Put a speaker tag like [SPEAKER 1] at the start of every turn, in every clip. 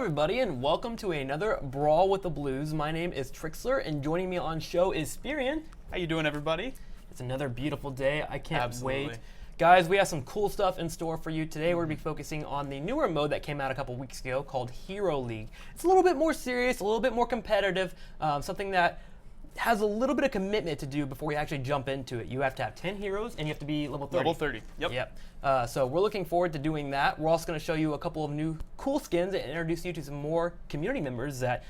[SPEAKER 1] everybody, and welcome to another Brawl with the Blues. My name is Trixler, and joining me on show is Spirian.
[SPEAKER 2] How you doing, everybody?
[SPEAKER 1] It's another beautiful day. I can't
[SPEAKER 2] Absolutely.
[SPEAKER 1] wait. Guys, we have some cool stuff in store for you. Today we're going to be focusing on the newer mode that came out a couple weeks ago called Hero League. It's a little bit more serious, a little bit more competitive, something that has a little bit of commitment to do before we actually jump into it. You have to have 10 heroes and you have to be level 30.
[SPEAKER 2] Level 30, yep.
[SPEAKER 1] So we're looking forward to doing that. We're also going to show you a couple of new cool skins and introduce you to some more community members that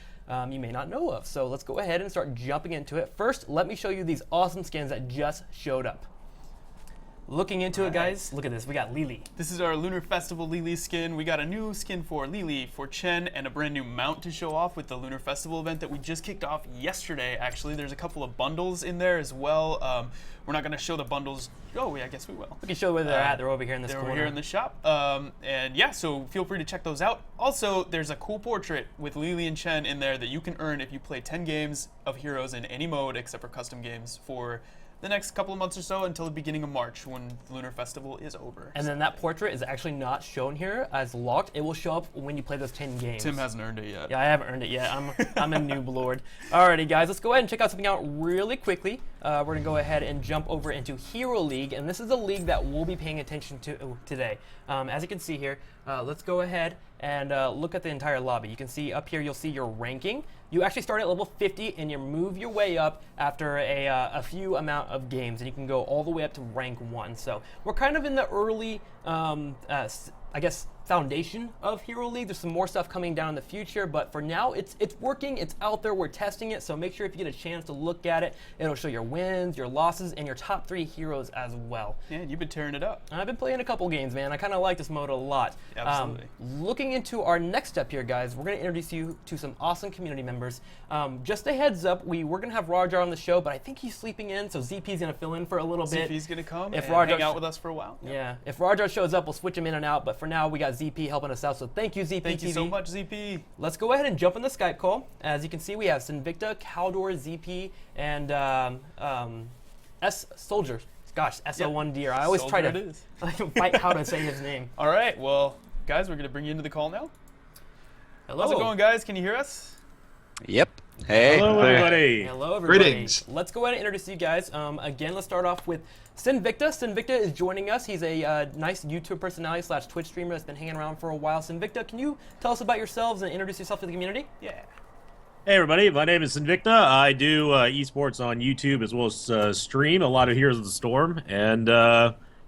[SPEAKER 1] you may not know of. So let's go ahead and start jumping into it. First, let me show you these awesome skins that just showed up. Looking into it, guys, look at this. We got Lily.
[SPEAKER 2] This is our Lunar Festival Lily skin. We got a new skin for Lily, for Chen, and a brand new mount to show off with the Lunar Festival event that we just kicked off yesterday, actually. There's a couple of bundles in there as well. We're not going to show the bundles. Oh, yeah, I guess we will.
[SPEAKER 1] We can show where they're at. They're over here in this corner.
[SPEAKER 2] They're over here in the shop. And yeah, so feel free to check those out. Also, there's a cool portrait with Lily and Chen in there that you can earn if you play 10 games of heroes in any mode except for custom games for the next couple of months or so until the beginning of March when the Lunar Festival is over.
[SPEAKER 1] And then that portrait is actually not shown here as locked. It will show up when you play those 10 games.
[SPEAKER 2] Tim hasn't earned it yet.
[SPEAKER 1] Yeah, I haven't earned it yet. I'm a noob lord. Alrighty, guys, let's go ahead and check out something out really quickly. We're going to go ahead and jump over into Hero League, and this is a league that we'll be paying attention to today. As you can see here, let's go ahead and look at the entire lobby. You can see up here, you'll see your ranking. You actually start at level 50 and you move your way up after a few amount of games, and you can go all the way up to rank 1. So we're kind of in the early, I guess, foundation of Hero League. There's some more stuff coming down in the future, but for now, it's working, it's out there, we're testing it, so make sure if you get a chance to look at it, it'll show your wins, your losses, and your top 3 heroes as well.
[SPEAKER 2] Yeah, you've been tearing it up.
[SPEAKER 1] I've been playing a couple games, man. I kind of like this mode a lot.
[SPEAKER 2] Absolutely.
[SPEAKER 1] Looking into our next step here, guys, we're going to introduce you to some awesome community members. Just a heads up, we're going to have Rajar on the show, but I think he's sleeping in, so ZP's going to fill in for a little bit.
[SPEAKER 2] ZP's going to come
[SPEAKER 1] if
[SPEAKER 2] and hang out with us for a while. Yep.
[SPEAKER 1] Yeah, if Rajar shows up, we'll switch him in and out, but for now, we got ZP helping us out, so thank you, ZP.
[SPEAKER 2] Thank you so much, ZP.
[SPEAKER 1] Let's go ahead and jump in the Skype call. As you can see, we have Sinvicta, Caldor, ZP, and S Soldier. Gosh, SO1 Deer. I always try to fight how to say his name.
[SPEAKER 2] All right, well, guys, we're going to bring you into the call now.
[SPEAKER 1] Hello.
[SPEAKER 2] How's it going, guys? Can you hear us?
[SPEAKER 3] Yep. Hey.
[SPEAKER 4] Hello, everybody.
[SPEAKER 1] Hello, everybody.
[SPEAKER 4] Greetings.
[SPEAKER 1] Let's go ahead and introduce you guys. Again, let's start off with Sinvicta. Sinvicta is joining us. He's a nice YouTube personality / Twitch streamer that's been hanging around for a while. Sinvicta, can you tell us about yourselves and introduce yourself to the community?
[SPEAKER 2] Yeah.
[SPEAKER 4] Hey, everybody. My name is Sinvicta. I do esports on YouTube as well as stream a lot of Heroes of the Storm. And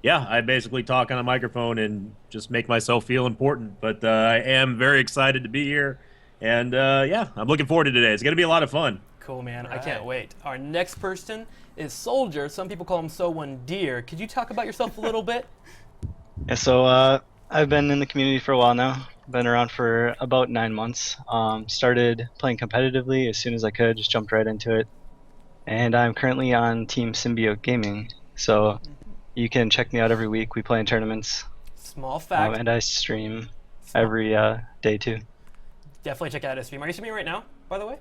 [SPEAKER 4] yeah, I basically talk on a microphone and just make myself feel important. But I am very excited to be here. And yeah, I'm looking forward to today. It's going to be a lot of fun.
[SPEAKER 1] Cool, man.
[SPEAKER 2] Right.
[SPEAKER 1] I can't wait. Our next person is Soldier. Some people call him So1 Deer. Could you talk about yourself a little bit?
[SPEAKER 5] Yeah, so I've been in the community for a while now. Been around for about 9 months. Started playing competitively as soon as I could, just jumped right into it. And I'm currently on Team Symbiote Gaming. So you can check me out every week. We play in tournaments.
[SPEAKER 1] Small fact.
[SPEAKER 5] And I stream every day too.
[SPEAKER 1] Definitely check out his stream. Are you streaming right now, by the way?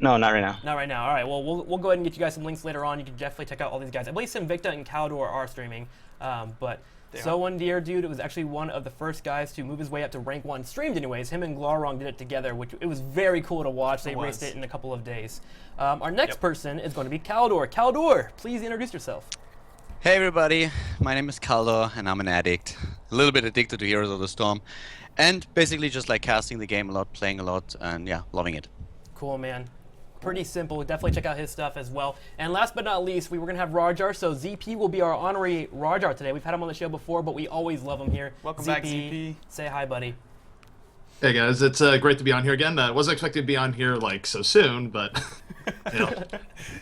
[SPEAKER 5] No, not right now.
[SPEAKER 1] Not right now. All right. Well, we'll go ahead and get you guys some links later on. You can definitely check out all these guys. I believe Sinvicta and Caldor are streaming, but So1 Deer, dude, it was actually one of the first guys to move his way up to rank 1, streamed anyways. Him and Glaurung did it together, which it was very cool to watch. They raced it in a couple of days. Our next person is going to be Caldor. Caldor, please introduce yourself.
[SPEAKER 3] Hey everybody, my name is Caldo and I'm an addict. A little bit addicted to Heroes of the Storm. And basically just like casting the game a lot, playing a lot, and yeah, loving it.
[SPEAKER 1] Cool, man. Pretty simple. Definitely check out his stuff as well. And last but not least, we were going to have Rajar, so ZP will be our honorary Rajar today. We've had him on the show before, but we always love him here.
[SPEAKER 2] Welcome back, ZP.
[SPEAKER 1] Say hi, buddy.
[SPEAKER 6] Hey guys, it's great to be on here again. Wasn't expecting to be on here like so soon, but you know,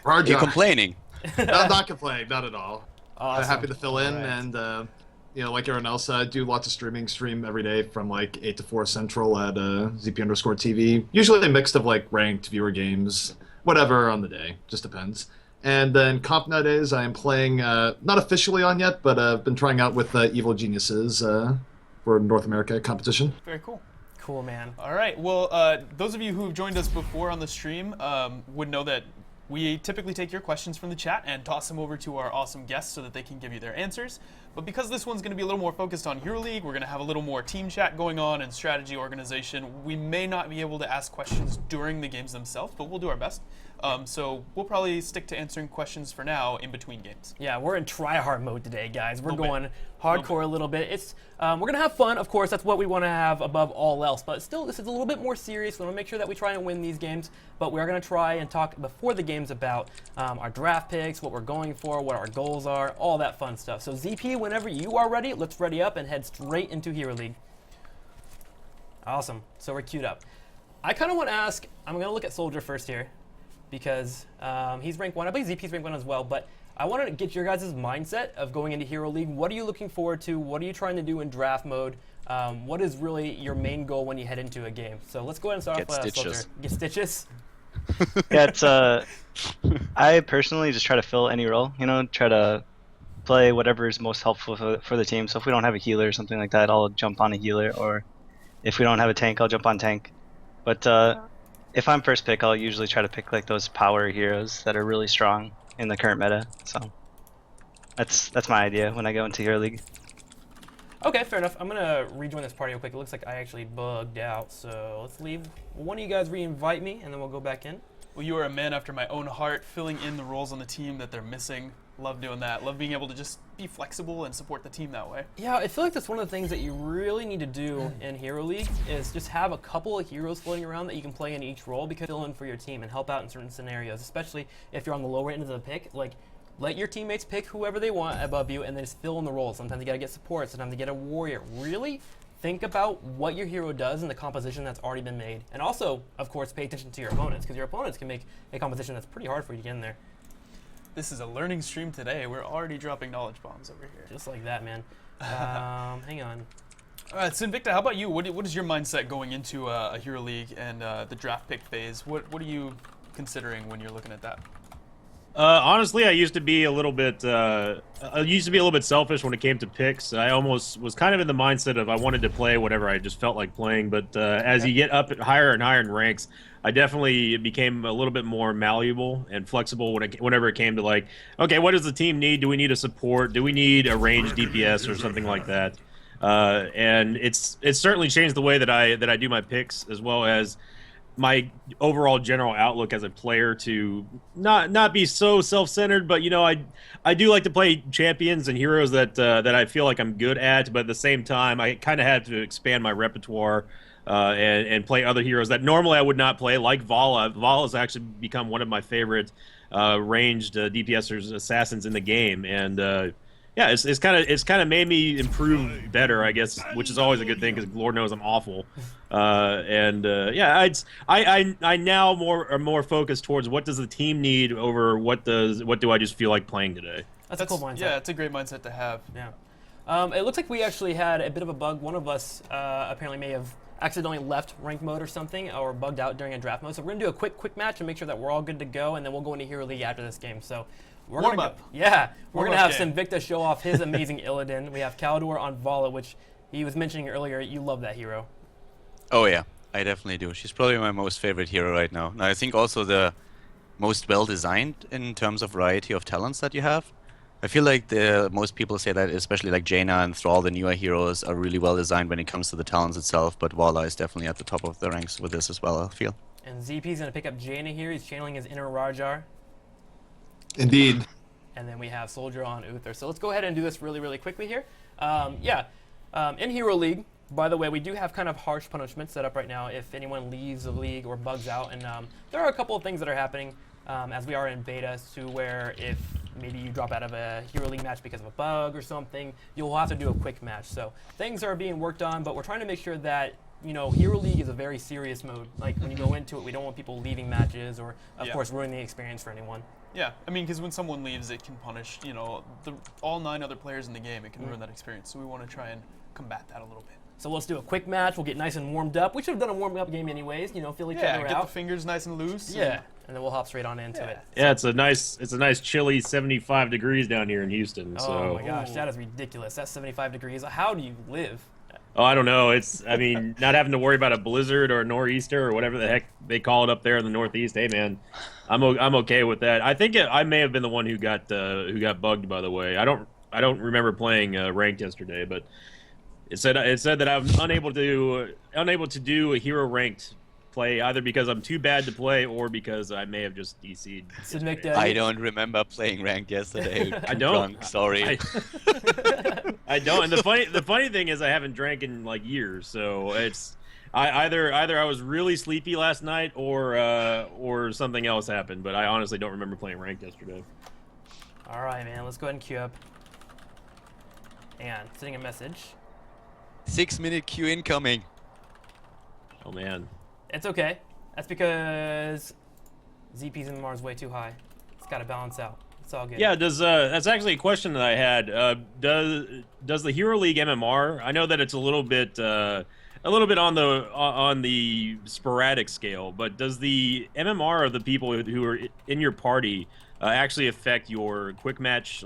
[SPEAKER 6] Rajar.
[SPEAKER 3] You're complaining.
[SPEAKER 6] No, I'm not complaining, not at all.
[SPEAKER 1] Awesome.
[SPEAKER 6] Happy to fill in, and you know, like everyone else, I do lots of stream every day from like 8 to 4 Central at ZP_TV. Usually a mix of like ranked viewer games, whatever on the day, just depends. And then comp nowadays, I am playing not officially on yet, but I've been trying out with Evil Geniuses for North America competition.
[SPEAKER 2] Very cool.
[SPEAKER 1] Cool, man.
[SPEAKER 2] All right. Well, those of you who've joined us before on the stream would know that We typically take your questions from the chat and toss them over to our awesome guests so that they can give you their answers. But because this one's going to be a little more focused on Hero League, we're going to have a little more team chat going on and strategy organization. We may not be able to ask questions during the games themselves, but we'll do our best. So we'll probably stick to answering questions for now in between games.
[SPEAKER 1] Yeah, we're in try-hard mode today, guys. We're
[SPEAKER 2] Little bit.
[SPEAKER 1] going hardcore a little bit. It's we're going to have fun, of course. That's what we want to have above all else. But still, this is a little bit more serious. We want to make sure that we try and win these games. But we are going to try and talk before the games about our draft picks, what we're going for, what our goals are, all that fun stuff. So ZP, whenever you are ready, let's ready up and head straight into Hero League. Awesome. So we're queued up. I kind of want to ask, I'm going to look at Soldier first here, because he's rank 1. I believe ZP's rank 1 as well, but I want to get your guys' mindset of going into Hero League. What are you looking forward to? What are you trying to do in draft mode? What is really your main goal when you head into a game? So let's go ahead and start off with Soldier. Get stitches.
[SPEAKER 5] Yeah, it's I personally just try to fill any role, try to play whatever is most helpful for the team. So if we don't have a healer or something like that, I'll jump on a healer, or if we don't have a tank, I'll jump on tank. But if I'm first pick, I'll usually try to pick like those power heroes that are really strong in the current meta. So that's my idea when I go into Hero League.
[SPEAKER 1] Okay, fair enough. I'm gonna rejoin this party real quick. It looks like I actually bugged out, so let's leave. One of you guys re-invite me, and then we'll go back in.
[SPEAKER 2] Well, you are a man after my own heart, filling in the roles on the team that they're missing. Love doing that. Love being able to just be flexible and support the team that way.
[SPEAKER 1] Yeah, I feel like that's one of the things that you really need to do in Hero League is just have a couple of heroes floating around that you can play in each role, because fill in for your team and help out in certain scenarios, especially if you're on the lower end of the pick. Like, let your teammates pick whoever they want above you and then just fill in the roles. Sometimes you gotta get support, sometimes you get a warrior. Really think about what your hero does and the composition that's already been made. And also, of course, pay attention to your opponents, because your opponents can make a composition that's pretty hard for you to get in there.
[SPEAKER 2] This is a learning stream today. We're already dropping knowledge bombs over here.
[SPEAKER 1] Just like that, man. Hang on.
[SPEAKER 2] All right, Sinvicta, how about you? What is your mindset going into a Hero League and the draft pick phase? What are you considering when you're looking at that?
[SPEAKER 4] Honestly, I used to be a little bit selfish when it came to picks. I almost was kind of in the mindset of I wanted to play whatever I just felt like playing. But as you get up at higher and higher in ranks, I definitely became a little bit more malleable and flexible whenever it came to like, okay, what does the team need? Do we need a support? Do we need a ranged DPS or something like that? And it's certainly changed the way that I do my picks, as well as my overall general outlook as a player, to not be so self-centered, but I do like to play champions and heroes that I feel like I'm good at, but at the same time I kind of had to expand my repertoire and play other heroes that normally I would not play, like Vala. Vala has actually become one of my favorite ranged DPSers, assassins in the game, and yeah, it's kind of made me improve better, I guess, which is always a good thing, because Lord knows I'm awful. Yeah, I now are more focused towards what does the team need over what do I just feel like playing today.
[SPEAKER 1] That's a cool mindset.
[SPEAKER 2] Yeah, it's a great mindset to have.
[SPEAKER 1] Yeah. It looks like we actually had a bit of a bug. One of us apparently may have accidentally left rank mode or something, or bugged out during a draft mode. So we're gonna do a quick match and make sure that we're all good to go, and then we'll go into Hero League after this game. So. We're
[SPEAKER 2] Warm
[SPEAKER 1] gonna
[SPEAKER 2] up.
[SPEAKER 1] We're gonna have
[SPEAKER 2] game.
[SPEAKER 1] Sinvicta show off his amazing Illidan. We have Caldor on Vala, which he was mentioning earlier. You love that hero.
[SPEAKER 3] Oh yeah, I definitely do. She's probably my most favorite hero right now. And I think also the most well-designed in terms of variety of talents that you have. I feel like most people say that, especially like Jaina and Thrall, the newer heroes, are really well-designed when it comes to the talents itself, but Vala is definitely at the top of the ranks with this as well, I feel.
[SPEAKER 1] And ZP's gonna pick up Jaina here. He's channeling his inner Rajar.
[SPEAKER 6] Indeed.
[SPEAKER 1] And then we have Soldier on Uther. So let's go ahead and do this really quickly here. In Hero League, by the way, we do have kind of harsh punishments set up right now if anyone leaves the league or bugs out. And there are a couple of things that are happening as we are in beta, to where if maybe you drop out of a Hero League match because of a bug or something, you'll have to do a quick match. So things are being worked on, but we're trying to make sure that Hero League is a very serious mode. Like, when you go into it, we don't want people leaving matches or, of course, ruining the experience for anyone.
[SPEAKER 2] Yeah, I mean, because when someone leaves, it can punish, all 9 other players in the game. It can ruin that experience. So we want to try and combat that a little bit.
[SPEAKER 1] So let's do a quick match. We'll get nice and warmed up. We should have done a warm-up game anyways. Feel each other out.
[SPEAKER 2] Yeah, get the fingers nice and loose.
[SPEAKER 1] Yeah, and then we'll hop straight on into it.
[SPEAKER 4] Yeah, it's a nice chilly 75 degrees down here in Houston. So.
[SPEAKER 1] Oh my gosh, that is ridiculous. That's 75 degrees. How do you live?
[SPEAKER 4] Oh, I don't know. I mean, not having to worry about a blizzard or a nor'easter or whatever the heck they call it up there in the Northeast. Hey, man, I'm okay with that. I think I may have been the one who got bugged. By the way, I don't remember playing ranked yesterday, but it said that I'm unable to do a hero ranked play either because I'm too bad to play or because I may have just DC'd.
[SPEAKER 1] So Nick,
[SPEAKER 3] I don't remember playing ranked yesterday.
[SPEAKER 4] I don't.
[SPEAKER 3] Drunk, sorry.
[SPEAKER 4] I don't. And the funny thing is I haven't drank in like years, so it's either I was really sleepy last night or something else happened. But I honestly don't remember playing ranked yesterday.
[SPEAKER 1] All right, man. Let's go ahead and queue up. And sending a message.
[SPEAKER 3] 6-minute queue incoming.
[SPEAKER 4] Oh man.
[SPEAKER 1] It's okay. That's because ZP's in Mars way too high. It's got to balance out. It's all good.
[SPEAKER 4] Yeah, that's actually a question that I had. Does the Hero League MMR? I know that it's a little bit on the sporadic scale, but does the MMR of the people who are in your party actually affect your quick match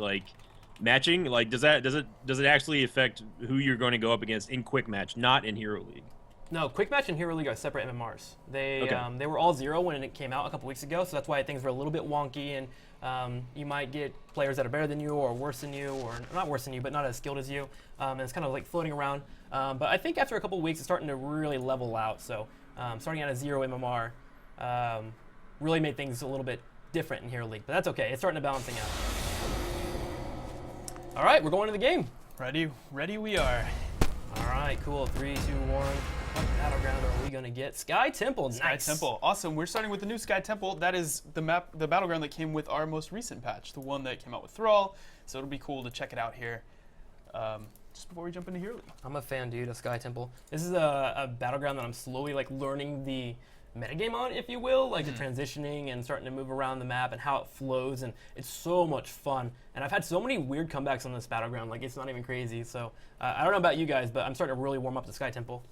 [SPEAKER 4] matching? Like, does it actually affect who you're going to go up against in quick match, not in Hero League?
[SPEAKER 1] No, Quick Match and Hero League are separate MMRs. They were all 0 when it came out a couple weeks ago, so that's why things were a little bit wonky, and you might get players that are better than you or worse than you, or not worse than you, but not as skilled as you, and it's kind of like floating around. But I think after a couple weeks, it's starting to really level out, so starting at a 0 MMR really made things a little bit different in Hero League, but that's okay. It's starting to balancing out. All right, we're going to the game.
[SPEAKER 2] Ready we are.
[SPEAKER 1] All right, cool. 3, 2, 1. What battleground are we gonna get? Sky Temple.
[SPEAKER 2] Sky
[SPEAKER 1] Nice.
[SPEAKER 2] Temple. Awesome. We're starting with the new Sky Temple. That is the battleground that came with our most recent patch, the one that came out with Thrall. So it'll be cool to check it out here. Just before we jump into Hero League.
[SPEAKER 1] I'm a fan, dude, of Sky Temple. This is a battleground that I'm slowly learning the metagame on, if you will, the transitioning and starting to move around the map and how it flows, and it's so much fun. And I've had so many weird comebacks on this battleground, it's not even crazy. So I don't know about you guys, but I'm starting to really warm up to Sky Temple.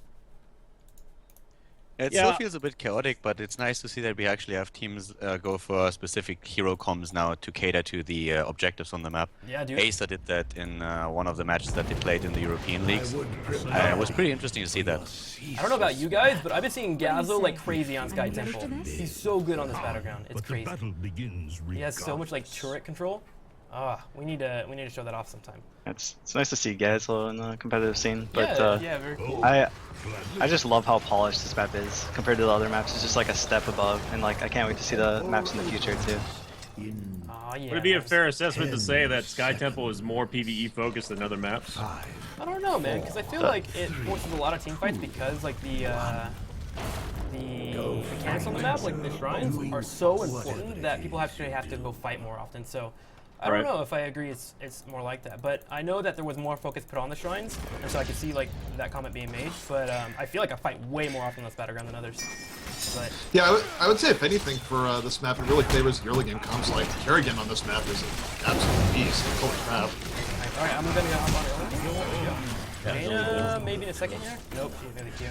[SPEAKER 3] It still feels a bit chaotic, but it's nice to see that we actually have teams go for specific hero comms now to cater to the objectives on the map.
[SPEAKER 1] Yeah, dude.
[SPEAKER 3] Acer did that in one of the matches that they played in the European leagues. It was pretty interesting to see that.
[SPEAKER 1] I don't know about you guys, but I've been seeing Gazzo like crazy on Sky Temple. He's so good on this battleground. It's crazy. He has so much turret control. We need to show that off sometime.
[SPEAKER 5] It's nice to see Gazlo in the competitive scene, but
[SPEAKER 2] Yeah, very cool.
[SPEAKER 5] I just love how polished this map is compared to the other maps. It's just like a step above, and I can't wait to see the maps in the future too.
[SPEAKER 1] Yeah,
[SPEAKER 4] Would it be a fair assessment to say that Sky Temple is more PvE focused than other maps?
[SPEAKER 1] I don't know, man, because I feel like it forces a lot of team fights because the mechanics on the map, the shrines, are so important that people actually have to go fight more often. So I don't know if I agree it's more like that, but I know that there was more focus put on the shrines, and so I could see that comment being made. But I feel like I fight way more often on this battleground than others. But
[SPEAKER 6] Yeah, I would say if anything for this map, it really favors the early game comps. Kerrigan on this map is an absolute beast. Holy crap!
[SPEAKER 1] all right, I'm gonna hop on early. Jaina, maybe in a second here. Nope, she's gonna queue.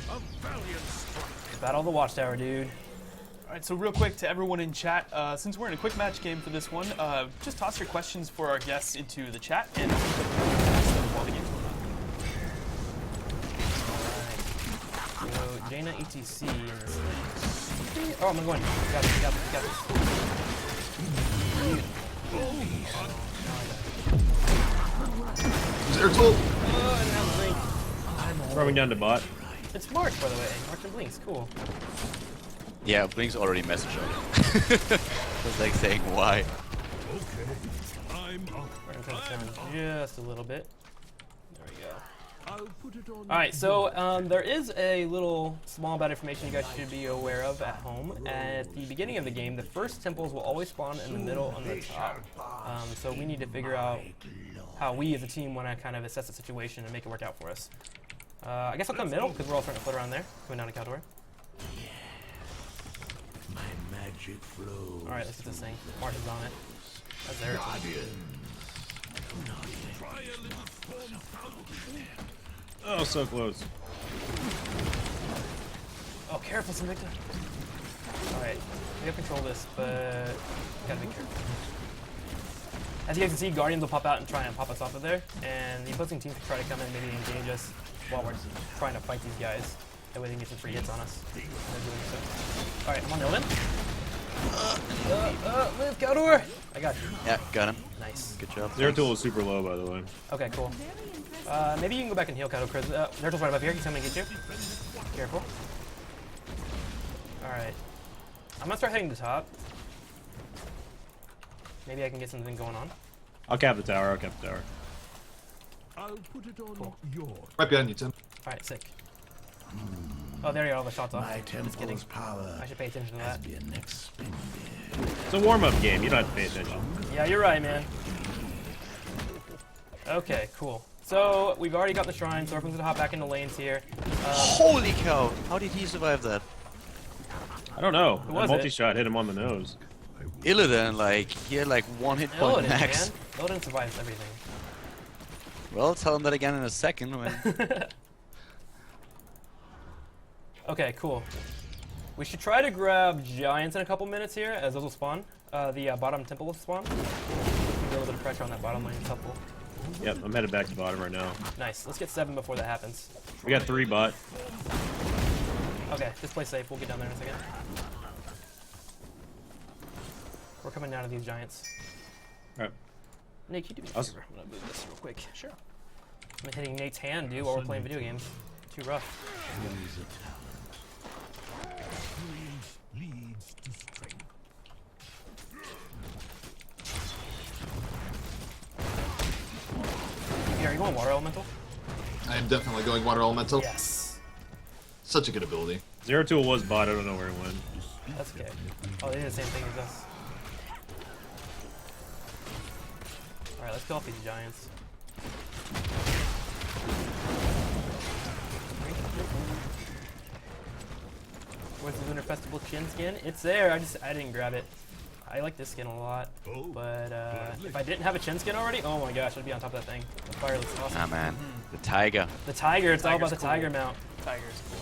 [SPEAKER 1] Battle of the Watchtower, dude.
[SPEAKER 2] All right, so real quick to everyone in chat, since we're in a quick match game for this one, just toss your questions for our guests into the chat and ask them while the game's going on.
[SPEAKER 1] So Jaina ETC in this thing. Oh, I'm going. You got this.
[SPEAKER 6] Zertul!
[SPEAKER 1] Oh, I didn't have a blink.
[SPEAKER 4] Throwing down to bot.
[SPEAKER 1] It's March, by the way. March and Blinks, cool.
[SPEAKER 3] Yeah, Blink's already messaged on. Just saying why.
[SPEAKER 1] We're gonna turn this down just a little bit. There we go. Alright, so there is a little small bit of information you guys should be aware of at home. At the beginning of the game, the first temples will always spawn in the middle on the top. So we need to figure out how we as a team want to kind of assess the situation and make it work out for us. I guess I'll come middle because we're all starting to float around there. Coming down to Caldor. Alright, let's get this thing. March is on it. That's there.
[SPEAKER 4] Oh, so close.
[SPEAKER 1] Oh, careful, Invicta. Alright, we have to control this, but gotta be careful. As you guys can see, Guardians will pop out and try and pop us off of there, and the opposing team can try to come in and maybe engage us. while we're trying to fight these guys. That way they can get some free hits on us. So. Alright, I'm on Illidan. Live, Caldor! I got you.
[SPEAKER 3] Yeah, got him.
[SPEAKER 1] Nice.
[SPEAKER 3] Good job.
[SPEAKER 4] Zeratul is super low, by the way.
[SPEAKER 1] Okay, cool. Maybe you can go back and heal Caldor, because Zertul's right up here. He's coming to get you. Careful. Alright. I'm gonna start heading to top. Maybe I can get something going on.
[SPEAKER 4] I'll cap the tower. I'll cap the tower.
[SPEAKER 7] I'll put it on
[SPEAKER 1] Cool.
[SPEAKER 7] yours.
[SPEAKER 6] Right behind you, Tim.
[SPEAKER 1] Alright, sick. Oh, there you go, all the shots off.
[SPEAKER 7] My
[SPEAKER 1] Just kidding.
[SPEAKER 7] temple's power
[SPEAKER 1] I should pay attention to that.
[SPEAKER 7] has been expended.
[SPEAKER 4] It's a warm-up game. You don't have to pay attention.
[SPEAKER 1] Yeah, you're right, man. Okay, cool. So, we've already got the shrine, so everyone's gonna hop back into lanes here.
[SPEAKER 3] Holy cow! How did he survive that?
[SPEAKER 4] I don't know.
[SPEAKER 1] Who
[SPEAKER 4] A
[SPEAKER 1] was
[SPEAKER 4] multi-shot hit him on the nose.
[SPEAKER 3] Illidan, like, he had like 1 hit point
[SPEAKER 1] Illidan,
[SPEAKER 3] max.
[SPEAKER 1] man. Illidan survives everything.
[SPEAKER 3] Well, tell him that again in a second. When...
[SPEAKER 1] Okay, cool. We should try to grab giants in a couple minutes here, as those will spawn. The bottom temple will spawn. Get a little bit of pressure on that bottom lane temple.
[SPEAKER 4] Yep, I'm headed back to bottom right now.
[SPEAKER 1] Nice. Let's get 7 before that happens.
[SPEAKER 4] We got 3 bot.
[SPEAKER 1] Okay, just play safe. We'll get down there in a second. We're coming down to these giants.
[SPEAKER 4] Alright.
[SPEAKER 1] Nate, can you do me a
[SPEAKER 4] I'll
[SPEAKER 1] favor? I'm gonna move this real quick. Sure. I'm hitting Nate's hand, dude, while we're playing video games. Too rough.
[SPEAKER 7] Leads to strength.
[SPEAKER 1] Here, are you going water elemental?
[SPEAKER 6] I am definitely going water elemental.
[SPEAKER 1] Yes.
[SPEAKER 6] Such a good ability.
[SPEAKER 4] Zeratul was bot. I don't know where he went.
[SPEAKER 1] That's okay. Oh, they did the same thing as us. Alright, let's kill off these giants. Where's the Lunar Festival chin skin? It's there. I didn't grab it. I like this skin a lot, but if I didn't have a chin skin already, oh my gosh, I'd be on top of that thing. The fire looks awesome.
[SPEAKER 3] Ah man, the tiger.
[SPEAKER 1] The tiger, it's all about
[SPEAKER 2] Tiger's
[SPEAKER 1] the
[SPEAKER 2] cool.
[SPEAKER 1] tiger mount.
[SPEAKER 2] Tiger's cool.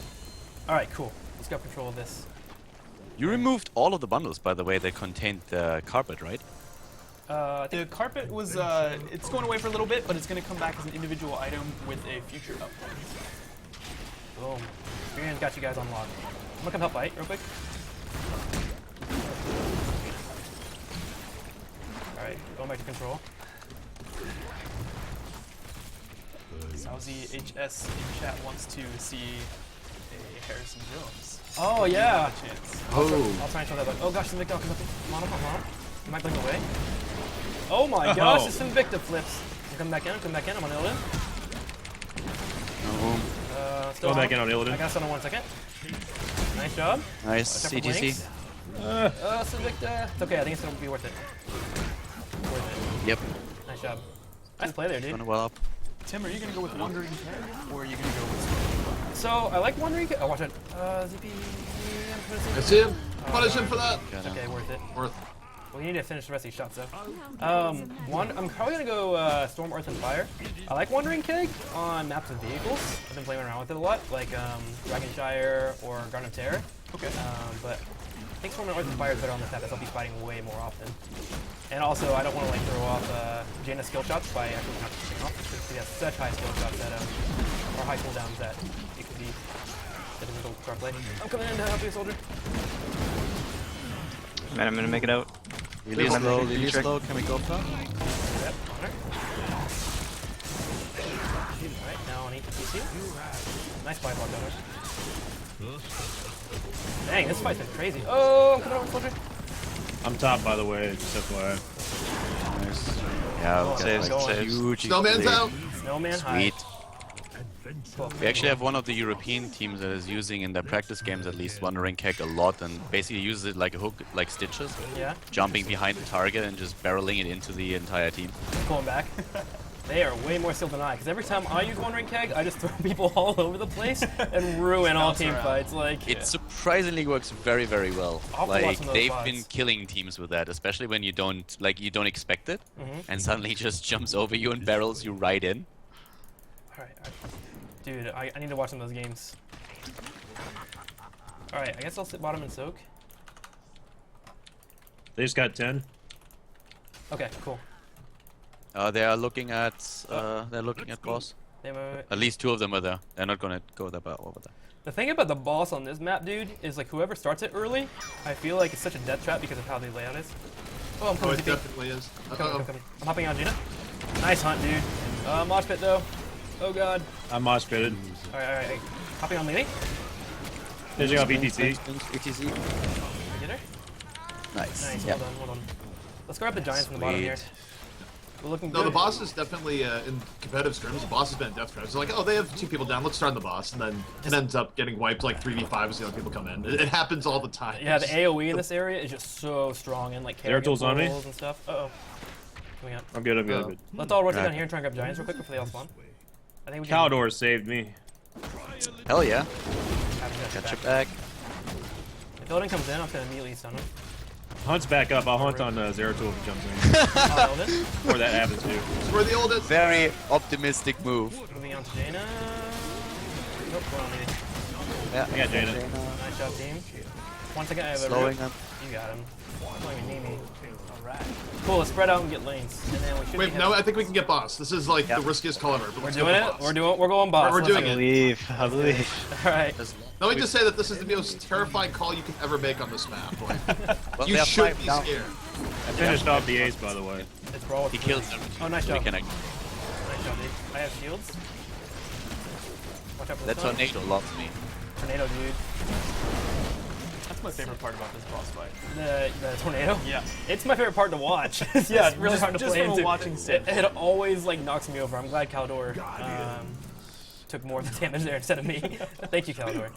[SPEAKER 1] All right, cool. Let's get control of this.
[SPEAKER 3] You removed all of the bundles, by the way, that contained the carpet, right?
[SPEAKER 1] I think
[SPEAKER 2] The carpet was, it's going away for a little bit, but it's going to come back as an individual item with a future update.
[SPEAKER 1] boom. Experience got you guys on lock. I'm gonna come help fight real quick. All right, going back to control.
[SPEAKER 2] Sausy HS in chat wants to see a Harrison Jones.
[SPEAKER 1] Oh yeah.
[SPEAKER 2] Chance.
[SPEAKER 1] I'll try and show that. But oh gosh, Invicta, come on, come on. You might blink away. Oh my gosh, this Invicta flips. I'm coming back in. I'm on Illidan. Still
[SPEAKER 4] Go
[SPEAKER 1] on.
[SPEAKER 4] back in on
[SPEAKER 1] I
[SPEAKER 4] Illidan.
[SPEAKER 1] got stun in 1 second. Nice job.
[SPEAKER 3] Nice
[SPEAKER 1] Watch out for
[SPEAKER 3] CTC.
[SPEAKER 1] blinks. Invicta. It's okay. I think it's gonna be worth it. Worth
[SPEAKER 3] Yep,
[SPEAKER 1] it. Nice job. Nice play there, dude.
[SPEAKER 3] going well up.
[SPEAKER 2] Tim, are you going to go with Wandering Cat, or are you going to go with
[SPEAKER 1] So I like Wandering. Oh, watch it. ZP.
[SPEAKER 6] I see him. Punish him for that.
[SPEAKER 3] Got
[SPEAKER 1] Okay,
[SPEAKER 3] him.
[SPEAKER 1] worth it.
[SPEAKER 6] Worth.
[SPEAKER 1] Well, you need to finish the rest of these shots, though. I'm probably gonna go Storm, Earth, and Fire. I like Wandering Keg on maps with vehicles. I've been playing around with it a lot, like Dragonshire or Garden of Terror.
[SPEAKER 2] Okay.
[SPEAKER 1] But I think Storm, Earth, and Fire is better on this map, as I'll be fighting way more often. And also, I don't want to like throw off Jaina's skill shots by actually not switching off, because he has such high skill shots that or high cooldowns that it could be difficult to play. I'm coming in to help you, soldier.
[SPEAKER 5] Man, I'm gonna make it out.
[SPEAKER 3] Really
[SPEAKER 5] Please,
[SPEAKER 3] slow,
[SPEAKER 5] I'm
[SPEAKER 3] really
[SPEAKER 5] trick.
[SPEAKER 3] slow. Can we go far?
[SPEAKER 1] Yep, on her. Alright, now on ETC. Nice fight block on her. Dang, this fight's been crazy. Oh, I'm coming over, soldier.
[SPEAKER 4] I'm top, by the way. Just FYI.
[SPEAKER 3] Nice. Yeah, we got
[SPEAKER 5] Saves,
[SPEAKER 3] like
[SPEAKER 5] saves.
[SPEAKER 3] huge
[SPEAKER 6] Snowman's
[SPEAKER 3] XP.
[SPEAKER 6] out.
[SPEAKER 1] Snowman high.
[SPEAKER 3] Sweet.
[SPEAKER 1] Cool.
[SPEAKER 3] We actually have one of the European teams that is using in their practice games at least Wandering Keg a lot and basically uses it like a hook, like Stitches,
[SPEAKER 1] Yeah,
[SPEAKER 3] jumping behind the target and just barreling it into the entire team.
[SPEAKER 1] pulling back. They are way more skilled than I, because every time I use Wandering Keg, I just throw people all over the place and ruin all
[SPEAKER 2] Bounce
[SPEAKER 1] team
[SPEAKER 2] around.
[SPEAKER 1] fights. Like,
[SPEAKER 3] It surprisingly works very, very well.
[SPEAKER 1] Awful
[SPEAKER 3] Like
[SPEAKER 1] lots of those
[SPEAKER 3] they've
[SPEAKER 1] bots.
[SPEAKER 3] been killing teams with that, especially when you don't expect it, and suddenly just jumps over you and barrels you right in.
[SPEAKER 1] alright. Dude, I need to watch some of those games. Alright, I guess I'll sit bottom and soak.
[SPEAKER 4] They just got 10.
[SPEAKER 1] Okay, cool.
[SPEAKER 3] They are looking at boss. At least 2 of them are there. They're not gonna go over there.
[SPEAKER 1] The thing about the boss on this map, dude, is like whoever starts it early, I feel like it's such a death trap because of how the layout is. Oh, I'm
[SPEAKER 6] Oh,
[SPEAKER 1] coming.
[SPEAKER 6] it definitely is.
[SPEAKER 1] I'm hopping on Gina. Nice hunt, dude. Mosh pit though. Oh god.
[SPEAKER 4] I'm mosh pitted.
[SPEAKER 1] Alright. Hopping on Lily.
[SPEAKER 4] Finishing off ETC.
[SPEAKER 3] ETC.
[SPEAKER 1] Get her?
[SPEAKER 3] Nice.
[SPEAKER 1] Nice.
[SPEAKER 3] Yep.
[SPEAKER 1] Well done. Let's grab the giants from the bottom here.
[SPEAKER 3] Sweet.
[SPEAKER 1] We're looking
[SPEAKER 6] No,
[SPEAKER 1] good.
[SPEAKER 6] the boss is definitely in competitive scrims. The boss has been death traps. It's like, oh, they have 2 people down. Let's start on the boss, and then it ends up getting wiped like 3v5 as the other people come in. It happens all the time.
[SPEAKER 1] Yeah, the AOE in this area is just so strong and like
[SPEAKER 4] There are
[SPEAKER 1] carrying
[SPEAKER 4] tools on me.
[SPEAKER 1] and stuff. Uh-oh. Coming up.
[SPEAKER 4] I'm good. I'm good.
[SPEAKER 6] Oh.
[SPEAKER 4] I'm good.
[SPEAKER 1] Let's all rotate
[SPEAKER 3] Right.
[SPEAKER 1] down here and try and grab giants real quick before they all spawn. I think we can
[SPEAKER 4] Caldor saved me.
[SPEAKER 3] Hell yeah.
[SPEAKER 1] have
[SPEAKER 3] Got
[SPEAKER 1] back.
[SPEAKER 3] your back.
[SPEAKER 1] If Ilden comes in, I'm gonna immediately stun him.
[SPEAKER 4] Hunt's back up. I'll hunt on Zeratul if he jumps in.
[SPEAKER 1] Oh, Ilden.
[SPEAKER 4] Or that happens too.
[SPEAKER 6] We're the oldest.
[SPEAKER 3] Very optimistic move.
[SPEAKER 1] Moving on to Jaina. Nope, we're on Lily.
[SPEAKER 3] Yeah.
[SPEAKER 4] I got Jaina.
[SPEAKER 1] Nice job, team. 1 second, I have a
[SPEAKER 3] Slowing
[SPEAKER 1] root.
[SPEAKER 3] up.
[SPEAKER 1] You got him. Don't even need me. Alright. Cool, let's spread out and get lanes. And then we should
[SPEAKER 6] Wait,
[SPEAKER 1] be
[SPEAKER 6] no, I think we can get boss. This is like
[SPEAKER 3] Yeah.
[SPEAKER 6] the riskiest call ever. But
[SPEAKER 1] We're
[SPEAKER 6] let's go
[SPEAKER 1] doing
[SPEAKER 6] for
[SPEAKER 1] it.
[SPEAKER 6] boss.
[SPEAKER 1] We're going boss.
[SPEAKER 6] We're doing
[SPEAKER 5] I
[SPEAKER 6] it.
[SPEAKER 5] believe. I believe.
[SPEAKER 1] Alright.
[SPEAKER 6] Let me just say that this is the most terrifying call you can ever make on this map. Like,
[SPEAKER 3] Well,
[SPEAKER 6] you
[SPEAKER 3] they are
[SPEAKER 6] should
[SPEAKER 3] 5
[SPEAKER 6] be
[SPEAKER 3] down.
[SPEAKER 6] scared.
[SPEAKER 4] I finished off the ace, by the way.
[SPEAKER 1] It's Brawl with
[SPEAKER 3] He
[SPEAKER 1] the
[SPEAKER 3] kills
[SPEAKER 1] Lily.
[SPEAKER 3] everything.
[SPEAKER 1] Oh, nice job.
[SPEAKER 3] Reconnect.
[SPEAKER 1] Nice job, dude. I have shields. Watch out for
[SPEAKER 3] That
[SPEAKER 1] the stun.
[SPEAKER 3] tornado loves me.
[SPEAKER 1] Tornado, dude.
[SPEAKER 2] That's my favorite part about this boss fight.
[SPEAKER 1] The tornado?
[SPEAKER 2] Yeah.
[SPEAKER 1] It's my favorite part to watch. It's
[SPEAKER 2] Yeah,
[SPEAKER 1] just really
[SPEAKER 2] just-
[SPEAKER 1] hard to
[SPEAKER 2] just
[SPEAKER 1] play
[SPEAKER 2] from a
[SPEAKER 1] into.
[SPEAKER 2] watching standpoint.
[SPEAKER 1] It always like knocks me over. I'm glad Caldor took more of the damage there instead of me. Thank you, Caldor.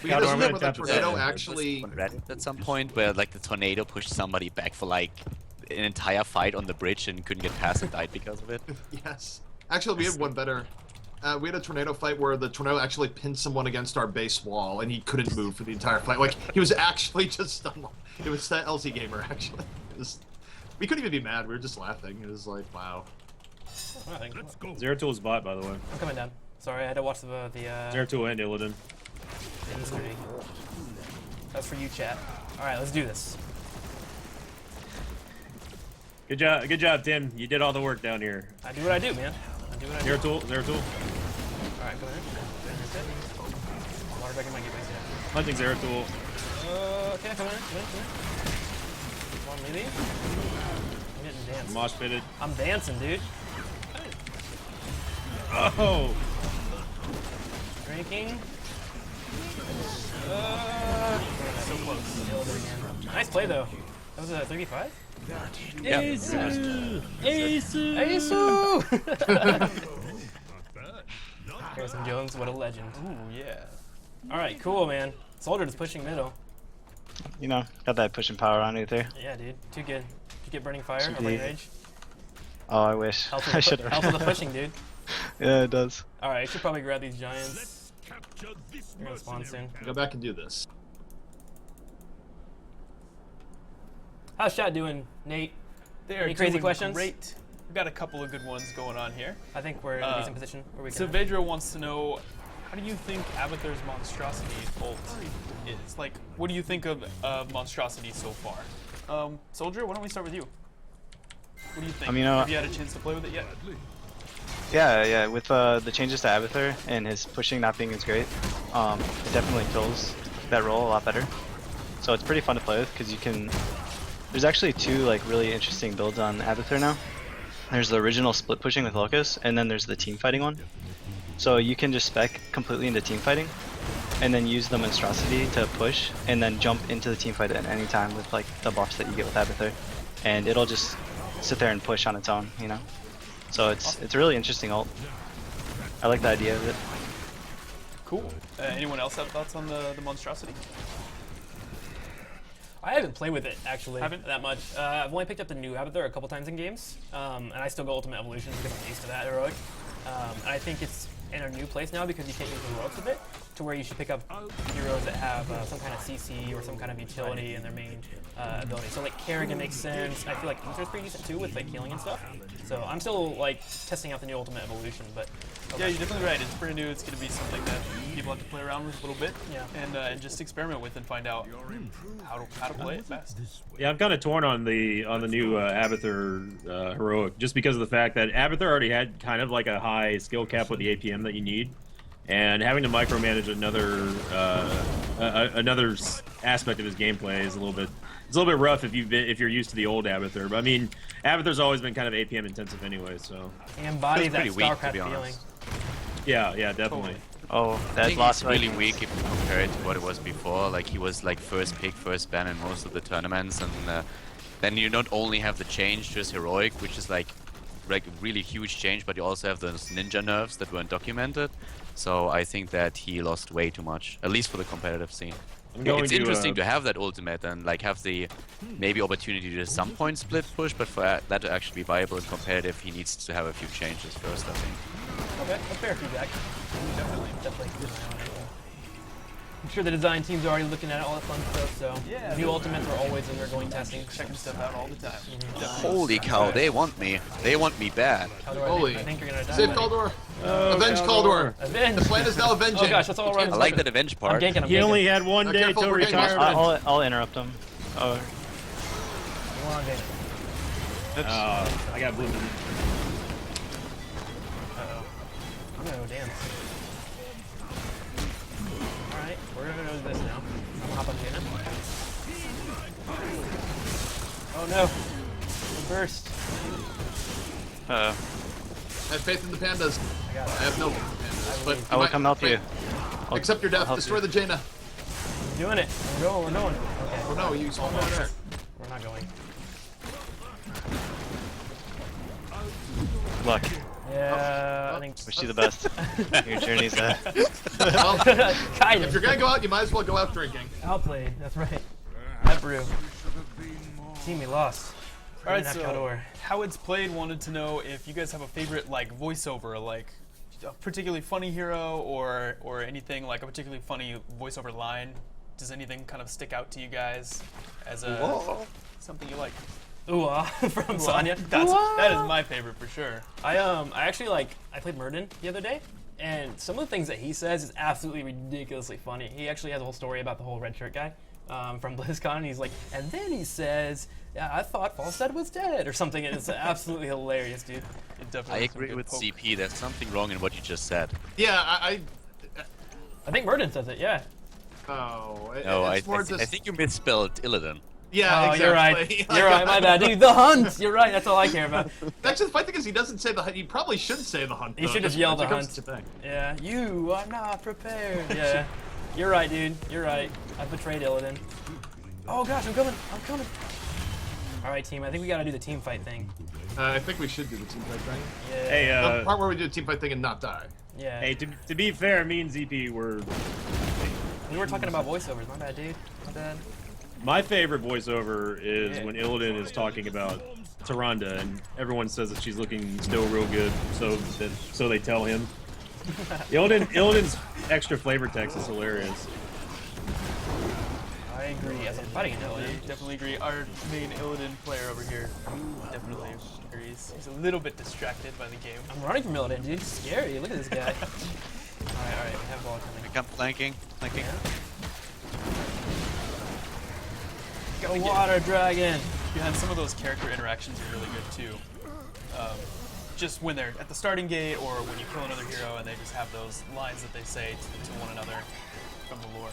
[SPEAKER 6] We
[SPEAKER 4] Yeah,
[SPEAKER 6] just
[SPEAKER 4] I'm
[SPEAKER 6] remember
[SPEAKER 4] gonna
[SPEAKER 6] the
[SPEAKER 4] tap it
[SPEAKER 6] tornado
[SPEAKER 4] down.
[SPEAKER 6] actually.
[SPEAKER 3] On Reddit at some point where like the tornado pushed somebody back for like an entire fight on the bridge and couldn't get past and died because of it.
[SPEAKER 6] Yes. Actually, we had one better. We had a tornado fight where the tornado actually pinned someone against our base wall, and he couldn't move for the entire fight. Like he was actually just stunned. It was that LC gamer actually. We couldn't even be mad. We were just laughing. It was like, wow.
[SPEAKER 1] Alright,
[SPEAKER 7] Let's go.
[SPEAKER 4] Zeratul's bot, by the way.
[SPEAKER 1] I'm coming down. Sorry, I had to watch the
[SPEAKER 4] Zeratul and Illidan.
[SPEAKER 1] Easter egg. That's for you, chat. Alright, let's do this.
[SPEAKER 4] Good job, Tim. You did all the work down here.
[SPEAKER 1] I do what I do, man. I do what I do.
[SPEAKER 4] Zeratul.
[SPEAKER 1] Alright, go ahead. Water back in my gateway.
[SPEAKER 4] Hunting Zeratul.
[SPEAKER 1] Okay, come in. Come on, Lily. I'm getting danced.
[SPEAKER 4] Mosh pitted.
[SPEAKER 1] I'm dancing, dude.
[SPEAKER 4] Oh!
[SPEAKER 1] Drinking. So close. Nice play, though. That was a 3v5?
[SPEAKER 3] Yeah.
[SPEAKER 1] Asu! Harrison Jones, what a legend.
[SPEAKER 2] Ooh, yeah.
[SPEAKER 1] Alright, cool, man. Soldier is pushing middle.
[SPEAKER 5] You know, got that pushing power on you there.
[SPEAKER 1] Yeah, dude. Too good. Did you get Burning Fire or
[SPEAKER 5] Should
[SPEAKER 1] Burning
[SPEAKER 5] be.
[SPEAKER 1] Rage?
[SPEAKER 5] Oh, I wish.
[SPEAKER 1] Helps
[SPEAKER 5] I
[SPEAKER 1] with,
[SPEAKER 5] should
[SPEAKER 1] the, helps with the
[SPEAKER 5] have.
[SPEAKER 1] pushing, dude.
[SPEAKER 5] Yeah, it does.
[SPEAKER 1] Alright, I should probably grab these giants.
[SPEAKER 7] Capture this
[SPEAKER 1] You're gonna spawn soon.
[SPEAKER 6] Go back and do this.
[SPEAKER 1] How's chat doing, Nate?
[SPEAKER 2] They're
[SPEAKER 1] Any crazy
[SPEAKER 2] doing
[SPEAKER 1] questions?
[SPEAKER 2] Great. We've got a couple of good ones going on here.
[SPEAKER 1] I think we're in a decent position where we
[SPEAKER 2] So
[SPEAKER 1] can.
[SPEAKER 2] Vedra wants to know, how do you think Abathur's monstrosity ult is? Like, what do you think of monstrosity so far? Soldier, why don't we start with you? What do you think? Have you had a chance to play with it yet?
[SPEAKER 5] Yeah. With the changes to Abathur and his pushing not being as great, it definitely fills that role a lot better. So it's pretty fun to play with because you can. There's actually 2 like really interesting builds on Abathur now. There's the original split pushing with Locus, and then there's the team fighting one. So you can just spec completely into team fighting, and then use the monstrosity to push, and then jump into the team fight at any time with like the buffs that you get with Abathur, and it'll just sit there and push on its own, you know. So it's a really interesting ult. I like the idea of it.
[SPEAKER 2] Cool. Anyone else have thoughts on the monstrosity?
[SPEAKER 1] I haven't played with it actually
[SPEAKER 2] Haven't?
[SPEAKER 1] that much. I've only picked up the new Abathur a couple times in games, and I still go Ultimate Evolution because I'm used to that heroic. And I think it's in a new place now because you can't use heroics with it, to where you should pick up heroes that have some kind of CC or some kind of utility in their main ability. So like Kerrigan makes sense. I feel like Uther's pretty decent too with like healing and stuff. So I'm still like testing out the new Ultimate Evolution, but
[SPEAKER 2] Yeah, you're definitely right. It's pretty new. It's going to be something that people have to play around with a little bit,
[SPEAKER 1] Yeah.
[SPEAKER 2] and just experiment with and find out how to play it best.
[SPEAKER 4] Yeah, I'm kind of torn on the new Abathur heroic, just because of the fact that Abathur already had kind of like a high skill cap with the APM that you need, and having to micromanage another aspect of his gameplay is a little bit rough if you're used to the old Abathur. But I mean, Abathur's always been kind of APM intensive anyway, so
[SPEAKER 1] And embody
[SPEAKER 3] That's
[SPEAKER 1] that
[SPEAKER 3] pretty weak, to
[SPEAKER 1] StarCraft
[SPEAKER 3] be
[SPEAKER 1] feeling.
[SPEAKER 3] honest.
[SPEAKER 4] yeah, definitely.
[SPEAKER 5] Oh,
[SPEAKER 3] I
[SPEAKER 5] that
[SPEAKER 3] think
[SPEAKER 5] lost
[SPEAKER 3] he's really weak if you compare it to what it was before. Like he was like first pick, first ban in most of the tournaments, and then you not only have the change to his heroic, which is like a really huge change, but you also have those ninja nerfs that weren't documented. So I think that he lost way too much, at least for the competitive scene. It's interesting to have that ultimate and like have the maybe opportunity to at some point split push, but for that to actually be viable and competitive, he needs to have a few changes first, I think.
[SPEAKER 1] Okay, that's fair feedback. Definitely keep an eye on it. I'm sure the design team's already looking at all the fun stuff, so
[SPEAKER 2] Yeah,
[SPEAKER 1] new ultimates are always undergoing testing.
[SPEAKER 2] Checking stuff out all the time.
[SPEAKER 3] Holy cow, they want me. They want me bad.
[SPEAKER 1] Caldor,
[SPEAKER 6] Holy.
[SPEAKER 1] I think you're gonna die.
[SPEAKER 6] Save
[SPEAKER 1] buddy.
[SPEAKER 6] Caldor.
[SPEAKER 4] Oh,
[SPEAKER 6] Avenge Caldor.
[SPEAKER 1] Avenge!
[SPEAKER 6] The plan is now avenging.
[SPEAKER 1] Oh gosh, that's all around.
[SPEAKER 3] I like that avenge
[SPEAKER 1] I'm
[SPEAKER 3] part.
[SPEAKER 1] ganking, I'm
[SPEAKER 4] He
[SPEAKER 1] ganking.
[SPEAKER 4] only had one day
[SPEAKER 6] careful,
[SPEAKER 4] till
[SPEAKER 6] we're getting lost.
[SPEAKER 4] retirement.
[SPEAKER 5] I'll interrupt him. Oh,
[SPEAKER 1] Come on, ganking.
[SPEAKER 4] I got blue.
[SPEAKER 1] Uh-oh. I'm gonna go dance. Alright, we're gonna do this now. I'm gonna hop on Jaina. Oh no! The burst.
[SPEAKER 6] Have faith in the pandas.
[SPEAKER 1] I got
[SPEAKER 6] I
[SPEAKER 1] it.
[SPEAKER 6] have no faith in the pandas. But
[SPEAKER 5] I will come help you.
[SPEAKER 6] Accept your death.
[SPEAKER 5] help
[SPEAKER 6] Destroy
[SPEAKER 5] you.
[SPEAKER 6] the Jaina.
[SPEAKER 1] I'm doing it. We're going. Okay.
[SPEAKER 6] Oh no, you spawned over there.
[SPEAKER 1] We're not going.
[SPEAKER 5] Good luck.
[SPEAKER 1] Yeah, I think.
[SPEAKER 5] Wish you the best. Your journey's
[SPEAKER 6] Well,
[SPEAKER 1] kind
[SPEAKER 6] if
[SPEAKER 1] of.
[SPEAKER 6] you're gonna go out, you might as well go out drinking.
[SPEAKER 1] Outplayed. That's right. That brew. Team, we lost.
[SPEAKER 2] All right,
[SPEAKER 1] Didn't
[SPEAKER 2] so
[SPEAKER 1] have Caldor.
[SPEAKER 2] How It's Played wanted to know if you guys have a favorite like voiceover, like a particularly funny hero or anything like a particularly funny voiceover line. Does anything kind of stick out to you guys as a something you like?
[SPEAKER 1] Ooh, from Sonya.
[SPEAKER 2] That is my favorite for sure.
[SPEAKER 1] I actually I played Murden the other day, and some of the things that he says is absolutely ridiculously funny. He actually has a whole story about the whole red shirt guy from BlizzCon, and he's like, and then he says, yeah, I thought Falstad was dead or something, and it's absolutely hilarious, dude.
[SPEAKER 2] It definitely
[SPEAKER 3] I
[SPEAKER 2] is some
[SPEAKER 3] agree
[SPEAKER 2] good
[SPEAKER 3] with
[SPEAKER 2] poke.
[SPEAKER 3] CP. There's something wrong in what you just said.
[SPEAKER 6] Yeah,
[SPEAKER 1] I think Murden says it, yeah.
[SPEAKER 6] Oh,
[SPEAKER 3] No, I
[SPEAKER 6] it's more just.
[SPEAKER 3] think you misspelled Illidan.
[SPEAKER 6] Yeah,
[SPEAKER 1] Oh,
[SPEAKER 6] exactly.
[SPEAKER 1] you're right. You're right, my bad, dude. The hunt! You're right, that's all I care about.
[SPEAKER 6] Actually, the funny thing is, he doesn't say the hunt. He probably should say the hunt.
[SPEAKER 1] He
[SPEAKER 6] though,
[SPEAKER 1] should just yell
[SPEAKER 6] when it
[SPEAKER 1] the
[SPEAKER 6] comes
[SPEAKER 1] hunt.
[SPEAKER 6] to thing.
[SPEAKER 1] Yeah, you are not prepared. Yeah, you're right, dude. You're right. I betrayed Illidan. Oh gosh, I'm coming. I'm coming. All right, team. I think we gotta do the team fight thing.
[SPEAKER 6] I think we should do the team fight thing.
[SPEAKER 1] Yeah.
[SPEAKER 4] Hey,
[SPEAKER 6] The part where we do the team fight thing and not die.
[SPEAKER 1] Yeah.
[SPEAKER 4] hey, to be fair, me and ZP were.
[SPEAKER 1] We were talking about voiceovers. My bad, dude. My bad.
[SPEAKER 4] My favorite voiceover is
[SPEAKER 1] Yeah.
[SPEAKER 4] when Illidan is talking about Tyrande, and everyone says that she's looking still real good, so they tell him. Illidan's extra flavor text is hilarious.
[SPEAKER 1] I agree. As I'm fighting an
[SPEAKER 2] I
[SPEAKER 1] Illidan.
[SPEAKER 2] definitely agree. Our main Illidan player over here definitely agrees. He's a little bit distracted by the game.
[SPEAKER 1] I'm running from Illidan, dude. It's scary. Look at this guy. all right. We have ball coming.
[SPEAKER 3] Become flanking.
[SPEAKER 1] Go water dragon.
[SPEAKER 2] Yeah, and some of those character interactions are really good too. Just when they're at the starting gate or when you kill another hero and they just have those lines that they say to one another from the lore.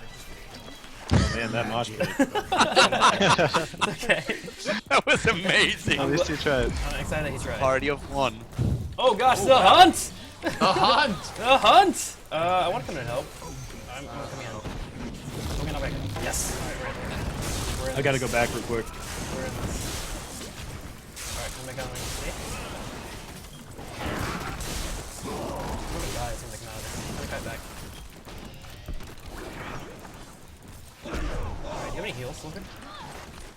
[SPEAKER 4] Oh man, that mosh pit.
[SPEAKER 1] Okay.
[SPEAKER 3] That was amazing.
[SPEAKER 5] At least you tried.
[SPEAKER 1] I'm excited that he tried.
[SPEAKER 3] Party of one.
[SPEAKER 1] Oh gosh, the hunt!
[SPEAKER 6] The hunt!
[SPEAKER 1] The hunt! I want to come in and help. I'm coming in. Coming up back. Yes. All right, we're in
[SPEAKER 4] I gotta go back real quick.
[SPEAKER 1] We're in this. All right, come back on. See? I'm gonna die as soon as I come out of this. I'm gonna back. Alright, do you have any heals, Silver?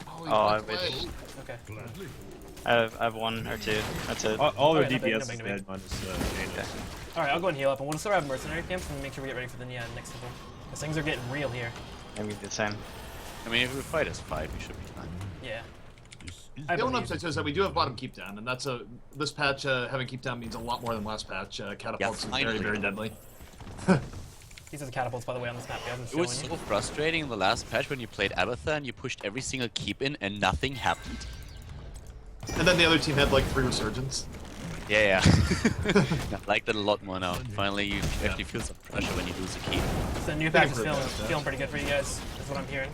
[SPEAKER 6] Oh,
[SPEAKER 5] Oh, I wish.
[SPEAKER 1] Okay.
[SPEAKER 5] I have one or two. That's it.
[SPEAKER 4] All their
[SPEAKER 1] Okay, no big,
[SPEAKER 4] DPS
[SPEAKER 1] no
[SPEAKER 4] is
[SPEAKER 1] big, no big.
[SPEAKER 4] dead minus Jaina.
[SPEAKER 1] Alright, I'll go and heal up, and we'll still have mercenary camps and make sure we get ready for the next level. Because things are getting real here.
[SPEAKER 5] I'm gonna do the same.
[SPEAKER 3] I mean, if we fight as 5, we should be fine.
[SPEAKER 1] Yeah.
[SPEAKER 6] The only upside too is that we do have bottom keep down, and that's this patch having keep down means a lot more than last patch. Catapults is very,
[SPEAKER 3] finally.
[SPEAKER 6] very deadly.
[SPEAKER 1] These are the catapults, by the way, on this map, guys. I'm
[SPEAKER 3] It was
[SPEAKER 1] showing
[SPEAKER 3] so frustrating in the last patch when you played Abathur and you pushed every single keep in and nothing happened.
[SPEAKER 6] And then the other team had like 3 resurgents.
[SPEAKER 3] Yeah. I like that a lot more now. Finally, you actually feel some pressure when you lose a keep.
[SPEAKER 1] you. So the new patch is
[SPEAKER 6] pretty
[SPEAKER 1] feeling pretty good for you guys. That's what I'm hearing.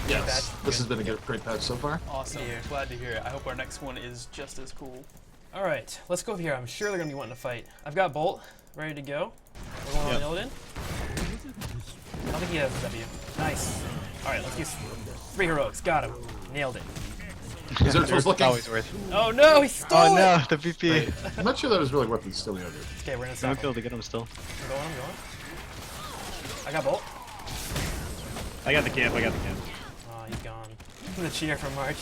[SPEAKER 6] Yes.
[SPEAKER 1] patch.
[SPEAKER 6] This has been a great patch so far.
[SPEAKER 2] Awesome.
[SPEAKER 1] Yeah.
[SPEAKER 2] Glad to hear it. I hope our next one is just as cool.
[SPEAKER 1] All right, let's go over here. I'm sure they're gonna be wanting to fight. I've got Bolt ready to go. We're going on Illidan. I don't think he has a W. Nice. All right, let's use 3 heroics. Got him. Nailed it.
[SPEAKER 6] Zertul's looking.
[SPEAKER 5] Always worth.
[SPEAKER 1] Oh no, he stole
[SPEAKER 5] Oh
[SPEAKER 1] it.
[SPEAKER 5] no, the VP.
[SPEAKER 6] I'm not sure that was really worth it stealing over.
[SPEAKER 1] Okay, we're gonna
[SPEAKER 5] I'm
[SPEAKER 1] stop
[SPEAKER 5] able
[SPEAKER 1] him.
[SPEAKER 5] to get him still.
[SPEAKER 1] I'm going. I got Bolt.
[SPEAKER 4] I got the camp.
[SPEAKER 1] Oh, he's gone. The cheer from March.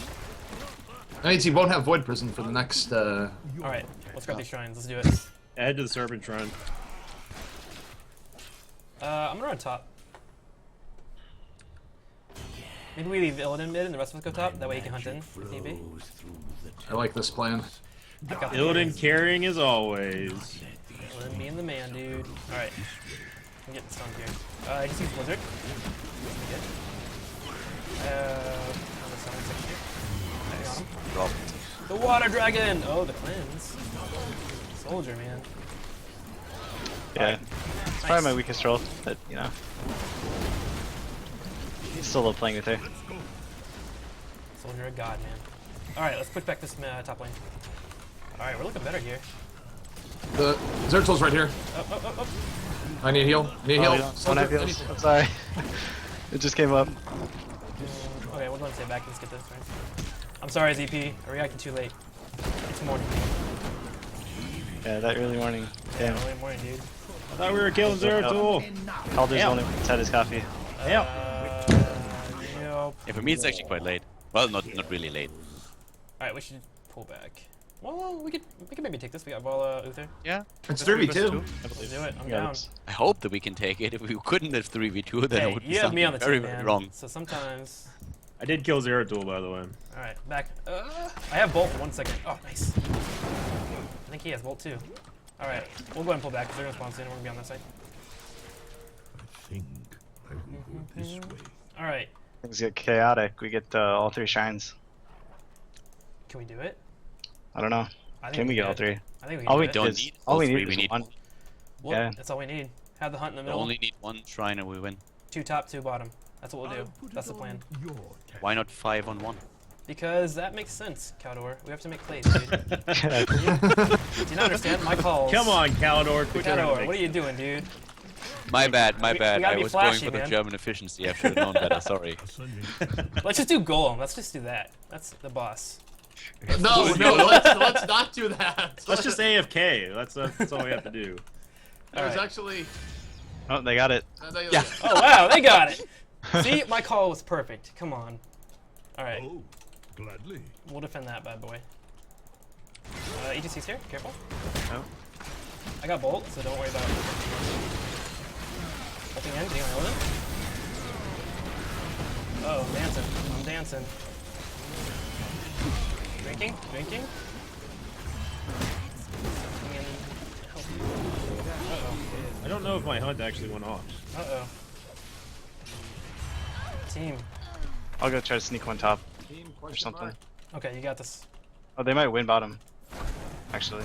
[SPEAKER 6] That means he won't have Void Prison for the next.
[SPEAKER 1] All right, let's grab these shrines. Let's do it.
[SPEAKER 4] Head to the Serpent Shrine.
[SPEAKER 1] I'm gonna run top. Maybe we leave Illidan mid and the rest of us go top. That way he can hunt in if need be.
[SPEAKER 6] I like this plan.
[SPEAKER 1] I've got the
[SPEAKER 4] Illidan carrying as always.
[SPEAKER 1] Illidan being the man, dude. All right, I'm getting stunned here. I just used Blizzard. On the summon section here. Got him.
[SPEAKER 3] Drop.
[SPEAKER 1] The water dragon. Oh, the cleanse. Soldier, man.
[SPEAKER 5] Yeah. It's probably my weakest role, but you know. Still love playing with her.
[SPEAKER 1] Soldier of God, man. All right, let's push back this top lane. All right, we're looking better here.
[SPEAKER 6] The Zertul's right here.
[SPEAKER 1] Oh.
[SPEAKER 6] I need a heal. Need a heal.
[SPEAKER 5] Oh, yeah.
[SPEAKER 6] Soldier,
[SPEAKER 5] Don't have heals.
[SPEAKER 6] anything.
[SPEAKER 5] I'm sorry. It just came up.
[SPEAKER 1] Okay, we'll go and stay back. Let's get this right. I'm sorry, ZP. I reacted too late. It's morning.
[SPEAKER 5] Yeah, that early morning. Damn.
[SPEAKER 1] Early morning, dude.
[SPEAKER 4] I thought we were killing Zeratul.
[SPEAKER 5] Calder's
[SPEAKER 4] Damn.
[SPEAKER 5] only had his coffee.
[SPEAKER 4] Yep.
[SPEAKER 1] Yep.
[SPEAKER 3] Yeah, for me it's actually quite late. Well, not really late.
[SPEAKER 1] All right, we should pull back. Well, we could maybe take this. We got Vala, Uther.
[SPEAKER 3] Yeah.
[SPEAKER 6] It's
[SPEAKER 3] Three
[SPEAKER 6] 3v2.
[SPEAKER 3] versus two.
[SPEAKER 1] Let's do it. I'm
[SPEAKER 5] Yeah,
[SPEAKER 1] down.
[SPEAKER 5] it's-
[SPEAKER 3] I hope that we can take it. If we couldn't have 3v2, then it
[SPEAKER 1] Hey,
[SPEAKER 3] would be
[SPEAKER 1] you have me
[SPEAKER 3] something
[SPEAKER 1] on the
[SPEAKER 3] very,
[SPEAKER 1] team,
[SPEAKER 3] very
[SPEAKER 1] man.
[SPEAKER 3] wrong.
[SPEAKER 1] So sometimes.
[SPEAKER 4] I did kill Zeratul, by the way.
[SPEAKER 1] All right, back. I have Bolt for 1 second. Oh, nice. I think he has Bolt too. All right, we'll go ahead and pull back because they're gonna spawn soon. We're gonna be on that side.
[SPEAKER 7] I think I will go this way.
[SPEAKER 1] All right,
[SPEAKER 5] Things get chaotic. We get all 3 shines.
[SPEAKER 1] can we do it?
[SPEAKER 5] I don't know.
[SPEAKER 1] I think
[SPEAKER 5] Can we
[SPEAKER 1] can
[SPEAKER 5] get all
[SPEAKER 1] do it.
[SPEAKER 5] 3?
[SPEAKER 1] I think we
[SPEAKER 5] All
[SPEAKER 1] can
[SPEAKER 5] we
[SPEAKER 1] do it.
[SPEAKER 3] don't
[SPEAKER 5] is-
[SPEAKER 3] need
[SPEAKER 5] all
[SPEAKER 3] all
[SPEAKER 5] we
[SPEAKER 3] three,
[SPEAKER 5] need
[SPEAKER 3] we
[SPEAKER 5] is
[SPEAKER 3] need
[SPEAKER 5] 1.
[SPEAKER 1] Well,
[SPEAKER 5] yeah.
[SPEAKER 1] that's all we need. Have the hunt in the
[SPEAKER 3] We
[SPEAKER 1] middle.
[SPEAKER 3] only need 1 shrine and we win.
[SPEAKER 1] 2 top, 2 bottom. That's what we'll
[SPEAKER 7] I'll
[SPEAKER 1] do.
[SPEAKER 7] put
[SPEAKER 1] That's
[SPEAKER 7] it
[SPEAKER 1] the plan.
[SPEAKER 7] on your tab.
[SPEAKER 3] Why not 5-on-1?
[SPEAKER 1] Because that makes sense, Caldor. We have to make plays, dude. Do you not understand my calls?
[SPEAKER 4] Come on, Calidor, quit trying to
[SPEAKER 1] Caldor,
[SPEAKER 4] make-
[SPEAKER 1] what are you doing, dude?
[SPEAKER 3] My bad, my
[SPEAKER 1] we
[SPEAKER 3] bad.
[SPEAKER 1] gotta
[SPEAKER 3] I
[SPEAKER 1] be
[SPEAKER 3] was
[SPEAKER 1] flashy,
[SPEAKER 3] going for
[SPEAKER 1] man.
[SPEAKER 3] the German efficiency. I should have known better. Sorry.
[SPEAKER 7] Ascending.
[SPEAKER 1] Let's just do Golem. Let's just do that. That's the boss.
[SPEAKER 6] No, let's not do that.
[SPEAKER 4] Let's just AFK. That's all we have to do.
[SPEAKER 6] There was
[SPEAKER 1] Alright.
[SPEAKER 6] actually.
[SPEAKER 5] Oh, they got it.
[SPEAKER 3] Yeah.
[SPEAKER 1] Oh, wow, they got it. See, my call was perfect. Come on. All right,
[SPEAKER 7] Oh, gladly.
[SPEAKER 1] we'll defend that bad boy. ETC's here. Careful.
[SPEAKER 5] Oh.
[SPEAKER 1] I got Bolt, so don't worry about it. Ulting in. Do you want to hold it? Oh, I'm dancing. I'm dancing. Drinking? Drinking? Coming in. Help. Uh-oh.
[SPEAKER 4] I don't know if my hunt actually went off.
[SPEAKER 1] Uh-oh. Team.
[SPEAKER 5] I'll go try to sneak one top
[SPEAKER 6] Team
[SPEAKER 5] or
[SPEAKER 6] question
[SPEAKER 5] something.
[SPEAKER 6] mark.
[SPEAKER 1] Okay, you got this.
[SPEAKER 5] Oh, they might win bottom. Actually.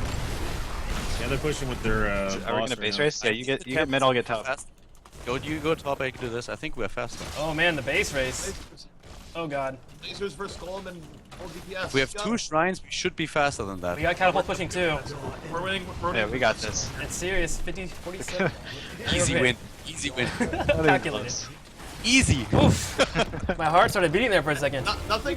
[SPEAKER 4] Yeah, they're pushing with their.
[SPEAKER 5] Are we
[SPEAKER 4] boss
[SPEAKER 5] gonna
[SPEAKER 4] right
[SPEAKER 5] base
[SPEAKER 4] now.
[SPEAKER 5] race? Yeah, you get mid, I'll get top.
[SPEAKER 3] Fast. You go top, I can do this. I think we're faster.
[SPEAKER 1] Oh man, the base race. Oh god.
[SPEAKER 6] Lasers versus Golem and full DPS.
[SPEAKER 3] If we have
[SPEAKER 6] Go.
[SPEAKER 3] 2 shrines, we should be faster than that.
[SPEAKER 1] We got catapult pushing too.
[SPEAKER 6] We're winning. We're
[SPEAKER 5] Yeah,
[SPEAKER 6] winning.
[SPEAKER 5] we got this.
[SPEAKER 1] It's serious. 50, 47.
[SPEAKER 3] Easy
[SPEAKER 1] Okay.
[SPEAKER 3] win. Easy win.
[SPEAKER 1] Calculated.
[SPEAKER 3] Easy.
[SPEAKER 1] Oof. My heart started beating there for a second.
[SPEAKER 6] Nothing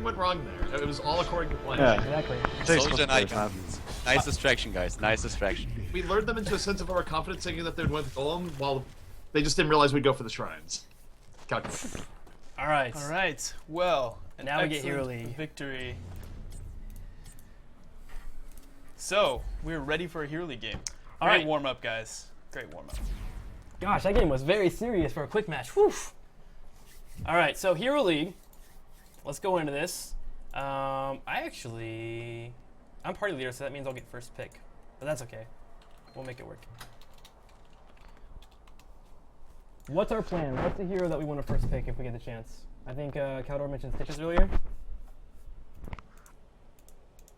[SPEAKER 6] went wrong there. It was all according to plan.
[SPEAKER 5] Yeah.
[SPEAKER 1] Exactly.
[SPEAKER 3] Soldier and icons. Nice distraction, guys. Nice distraction.
[SPEAKER 6] We lured them into a sense of overconfidence, thinking that they'd win with Golem, while they just didn't realize we'd go for the shrines. Calculate.
[SPEAKER 1] All right.
[SPEAKER 2] All right. Well, an
[SPEAKER 1] Now we get Hero
[SPEAKER 2] excellent
[SPEAKER 1] League.
[SPEAKER 2] victory. So we're ready for a Hero League game.
[SPEAKER 1] All
[SPEAKER 2] Great
[SPEAKER 1] right.
[SPEAKER 2] warm up, guys. Great warm up.
[SPEAKER 1] Gosh, that game was very serious for a quick match. Whew. All right, so Hero League. Let's go into this. I'm party leader, so that means I'll get first pick. But that's okay. We'll make it work. What's our plan? What's the hero that we want to first pick if we get the chance? I think Caldor mentioned Stitches earlier.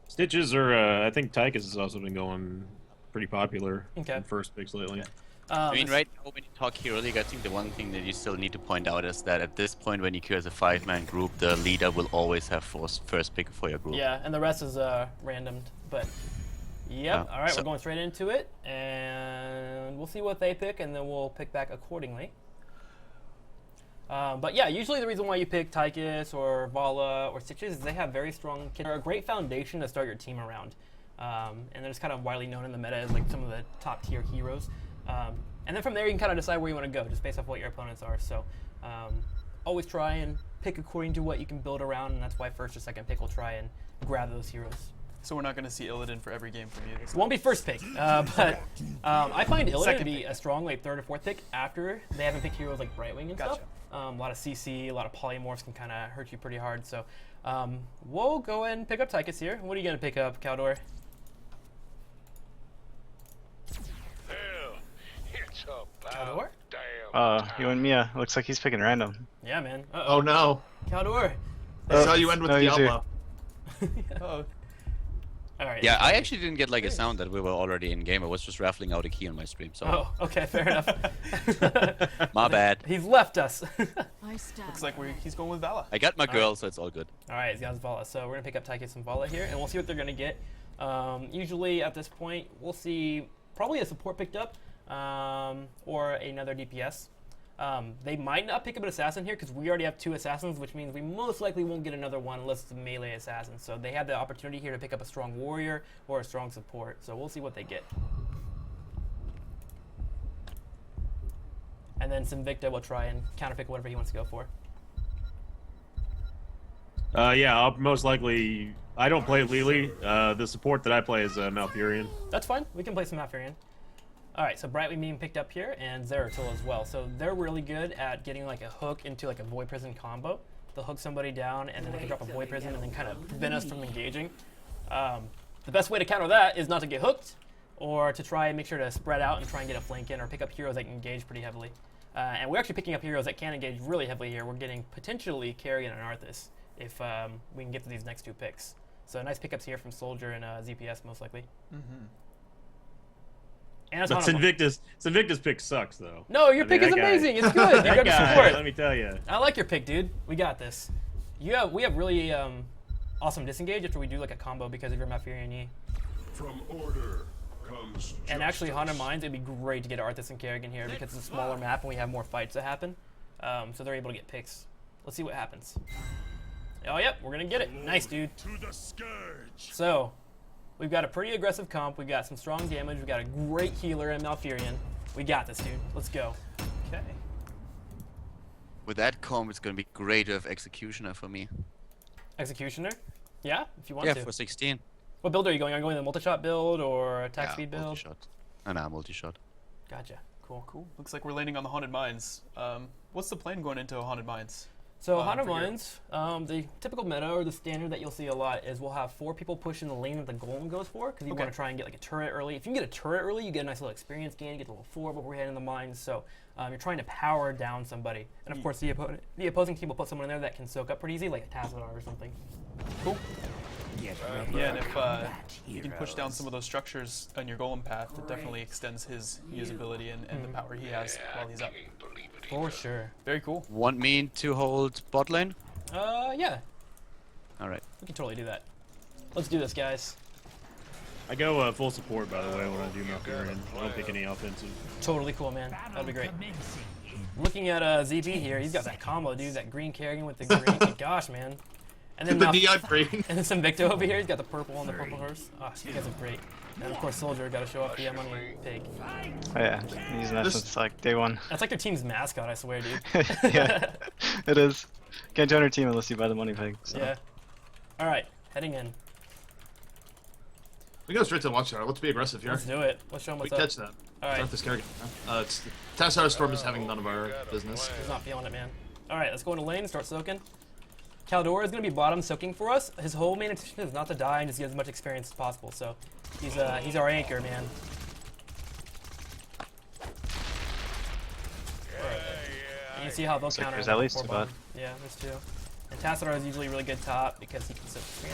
[SPEAKER 4] Stitches are, I think Tychus has also been going pretty popular in first picks lately.
[SPEAKER 3] I mean, right now when you talk Hero League, I think the one thing that you still need to point out is that at this point, when you queue as a 5-man group, the leader will always have first pick for your group.
[SPEAKER 1] Yeah, and the rest is randomed. But yep, all right,
[SPEAKER 3] so
[SPEAKER 1] we're going straight into it, and we'll see what they pick, and then we'll pick back accordingly. But yeah, usually the reason why you pick Tychus or Vala or Stitches is they have very strong kits. They're a great foundation to start your team around. And they're just kind of widely known in the meta as like some of the top tier heroes. And then from there you can kind of decide where you want to go just based off what your opponents are. So always try and pick according to what you can build around, and that's why first or second pick will try and grab those heroes.
[SPEAKER 2] So we're not going to see Illidan for every game from you.
[SPEAKER 1] It won't be first pick, but I find Illidan to be a strong like third or fourth pick after they haven't picked heroes like Brightwing and stuff. A lot of CC, a lot of polymorphs can kind of hurt you pretty hard. So we'll go ahead and pick up Tychus here. What are you going to pick up, Caldor? Caldor?
[SPEAKER 5] You and Mia. Looks like he's picking random.
[SPEAKER 1] Yeah, man.
[SPEAKER 6] Oh no.
[SPEAKER 1] Caldor.
[SPEAKER 6] That's how you end with
[SPEAKER 5] no, you
[SPEAKER 6] Diablo.
[SPEAKER 2] Oh.
[SPEAKER 1] All right.
[SPEAKER 3] Yeah, I actually didn't get like a sound that we were already in game. I was just raffling out a key on my stream. So
[SPEAKER 1] Oh, okay, fair enough.
[SPEAKER 3] my bad.
[SPEAKER 1] He's left us.
[SPEAKER 2] Looks like he's going with Vala.
[SPEAKER 3] I got my girl, so it's all good.
[SPEAKER 1] All right, he's got his Vala. So we're gonna pick up Tychus and Vala here, and we'll see what they're gonna get. Usually at this point, we'll see probably a support picked up, or another DPS. They might not pick up an assassin here because we already have 2 assassins, which means we most likely won't get another one unless it's a melee assassin. So they have the opportunity here to pick up a strong warrior or a strong support. So we'll see what they get. And then Sinvicta will try and counterpick whatever he wants to go for.
[SPEAKER 4] Yeah, I'll most likely. I don't play Lily. The support that I play is Malfurion.
[SPEAKER 1] That's fine. We can play some Malfurion. All right, so Brightwing being picked up here, and Zeratul as well. So they're really good at getting like a hook into like a Void Prison combo. They'll hook somebody down, and then they can drop a Void Prison and then kind of prevent us from engaging. The best way to counter that is not to get hooked, or to try and make sure to spread out and try and get a flank in, or pick up heroes that can engage pretty heavily. And we're actually picking up heroes that can engage really heavily here. We're getting potentially Carrion and Arthas if we can get to these next 2 picks. So nice pickups here from Soldier and ZPS most likely.
[SPEAKER 2] Mm-hmm.
[SPEAKER 1] And
[SPEAKER 4] But Sinvicta's pick sucks though.
[SPEAKER 1] No, your pick is amazing. It's good. You got the support.
[SPEAKER 4] Let me tell you.
[SPEAKER 1] I like your pick, dude. We got this. We have really awesome disengage after we do like a combo because of your Malfurion E.
[SPEAKER 7] From order comes
[SPEAKER 1] And actually, Haunted Mines, it'd be great to get Arthas and Kerrigan here because it's a smaller map and we have more fights that happen. So they're able to get picks. Let's see what happens. Oh, yep, we're going to get it. Nice, dude.
[SPEAKER 7] to the scourge.
[SPEAKER 1] So, we've got a pretty aggressive comp. We've got some strong damage. We've got a great healer in Malfurion. We got this, dude. Let's go.
[SPEAKER 2] Okay.
[SPEAKER 3] With that comp, it's going to be great to have Executioner for me.
[SPEAKER 1] Executioner? Yeah, if you want
[SPEAKER 3] Yeah,
[SPEAKER 1] to.
[SPEAKER 3] for 16.
[SPEAKER 1] What build are you going? Are you going the multi-shot build or attack
[SPEAKER 3] Yeah,
[SPEAKER 1] speed build?
[SPEAKER 3] multi-shot. Nah, multi-shot.
[SPEAKER 1] Gotcha. Cool.
[SPEAKER 2] Cool. Looks like we're landing on the Haunted Mines. What's the plan going into Haunted Mines?
[SPEAKER 1] So Haunted
[SPEAKER 2] for here.
[SPEAKER 1] Mines, the typical meta or the standard that you'll see a lot is we'll have 4 people push in the lane that the golem goes for because you want to try and get like a turret early. If you can get a turret early, you get a nice little experience gain. You get to level 4 before we head in the mines. So you're trying to power down somebody, and of course the opposing team will put someone in there that can soak up pretty easy, like a Tazadar or something. Cool.
[SPEAKER 2] Yeah, and if you can push down some of those structures on your golem path, it definitely extends his usability and the power he has while he's up.
[SPEAKER 1] For sure.
[SPEAKER 2] Very cool.
[SPEAKER 3] Want me to hold bot lane?
[SPEAKER 1] Yeah,
[SPEAKER 3] Alright.
[SPEAKER 1] we can totally do that. Let's do this, guys.
[SPEAKER 4] I go full support, by the way, when I do Malfurion. I don't pick any offensive.
[SPEAKER 1] Totally cool, man. That'd be great. Looking at ZB here, he's got that combo, dude. That green Kerrigan with the green. Gosh, man. And then
[SPEAKER 6] The neon green.
[SPEAKER 1] And then some Victo over here. He's got the purple and the purple horse. Oh, you guys are great. And of course, Soldier got to show up. Yeah, money pig.
[SPEAKER 5] Oh yeah, been using that since like day 1.
[SPEAKER 1] That's like their team's mascot, I swear, dude.
[SPEAKER 5] Yeah, it is. Can't join our team unless you buy the money pig. So.
[SPEAKER 1] Yeah. All right, heading in.
[SPEAKER 6] We go straight to the Watchtower. Let's be aggressive here.
[SPEAKER 1] Let's do it. Let's show him
[SPEAKER 6] We
[SPEAKER 1] what's up.
[SPEAKER 6] catch that.
[SPEAKER 1] All right.
[SPEAKER 6] Start this Kerrigan. Tazadar Storm is having none of our business.
[SPEAKER 1] He's not feeling it, man. All right, let's go into lane and start soaking. Caldor is going to be bottom soaking for us. His whole main intention is not to die and just get as much experience as possible. So he's our anchor, man. You see how those
[SPEAKER 5] Looks like
[SPEAKER 1] counter
[SPEAKER 5] there's at least
[SPEAKER 1] 4
[SPEAKER 5] two
[SPEAKER 1] bottom. Yeah, there's 2. And Tassadar is usually really good top because he can sit screen.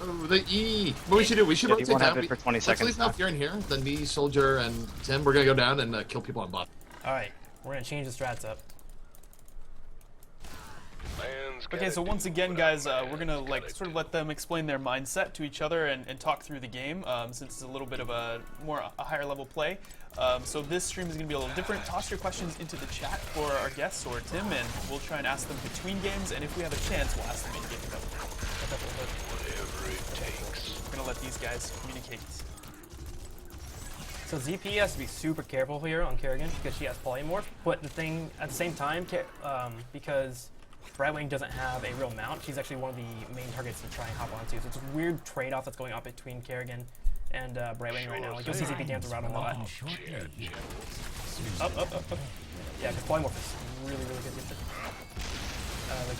[SPEAKER 6] Oh, the E. What we should do? We should
[SPEAKER 5] Yeah, he
[SPEAKER 6] rotate
[SPEAKER 5] won't
[SPEAKER 6] down.
[SPEAKER 5] have it for 20
[SPEAKER 6] Let's
[SPEAKER 5] seconds
[SPEAKER 6] leave
[SPEAKER 5] now.
[SPEAKER 6] now here and here. Then me, Soldier, and Tim. We're gonna go down and kill people on bot.
[SPEAKER 1] Alright, we're gonna change the strats up.
[SPEAKER 2] Okay, so once again, guys, we're gonna like sort of let them explain their mindset to each other and talk through the game, since it's a little bit of a higher level play. So this stream is gonna be a little different. Toss your questions into the chat for our guests or Tim, and we'll try and ask them between games. And if we have a chance, we'll ask them in game. We're gonna let these guys communicate.
[SPEAKER 1] So ZP has to be super careful here on Kerrigan because she has polymorph. But the thing at the same time, because Brightwing doesn't have a real mount, she's actually one of the main targets to try and hop onto. So it's a weird trade-off that's going on between Kerrigan and Brightwing right now. Like you'll see ZP dance around a lot. Up. Yeah, because polymorph is really good against it. Like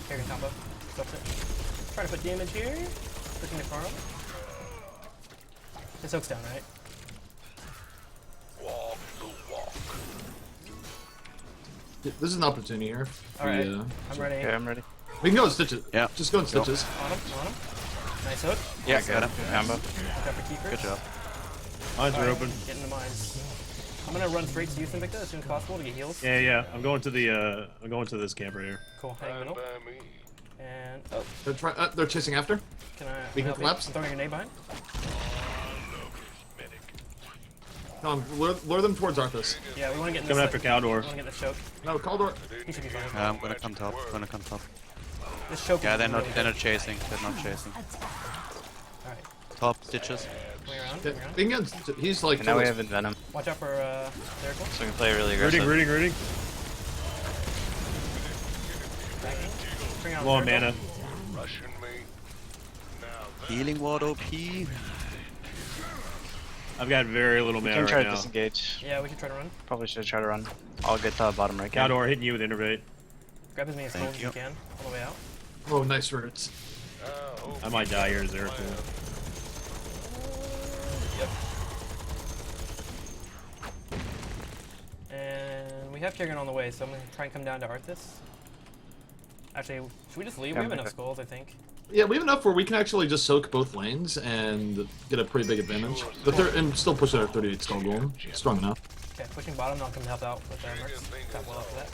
[SPEAKER 1] Kerrigan combo. Stops it. Trying to put damage here. Pushing the Carl. The soak's down, right?
[SPEAKER 6] This is an opportunity here.
[SPEAKER 1] Alright, I'm ready.
[SPEAKER 5] Okay, I'm ready.
[SPEAKER 6] We can go in stitches.
[SPEAKER 3] Yeah.
[SPEAKER 6] Just go in stitches.
[SPEAKER 1] On him. Nice hook.
[SPEAKER 3] Yeah, got him.
[SPEAKER 5] Combo.
[SPEAKER 1] Look out for keepers.
[SPEAKER 3] Good job.
[SPEAKER 4] Mines are
[SPEAKER 1] Alright,
[SPEAKER 4] open.
[SPEAKER 1] Get in the mines. I'm gonna run straight to you, Invicta, as soon as possible to get heals.
[SPEAKER 4] Yeah. I'm going to the I'm going to this camp right here.
[SPEAKER 1] Cool. Hang in the middle. And
[SPEAKER 6] They're chasing after.
[SPEAKER 1] can I?
[SPEAKER 6] We can
[SPEAKER 1] help you?
[SPEAKER 6] collapse.
[SPEAKER 1] I'm throwing a grenade behind.
[SPEAKER 6] No, lure them towards Arthas.
[SPEAKER 1] Yeah, we want to get in
[SPEAKER 4] Coming
[SPEAKER 1] this.
[SPEAKER 4] after Caldor.
[SPEAKER 1] We want to get this choke.
[SPEAKER 6] No, Caldor.
[SPEAKER 1] He should be fine.
[SPEAKER 3] I'm gonna come top.
[SPEAKER 1] This choke.
[SPEAKER 3] Yeah,
[SPEAKER 1] is
[SPEAKER 3] they're not
[SPEAKER 1] really
[SPEAKER 3] chasing. They're not chasing.
[SPEAKER 1] good. Alright,
[SPEAKER 3] Top stitches.
[SPEAKER 1] swing around.
[SPEAKER 6] Yeah,
[SPEAKER 1] Swing around.
[SPEAKER 6] we can get in stitches. He's like.
[SPEAKER 5] And now we have Venom,
[SPEAKER 1] Watch out for Lyrical.
[SPEAKER 5] so we can play really aggressive.
[SPEAKER 4] Rooting.
[SPEAKER 1] Backing. Bring out
[SPEAKER 4] Low on
[SPEAKER 1] Lyrical.
[SPEAKER 4] mana.
[SPEAKER 3] Healing ward OP.
[SPEAKER 4] I've got very little
[SPEAKER 5] We
[SPEAKER 4] mana
[SPEAKER 5] can try
[SPEAKER 4] right
[SPEAKER 5] to
[SPEAKER 4] now.
[SPEAKER 5] disengage.
[SPEAKER 1] Yeah, we should try to run.
[SPEAKER 5] Probably should try to run. I'll get to bottom right. Camp.
[SPEAKER 4] Caldor hitting you with Innervate.
[SPEAKER 1] Grab as many
[SPEAKER 3] Thank
[SPEAKER 1] souls as you
[SPEAKER 3] you.
[SPEAKER 1] can on the way out.
[SPEAKER 6] Oh, nice roots.
[SPEAKER 4] I might die here as Eric.
[SPEAKER 1] Yep. And we have Kerrigan on the way, so I'm gonna try and come down to Arthas. Actually, should we just leave? We have enough skulls, I think.
[SPEAKER 6] Yeah, we have enough where we can actually just soak both lanes and get a pretty big advantage. And still push our 38 skull golem. Strong enough.
[SPEAKER 1] Okay, pushing bottom, now I'll come help out with Mercs. Got well after that.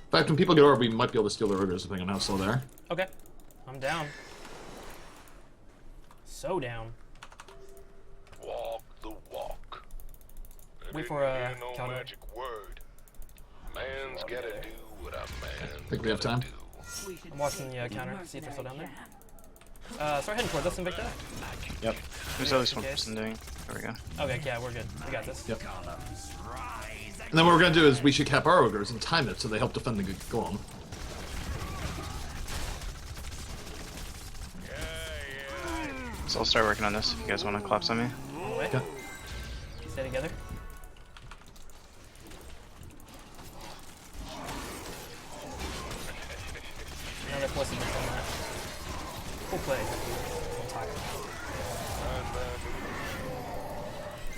[SPEAKER 6] In fact, when people get over, we might be able to steal their ogres depending on how slow they are.
[SPEAKER 1] Okay, I'm down. So down.
[SPEAKER 8] Walk the walk.
[SPEAKER 1] Wait for a
[SPEAKER 8] no
[SPEAKER 1] counter.
[SPEAKER 8] magic word. Man's gotta do what a man.
[SPEAKER 6] Think we have time?
[SPEAKER 1] I'm watching the counter, see if they're still down there. Start heading towards us, Invicta.
[SPEAKER 4] Yep.
[SPEAKER 5] There's at least one
[SPEAKER 1] Okay.
[SPEAKER 5] person doing. There we go.
[SPEAKER 1] Okay, yeah, we're good. We got this.
[SPEAKER 6] Yep. And then what we're gonna do is we should cap our ogres and time it so they help defend the good golem.
[SPEAKER 5] So I'll start working on this if you guys want to collapse on me.
[SPEAKER 1] On the way.
[SPEAKER 6] Okay.
[SPEAKER 1] Stay together. Now they're forcing us on that. Cool play. I'm tired.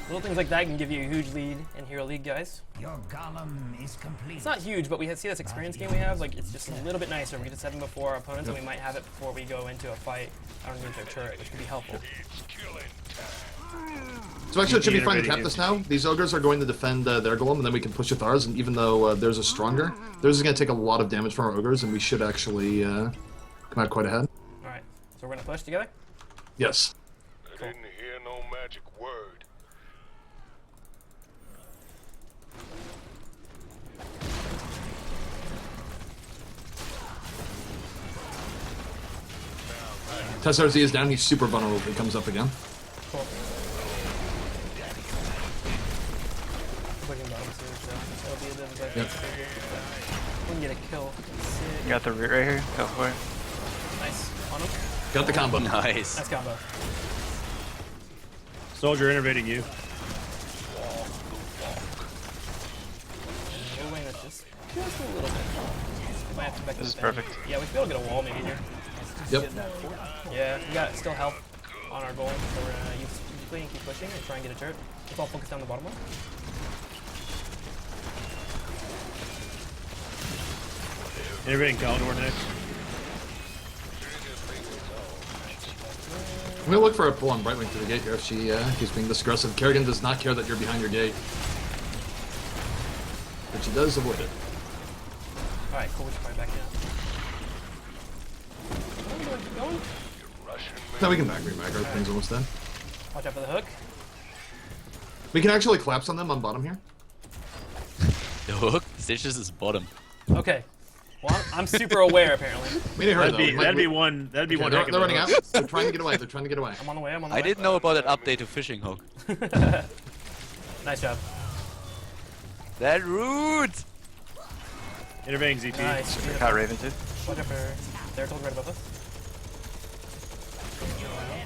[SPEAKER 1] Little things like that can give you a huge lead in Hero League, guys.
[SPEAKER 9] Your golem is complete.
[SPEAKER 1] It's not huge, but we see this experience game we have. Like, it's just a little bit nicer. We get to 7 before our opponents, and we might have it before we go into a fight underneath their turret, which can be helpful.
[SPEAKER 6] So actually, it should be fine to
[SPEAKER 4] Innovating
[SPEAKER 6] cap this now. These ogres are going to defend their golem, and then we can push with ours. And even though theirs is stronger, theirs is going to take a lot of damage from our ogres, and we should actually come out quite ahead.
[SPEAKER 1] Alright, so we're gonna push together?
[SPEAKER 6] Yes.
[SPEAKER 8] I didn't hear no magic word.
[SPEAKER 6] Tessar's is down. He's super vulnerable if he comes up again.
[SPEAKER 1] Cool. Pushing bottom too, so it'll be a bit of a
[SPEAKER 6] Yep.
[SPEAKER 1] We can get a kill. Sick.
[SPEAKER 5] Got the root right here. Go for it.
[SPEAKER 1] Nice. On him.
[SPEAKER 6] Got the combo.
[SPEAKER 3] Nice.
[SPEAKER 1] Nice combo.
[SPEAKER 4] Soldier innervating you.
[SPEAKER 1] We'll wing this just a little bit. We might have to back
[SPEAKER 5] This is
[SPEAKER 1] down.
[SPEAKER 5] perfect.
[SPEAKER 1] Yeah, we should be able to get a wall maybe here.
[SPEAKER 6] Yep.
[SPEAKER 1] Yeah, we got still health on our goal, so we're gonna use play and keep pushing and try and get a turret. Let's all focus down the bottom one.
[SPEAKER 4] Everybody in Calendor next.
[SPEAKER 6] I'm gonna look for a pull on Brightwing to the gate here if she keeps being this aggressive. Kerrigan does not care that you're behind your gate. But she does avoid it.
[SPEAKER 1] Alright, cool. We should probably back down. Keep going.
[SPEAKER 6] No, we can back remag. Our thing's almost done.
[SPEAKER 1] Watch out for the hook.
[SPEAKER 6] We can actually collapse on them on bottom here.
[SPEAKER 3] The hook stitches is bottom.
[SPEAKER 1] Okay. Well, I'm super aware apparently.
[SPEAKER 6] We need her
[SPEAKER 4] That'd
[SPEAKER 6] though.
[SPEAKER 4] be
[SPEAKER 6] Like,
[SPEAKER 4] that'd
[SPEAKER 6] we-
[SPEAKER 4] be one. That'd be
[SPEAKER 6] Okay,
[SPEAKER 4] one.
[SPEAKER 6] they're
[SPEAKER 4] heck of
[SPEAKER 6] they're
[SPEAKER 4] a
[SPEAKER 6] running
[SPEAKER 4] hook.
[SPEAKER 6] out. They're trying to get away. They're trying to get away.
[SPEAKER 1] I'm on the way. I'm on the
[SPEAKER 3] I
[SPEAKER 1] way.
[SPEAKER 3] didn't know about that update to fishing hook.
[SPEAKER 1] Nice job.
[SPEAKER 3] That rude!
[SPEAKER 4] Intervening ZP.
[SPEAKER 1] Nice.
[SPEAKER 5] Caught Raven too.
[SPEAKER 1] Watch out for. They're told right above us.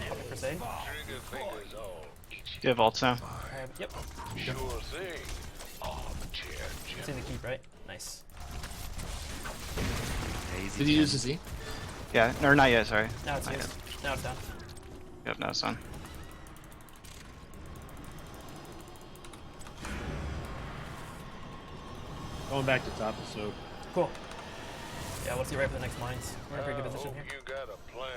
[SPEAKER 1] Watch for Sage.
[SPEAKER 8] Trigger fingers all itchy.
[SPEAKER 5] Do you have ults now?
[SPEAKER 1] Yep.
[SPEAKER 8] Sure thing. Oh, chair,
[SPEAKER 1] It's in the keep, right? Nice.
[SPEAKER 3] Easy
[SPEAKER 6] Did you
[SPEAKER 3] jam.
[SPEAKER 6] use the Z?
[SPEAKER 5] Yeah, or not yet, sorry.
[SPEAKER 1] Now it's
[SPEAKER 5] Not
[SPEAKER 1] used.
[SPEAKER 5] yet.
[SPEAKER 1] Now it's down.
[SPEAKER 5] Yep, now it's done.
[SPEAKER 4] Going back to top of soak.
[SPEAKER 1] Cool. Yeah, let's get right for the next mines. We're in a pretty good position here.
[SPEAKER 8] You got a plan.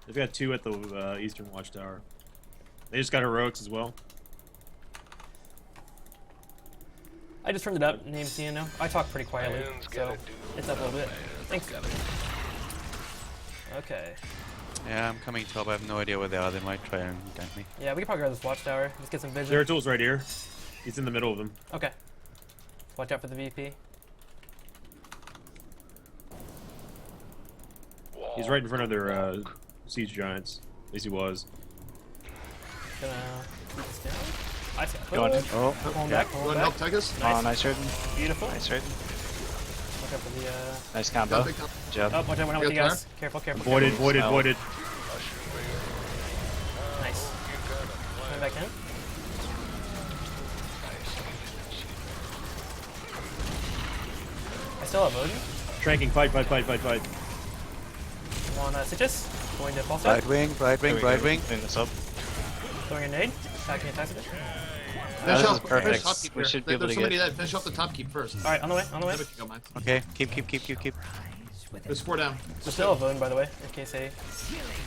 [SPEAKER 4] They've got 2 at the Eastern Watchtower. They just got heroics as well.
[SPEAKER 1] I just turned it up. Name seeing now. I talk pretty quietly,
[SPEAKER 8] Man's
[SPEAKER 1] so
[SPEAKER 8] gotta do
[SPEAKER 1] it's up a little bit. Thanks. Okay.
[SPEAKER 3] Yeah, I'm coming top. I have no idea where they are. They might try and gank me.
[SPEAKER 1] Yeah, we can probably grab this watchtower. Just get some vision.
[SPEAKER 4] Zeratul right here. He's in the middle of them.
[SPEAKER 1] Okay. Watch out for the VP.
[SPEAKER 4] He's right in front of their siege giants. At least he was.
[SPEAKER 1] Gonna keep this down. I see.
[SPEAKER 5] Go on.
[SPEAKER 1] Oh, pulling back,
[SPEAKER 6] Go
[SPEAKER 1] pulling
[SPEAKER 6] ahead and
[SPEAKER 1] back.
[SPEAKER 6] help Tychus.
[SPEAKER 1] Nice.
[SPEAKER 5] Oh, nice Raven.
[SPEAKER 1] Beautiful.
[SPEAKER 5] Nice Raven.
[SPEAKER 1] Watch out for the.
[SPEAKER 5] Nice
[SPEAKER 6] Got
[SPEAKER 5] combo.
[SPEAKER 6] big top.
[SPEAKER 5] Good job.
[SPEAKER 1] Oh, watch out! Went out with you
[SPEAKER 6] Got
[SPEAKER 1] guys. Careful, careful.
[SPEAKER 4] Voided,
[SPEAKER 1] careful.
[SPEAKER 4] voided,
[SPEAKER 5] Spell.
[SPEAKER 4] voided.
[SPEAKER 1] Nice. Coming back in. I still have Odin.
[SPEAKER 4] Tranking, fight, fight, fight, fight, fight.
[SPEAKER 1] I'm on Citrus. Going to pulse out.
[SPEAKER 3] Bright wing, bright wing, bright wing.
[SPEAKER 5] Clean this up.
[SPEAKER 1] Throwing a nade. Attacking attack Citrus.
[SPEAKER 6] Finish
[SPEAKER 5] this
[SPEAKER 6] off,
[SPEAKER 5] is perfect.
[SPEAKER 6] finish top keep
[SPEAKER 5] We
[SPEAKER 6] here.
[SPEAKER 5] should be able
[SPEAKER 6] There's
[SPEAKER 5] to
[SPEAKER 6] somebody
[SPEAKER 5] get-
[SPEAKER 6] that finish off the top keep first.
[SPEAKER 1] Alright, on the way, on the way.
[SPEAKER 6] Then we can go mine.
[SPEAKER 3] Okay, keep.
[SPEAKER 6] There's 4 down.
[SPEAKER 1] There's still a Odin, by the way, in case they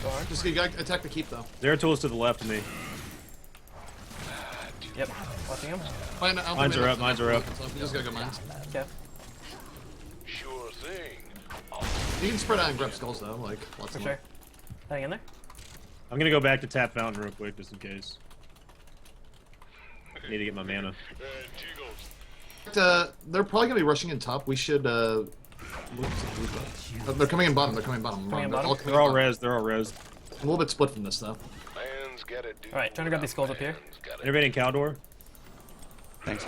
[SPEAKER 1] go hard.
[SPEAKER 6] Just you gotta attack the keep though.
[SPEAKER 4] Zeratul is to the left of me.
[SPEAKER 1] Yep. Watching him.
[SPEAKER 6] Mine, I don't
[SPEAKER 4] Mines
[SPEAKER 6] think
[SPEAKER 4] are
[SPEAKER 6] we
[SPEAKER 4] up, mines are up.
[SPEAKER 6] So we just gotta go mines.
[SPEAKER 1] Okay.
[SPEAKER 8] Sure thing.
[SPEAKER 6] You can spread out and grab skulls though, like lots
[SPEAKER 1] For
[SPEAKER 6] of
[SPEAKER 1] sure. Heading in there.
[SPEAKER 4] I'm gonna go back to tap fountain real quick just in case. Need to get my mana.
[SPEAKER 8] Jiggles.
[SPEAKER 6] They're probably gonna be rushing in top. We should they're coming in bottom. They're coming in bottom.
[SPEAKER 1] Coming in
[SPEAKER 6] They're
[SPEAKER 1] bottom?
[SPEAKER 6] all coming
[SPEAKER 4] They're all
[SPEAKER 6] in bottom.
[SPEAKER 4] res, they're all res.
[SPEAKER 6] I'm a little bit split from this though.
[SPEAKER 8] Man's gotta do.
[SPEAKER 1] Alright, trying to grab these skulls up here.
[SPEAKER 8] Man's gotta
[SPEAKER 4] Intervening Caldor.
[SPEAKER 3] Thanks.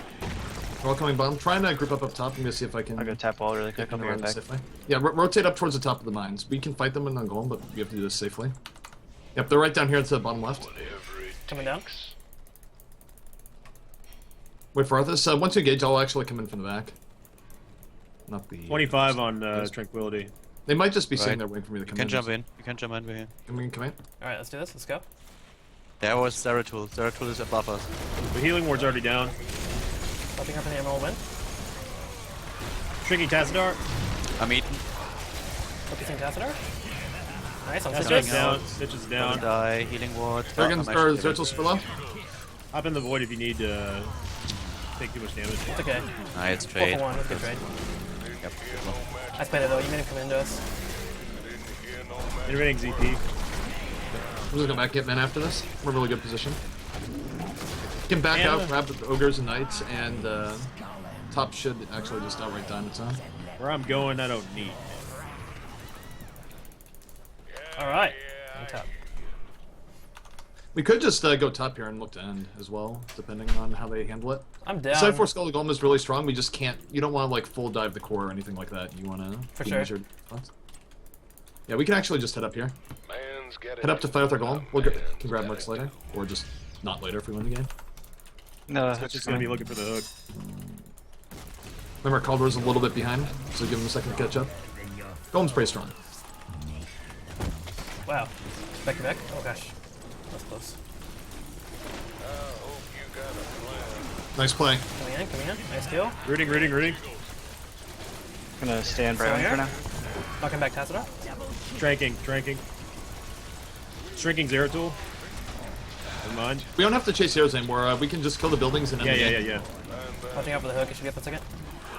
[SPEAKER 6] They're all coming bottom. Trying to group up top. I'm gonna see if I can.
[SPEAKER 5] I'll go tap wall really quick.
[SPEAKER 6] get
[SPEAKER 5] I'll be
[SPEAKER 6] around
[SPEAKER 5] right back.
[SPEAKER 6] safely. Yeah, rotate up towards the top of the mines. We can fight them and then go on, but we have to do this safely. Yep, they're right down here to the bottom left.
[SPEAKER 8] Whatever it
[SPEAKER 1] Coming down.
[SPEAKER 8] takes.
[SPEAKER 6] Wait for Arthas. Once you engage, I'll actually come in from the back. Not the
[SPEAKER 4] 25 on Tranquility.
[SPEAKER 6] They might just be sitting
[SPEAKER 3] Right.
[SPEAKER 6] there waiting for me to
[SPEAKER 3] You
[SPEAKER 6] come
[SPEAKER 3] can
[SPEAKER 6] in.
[SPEAKER 3] jump in. You can jump in here.
[SPEAKER 6] Come in.
[SPEAKER 1] Alright, let's do this. Let's go.
[SPEAKER 3] There was Zeratul. Zeratul is above us.
[SPEAKER 4] The healing ward's already down.
[SPEAKER 1] Helping her for the Emerald win.
[SPEAKER 4] Shrinking Tassadar.
[SPEAKER 3] I'm eating.
[SPEAKER 1] Focusing Tassadar. Nice, on
[SPEAKER 4] Tassadar's
[SPEAKER 1] Citrus.
[SPEAKER 4] down. Stitch is
[SPEAKER 3] Gonna
[SPEAKER 4] down.
[SPEAKER 3] die. Healing ward.
[SPEAKER 6] Dragon's
[SPEAKER 3] I'm
[SPEAKER 6] or
[SPEAKER 3] actually dead.
[SPEAKER 6] Zertul super low.
[SPEAKER 4] Hop in the void if you need to take too much damage.
[SPEAKER 1] It's okay.
[SPEAKER 3] Nah, it's
[SPEAKER 1] 4
[SPEAKER 3] trade.
[SPEAKER 1] for 1. That's a good trade.
[SPEAKER 3] Yep.
[SPEAKER 1] That's better though. You made him come into us.
[SPEAKER 4] Intervening ZP.
[SPEAKER 6] I'm just gonna back get men after this. We're in a really good position. You can back
[SPEAKER 4] And-
[SPEAKER 6] out, grab the ogres and knights, and top should actually just outright die on its own.
[SPEAKER 4] Where I'm going, I don't need.
[SPEAKER 1] Alright. On top.
[SPEAKER 6] We could just go top here and look to end as well, depending on how they handle it.
[SPEAKER 1] I'm down.
[SPEAKER 6] Side 4 Skull Golem is really strong. We just can't. You don't want to like full dive the core or anything like that. You want to
[SPEAKER 1] For
[SPEAKER 6] be
[SPEAKER 1] sure.
[SPEAKER 6] measured. Yeah, we can actually just head up here.
[SPEAKER 8] Man's gotta
[SPEAKER 6] Head up to
[SPEAKER 8] do.
[SPEAKER 6] fight with our golem. We'll
[SPEAKER 8] Man's
[SPEAKER 6] can grab
[SPEAKER 8] gotta
[SPEAKER 6] mercs later, or just not later if we win the game.
[SPEAKER 5] No,
[SPEAKER 4] Stitch is gonna be looking for the hook.
[SPEAKER 6] Remember, Caldor's a little bit behind, so give him a second to catch up. Golem's pretty strong.
[SPEAKER 1] Wow. Back to back. Oh gosh. That's close.
[SPEAKER 8] I hope you got a
[SPEAKER 6] Nice play.
[SPEAKER 1] Coming in. Nice kill.
[SPEAKER 4] Rooting.
[SPEAKER 5] Gonna stay in Brawl for now.
[SPEAKER 1] Knocking back Tassada.
[SPEAKER 4] Shrinking. Shrinking zero tool. Never mind.
[SPEAKER 6] We don't have to chase heroes anymore. We can just kill the buildings and end the game.
[SPEAKER 4] Yeah.
[SPEAKER 1] Watching out for the hook. It should be up in a second.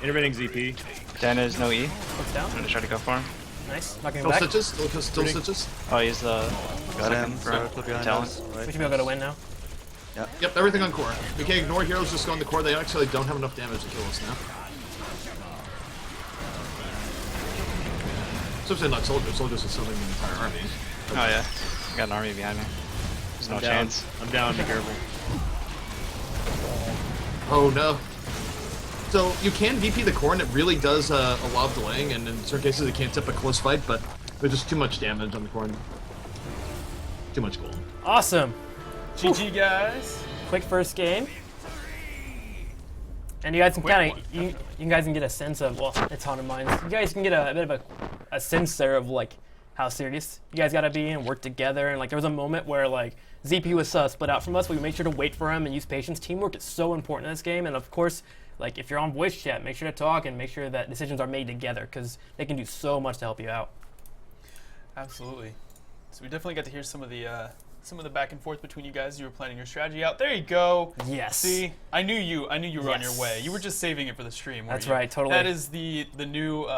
[SPEAKER 4] Intervening ZP.
[SPEAKER 5] Dan is no E.
[SPEAKER 1] Hooks down.
[SPEAKER 5] I'm gonna try to go for him.
[SPEAKER 1] Nice. Knocking him
[SPEAKER 6] Still
[SPEAKER 1] back.
[SPEAKER 6] stitches. Still stitches.
[SPEAKER 5] Oh, he's the
[SPEAKER 3] Got him.
[SPEAKER 5] second row
[SPEAKER 3] Circle behind
[SPEAKER 5] talent.
[SPEAKER 3] us.
[SPEAKER 1] We should be able to go to win now.
[SPEAKER 6] Yep, everything on core. We can't ignore heroes just go on the core. They actually don't have enough damage to kill us now. Especially not soldiers. Soldiers are selling the entire army.
[SPEAKER 5] Oh yeah, I got an army behind me. There's no chance.
[SPEAKER 4] I'm down. Be careful.
[SPEAKER 6] Oh no. So you can VP the core and it really does a lot of delaying, and in certain cases it can't tip a close fight, but there's just too much damage on the core. Too much gold.
[SPEAKER 1] Awesome.
[SPEAKER 2] GG, guys.
[SPEAKER 1] Quick first game. And you guys can kind of, you guys can get a sense of, well, it's Haunted Minds. You guys can get a bit of a sense there of like how serious you guys gotta be and work together. And like there was a moment where like ZP was split out from us. We made sure to wait for him and use patience. Teamwork is so important in this game. And of course, like if you're on voice chat, make sure to talk and make sure that decisions are made together because they can do so much to help you out.
[SPEAKER 2] Absolutely. So we definitely got to hear some of the back and forth between you guys. You were planning your strategy out. There you go.
[SPEAKER 1] Yes.
[SPEAKER 2] See, I knew you were on your
[SPEAKER 1] Yes.
[SPEAKER 2] way. You were just saving it for the stream.
[SPEAKER 1] That's
[SPEAKER 2] weren't you?
[SPEAKER 1] right, totally.
[SPEAKER 2] That is the new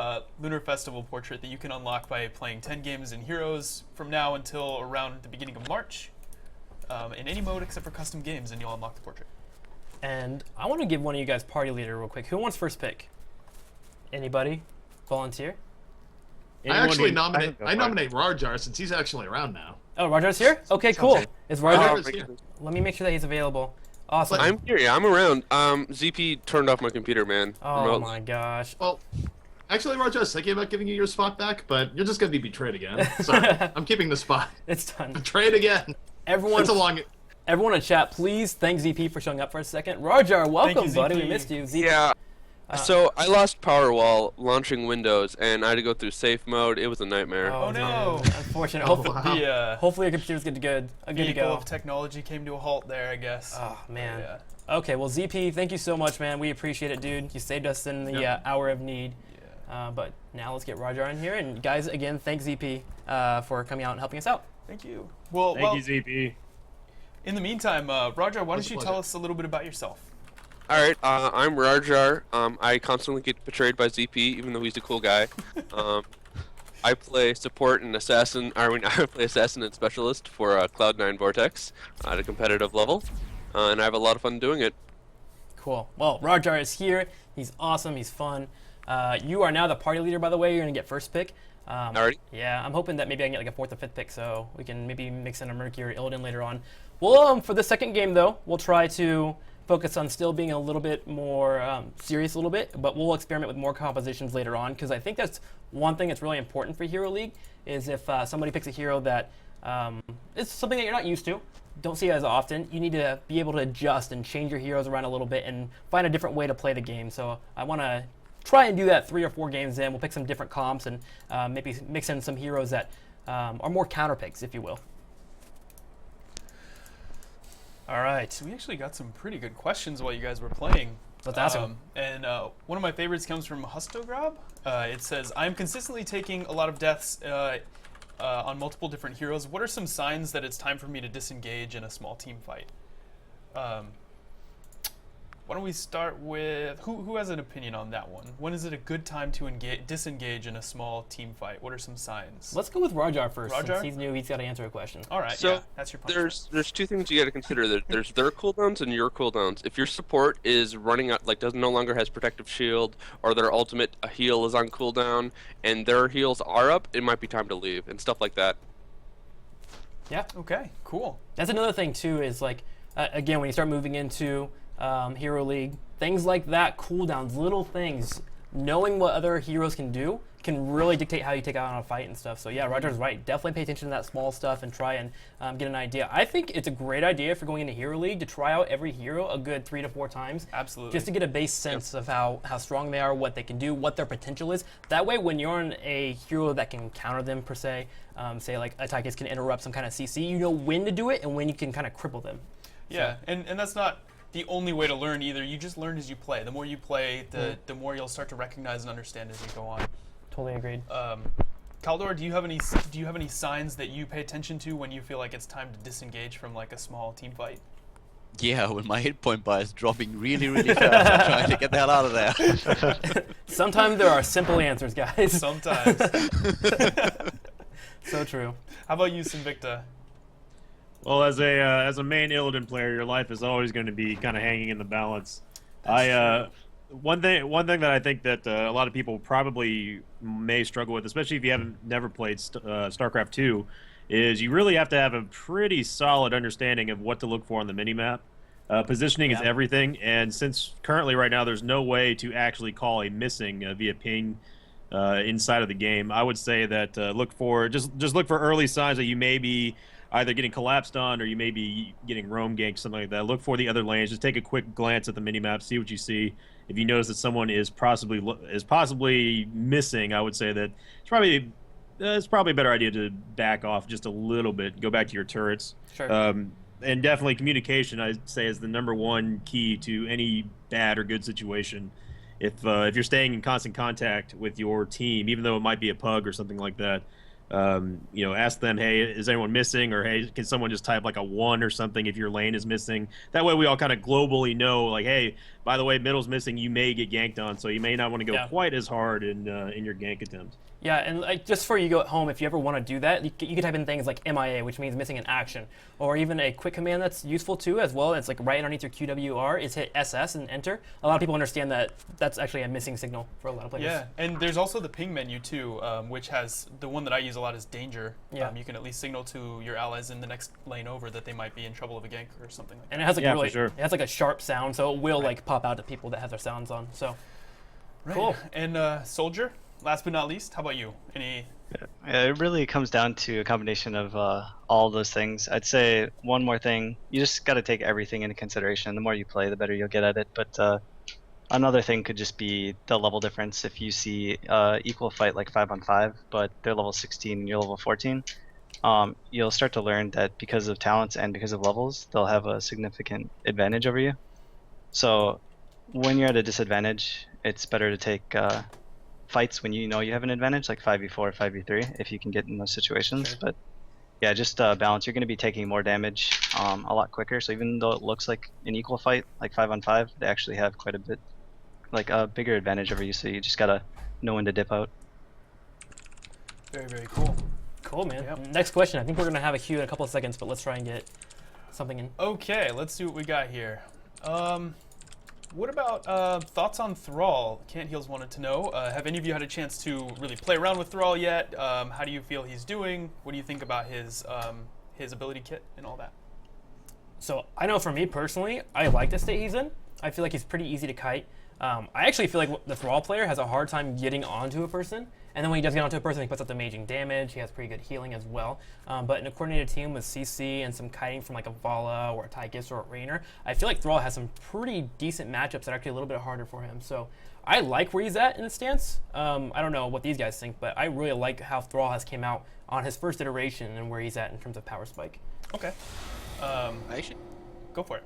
[SPEAKER 2] Lunar Festival portrait that you can unlock by playing 10 games in Heroes from now until around the beginning of March. In any mode except for custom games, and you'll unlock the portrait.
[SPEAKER 1] And I want to give one of you guys party leader real quick. Who wants first pick? Anybody? Volunteer?
[SPEAKER 6] I actually
[SPEAKER 5] go for it.
[SPEAKER 6] nominate Rarjar since he's actually around now.
[SPEAKER 1] Oh, Rajar's here? Okay, cool. Is Rajar?
[SPEAKER 6] Rarjar's here.
[SPEAKER 1] Let me make sure that he's available. Awesome.
[SPEAKER 10] I'm here. Yeah, I'm around. ZP turned off my computer, man.
[SPEAKER 1] Oh
[SPEAKER 10] Remote.
[SPEAKER 1] my gosh.
[SPEAKER 6] Well, actually, Rarjar, I was thinking about giving you your spot back, but you're just gonna be betrayed again. Sorry, I'm keeping the spot.
[SPEAKER 1] It's done.
[SPEAKER 6] Betrayed again.
[SPEAKER 1] Everyone,
[SPEAKER 6] It's a long.
[SPEAKER 1] everyone in chat, please thank ZP for showing up for a second. Rajar, welcome,
[SPEAKER 2] you,
[SPEAKER 1] buddy. We
[SPEAKER 2] ZP.
[SPEAKER 1] missed you. ZP.
[SPEAKER 10] Yeah. So I lost power while launching Windows, and I had to go through safe mode. It was a nightmare.
[SPEAKER 2] Oh, no.
[SPEAKER 1] dude. Unfortunate.
[SPEAKER 6] Oh,
[SPEAKER 1] Hopefully,
[SPEAKER 6] wow.
[SPEAKER 1] hopefully your computer's good to
[SPEAKER 2] Vehicle
[SPEAKER 1] go.
[SPEAKER 2] of technology came to a halt there, I guess.
[SPEAKER 1] Oh man.
[SPEAKER 2] Yeah.
[SPEAKER 1] Okay, well ZP, thank you so much, man. We appreciate it, dude. You saved us in the hour of need. But now let's get Rajar in here, and guys, again, thank ZP for coming out and helping us out.
[SPEAKER 2] Thank you. Well,
[SPEAKER 4] Thank you, ZP.
[SPEAKER 2] in the meantime, Rajar, why
[SPEAKER 6] It's
[SPEAKER 2] don't
[SPEAKER 6] a
[SPEAKER 2] you
[SPEAKER 6] pleasure.
[SPEAKER 2] tell us a little bit about yourself?
[SPEAKER 10] All right, I'm Rarjar. I constantly get betrayed by ZP, even though he's a cool guy. I play support and assassin. I play assassin and specialist for Cloud9 Vortex at a competitive level, and I have a lot of fun doing it.
[SPEAKER 1] Cool. Well, Rajar is here. He's awesome. He's fun. You are now the party leader, by the way. You're gonna get first pick.
[SPEAKER 10] Alrighty.
[SPEAKER 1] Yeah, I'm hoping that maybe I can get like a fourth or fifth pick, so we can maybe mix in a Murky or Illidan later on. Well, for the second game though, we'll try to focus on still being a little bit more serious a little bit, but we'll experiment with more compositions later on, because I think that's one thing that's really important for Hero League, is if somebody picks a hero that is something that you're not used to, don't see it as often, you need to be able to adjust and change your heroes around a little bit and find a different way to play the game. So I want to try and do that 3 or 4 games in. We'll pick some different comps and maybe mix in some heroes that are more counter picks, if you will. All right.
[SPEAKER 2] So we actually got some pretty good questions while you guys were playing.
[SPEAKER 1] Let's ask 'em.
[SPEAKER 2] And one of my favorites comes from Hustograb. It says, I'm consistently taking a lot of deaths on multiple different heroes. What are some signs that it's time for me to disengage in a small team fight? Why don't we start with who has an opinion on that one? When is it a good time to disengage in a small team fight? What are some signs?
[SPEAKER 1] Let's go with Rajar first.
[SPEAKER 2] Rajar?
[SPEAKER 1] Since he's new, he's got to answer a question.
[SPEAKER 2] All right,
[SPEAKER 10] So
[SPEAKER 2] yeah, that's your punch.
[SPEAKER 10] there's 2 things you got to consider. There's their cooldowns and your cooldowns. If your support is running out, like no longer has protective shield, or their ultimate heal is on cooldown, and their heals are up, it might be time to leave and stuff like that.
[SPEAKER 1] Yeah.
[SPEAKER 2] Okay, cool.
[SPEAKER 1] That's another thing too, is like, again, when you start moving into Hero League, things like that, cooldowns, little things, knowing what other heroes can do can really dictate how you take out on a fight and stuff. So yeah, Roger's right. Definitely pay attention to that small stuff and try and get an idea. I think it's a great idea for going into Hero League to try out every hero a good 3 to 4 times.
[SPEAKER 2] Absolutely.
[SPEAKER 1] Just to get a base sense of how strong they are, what they can do, what their potential is. That way, when you're on a hero that can counter them per se, say like Attackers can interrupt some kind of CC, you know when to do it and when you can kind of cripple them.
[SPEAKER 2] Yeah, and that's not the only way to learn either. You just learn as you play. The more you play, the more you'll start to recognize and understand as you go on.
[SPEAKER 1] Totally agreed.
[SPEAKER 2] Kaldor, do you have any signs that you pay attention to when you feel like it's time to disengage from like a small team fight?
[SPEAKER 3] Yeah, when my hit point bar is dropping really, really fast, I'm trying to get the hell out of there.
[SPEAKER 1] Sometimes there are simple answers, guys.
[SPEAKER 2] Sometimes.
[SPEAKER 1] So true.
[SPEAKER 2] How about you, Sinvicta?
[SPEAKER 4] Well, as a main Illidan player, your life is always going to be kind of hanging in the balance. One thing that I think that a lot of people probably may struggle with, especially if you haven't never played StarCraft 2, is you really have to have a pretty solid understanding of what to look for on the minimap. Positioning is everything, and since currently right now there's no way to actually call a missing via ping inside of the game, I would say that look for early signs that you may be either getting collapsed on or you may be getting roam ganked, something like that. Look for the other lanes. Just take a quick glance at the minimap, see what you see. If you notice that someone is possibly missing, I would say that it's probably a better idea to back off just a little bit, go back to your turrets.
[SPEAKER 1] Sure.
[SPEAKER 4] And definitely communication, I'd say, is the number 1 key to any bad or good situation. If you're staying in constant contact with your team, even though it might be a pug or something like that, ask them, hey, is anyone missing? Or, hey, can someone just type like a 1 or something if your lane is missing? That way we all kind of globally know, like, hey, by the way, middle's missing, you may get ganked on, so you may not want to go quite as hard in your gank attempt.
[SPEAKER 1] Yeah, and like just for you go at home, if you ever want to do that, you can type in things like MIA, which means missing in action, or even a quick command that's useful too as well. It's like right underneath your QWR is hit SS and enter. A lot of people understand that that's actually a missing signal for a lot of players.
[SPEAKER 2] Yeah, and there's also the ping menu too, which has the one that I use a lot is danger.
[SPEAKER 1] Yeah.
[SPEAKER 2] You can at least signal to your allies in the next lane over that they might be in trouble of a gank or something like that.
[SPEAKER 1] And it has like
[SPEAKER 4] for sure.
[SPEAKER 1] it has like a sharp sound, so it will like pop out to people that have their sounds on. So cool.
[SPEAKER 2] And Soldier, last but not least, how about you?
[SPEAKER 5] Yeah, it really comes down to a combination of all those things. I'd say one more thing, you just got to take everything into consideration. The more you play, the better you'll get at it. But another thing could just be the level difference. If you see equal fight like 5-on-5, but they're level 16 and you're level 14, you'll start to learn that because of talents and because of levels, they'll have a significant advantage over you. So when you're at a disadvantage, it's better to take fights when you know you have an advantage, like 5v4 or 5v3, if you can get in those situations. Sure. But yeah, just balance. You're going to be taking more damage a lot quicker. So even though it looks like an equal fight, like 5-on-5, they actually have quite a bit, like a bigger advantage over you. So you just got to know when to dip out.
[SPEAKER 2] Very, very cool.
[SPEAKER 1] Cool, man.
[SPEAKER 2] Yep.
[SPEAKER 1] Next question. I think we're going to have a queue in a couple of seconds, but let's try and get something in.
[SPEAKER 2] Okay, let's see what we got here. What about thoughts on Thrall? Can't Heals wanted to know. Have any of you had a chance to really play around with Thrall yet? How do you feel he's doing? What do you think about his ability kit and all that?
[SPEAKER 1] So I know for me personally, I like the state he's in. I feel like he's pretty easy to kite. I actually feel like the Thrall player has a hard time getting onto a person, and then when he does get onto a person, he puts up the amazing damage. He has pretty good healing as well. But in a coordinated team with CC and some kiting from like a Vala or a Tychus or a Raynor, I feel like Thrall has some pretty decent matchups that are actually a little bit harder for him. So I like where he's at in the stance. I don't know what these guys think, but I really like how Thrall has came out on his first iteration and where he's at in terms of power spike.
[SPEAKER 2] Okay. Go for it.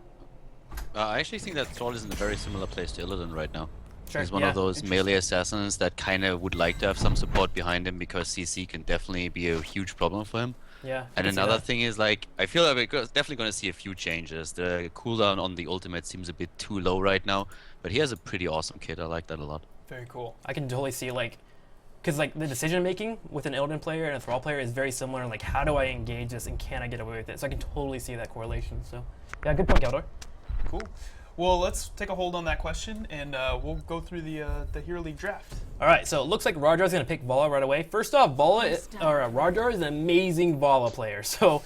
[SPEAKER 3] I actually think that Thrall is in a very similar place to Illidan right now.
[SPEAKER 1] Sure,
[SPEAKER 3] He's one of those melee assassins that kind of would like to have some support behind him because CC can definitely be a huge problem for him.
[SPEAKER 1] Yeah.
[SPEAKER 3] And another thing is, like, I feel like we're definitely going to see a few changes. The cooldown on the ultimate seems a bit too low right now, but he has a pretty awesome kit. I like that a lot.
[SPEAKER 2] Very cool.
[SPEAKER 1] I can totally see, like, because like the decision making with an Illidan player and a Thrall player is very similar. Like, how do I engage this and can I get away with it? So I can totally see that correlation. So yeah, good point, Galdor.
[SPEAKER 2] Cool. Well, let's take a hold on that question, and we'll go through the Hero League draft.
[SPEAKER 1] All right, so it looks like Rajar's going to pick Vala right away. First off, Rajar is an amazing Vala player, so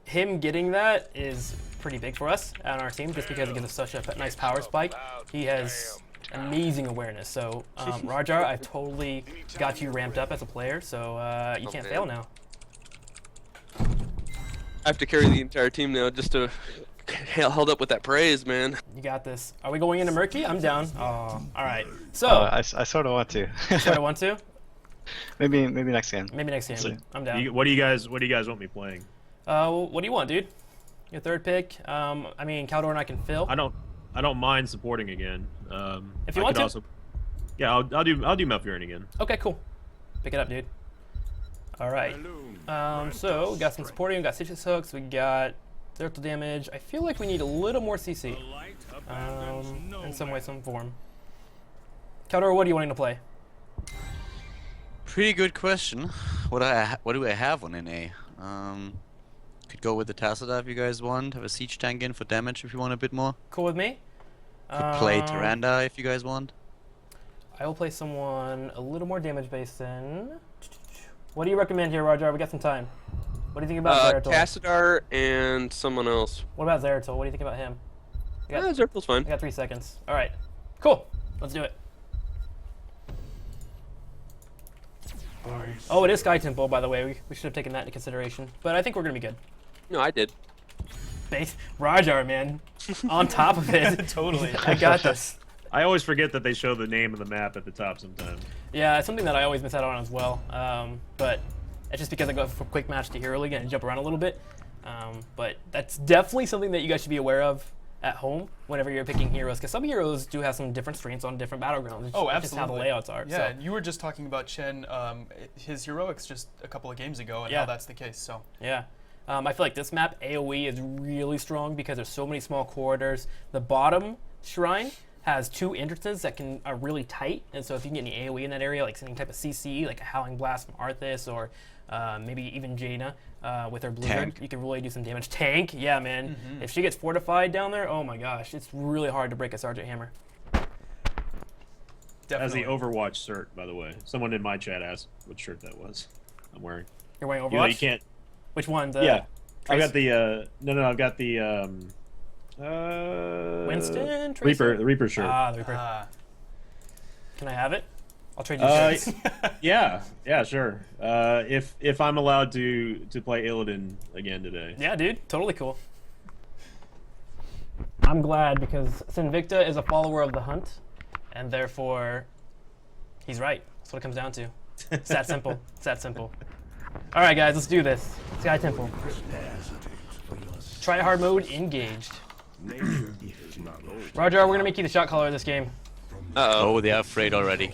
[SPEAKER 1] him getting that is pretty big for us on our team, just because it gives us such a nice power spike. He has amazing awareness, so Rajar, I've totally got you ramped up as a player, so you can't fail now.
[SPEAKER 10] I have to carry the entire team now just to held up with that praise, man.
[SPEAKER 1] You got this. Are we going into Murky? I'm down. Oh, all right. So
[SPEAKER 5] I sort of want to.
[SPEAKER 1] Sort of want to.
[SPEAKER 5] Maybe next game.
[SPEAKER 1] Maybe next game. I'm down.
[SPEAKER 4] What do you guys want me playing?
[SPEAKER 1] What do you want, dude? Your third pick. I mean, Kaldor and I can fill.
[SPEAKER 4] I don't I don't mind supporting again.
[SPEAKER 1] If you
[SPEAKER 4] I
[SPEAKER 1] want
[SPEAKER 4] could
[SPEAKER 1] to.
[SPEAKER 4] also, yeah, I'll do Malfurion again.
[SPEAKER 1] Okay, cool. Pick it up, dude. All right. So we got some supporting. We got Citrus hooks. We got Zertal damage. I feel like we need a little more CC. In some way, some form. Caldor, what are you wanting to play?
[SPEAKER 3] Pretty good question. What do I have on NA? Could go with the Tassadar if you guys want. Have a siege tank in for damage if you want a bit more.
[SPEAKER 1] Cool with me.
[SPEAKER 3] Could play Tyrande if you guys want.
[SPEAKER 1] I will play someone a little more damage based in. What do you recommend here, Roger? We got some time. What do you think about Zeratul?
[SPEAKER 10] Tassadar and someone else.
[SPEAKER 1] What about Zeratul? What do you think about him?
[SPEAKER 10] Zeratul's fine.
[SPEAKER 1] I got 3 seconds. All right. Cool. Let's do it. Oh, it is Sky Temple, by the way. We should have taken that into consideration. But I think we're going to be good.
[SPEAKER 10] No, I did.
[SPEAKER 1] Rajar, man. On top of it.
[SPEAKER 2] Totally.
[SPEAKER 1] I got this.
[SPEAKER 4] I always forget that they show the name of the map at the top sometimes.
[SPEAKER 1] Yeah, it's something that I always miss out on as well. But it's just because I go from quick match to Hero League and jump around a little bit. But that's definitely something that you guys should be aware of at home whenever you're picking heroes, because some heroes do have some different strengths on different battlegrounds.
[SPEAKER 2] Oh, absolutely.
[SPEAKER 1] That's just how the layouts are.
[SPEAKER 2] Yeah,
[SPEAKER 1] So.
[SPEAKER 2] and you were just talking about Chen, his heroics just a couple of games ago, and
[SPEAKER 1] Yeah.
[SPEAKER 2] how that's the case. So
[SPEAKER 1] Yeah. I feel like this map, AoE, is really strong because there's so many small corridors. The bottom shrine has 2 entrances that are really tight, and so if you can get any AoE in that area, like any type of CC, like a Howling Blast from Arthas, or maybe even Jaina with her Blizzard,
[SPEAKER 3] Tank.
[SPEAKER 1] you can really do some damage. Tank, yeah, man. If she gets fortified down there, oh my gosh, it's really hard to break a Sergeant Hammer.
[SPEAKER 2] definitely.
[SPEAKER 4] As the Overwatch cert, by the way. Someone in my chat asked what shirt that was. I'm wearing.
[SPEAKER 1] You're wearing Overwatch?
[SPEAKER 4] You know, you can't.
[SPEAKER 1] Which one?
[SPEAKER 4] Yeah, I've
[SPEAKER 1] Trace?
[SPEAKER 4] got the. No, I've got the.
[SPEAKER 1] Winston?
[SPEAKER 4] Reaper, the Reaper shirt.
[SPEAKER 1] Ah, the Reaper. Can I have it? I'll trade you shirts.
[SPEAKER 4] Yeah, sure. If I'm allowed to play Illidan again today.
[SPEAKER 1] Yeah, dude, totally cool. I'm glad because Sinvicta is a follower of the hunt, and therefore, he's right. That's what it comes down to. It's that simple. It's that simple. All right, guys, let's do this. Sky Temple. Try hard mode engaged. Roger, we're gonna make you the shot caller of this game.
[SPEAKER 10] Uh-oh.
[SPEAKER 3] Oh, they're afraid already.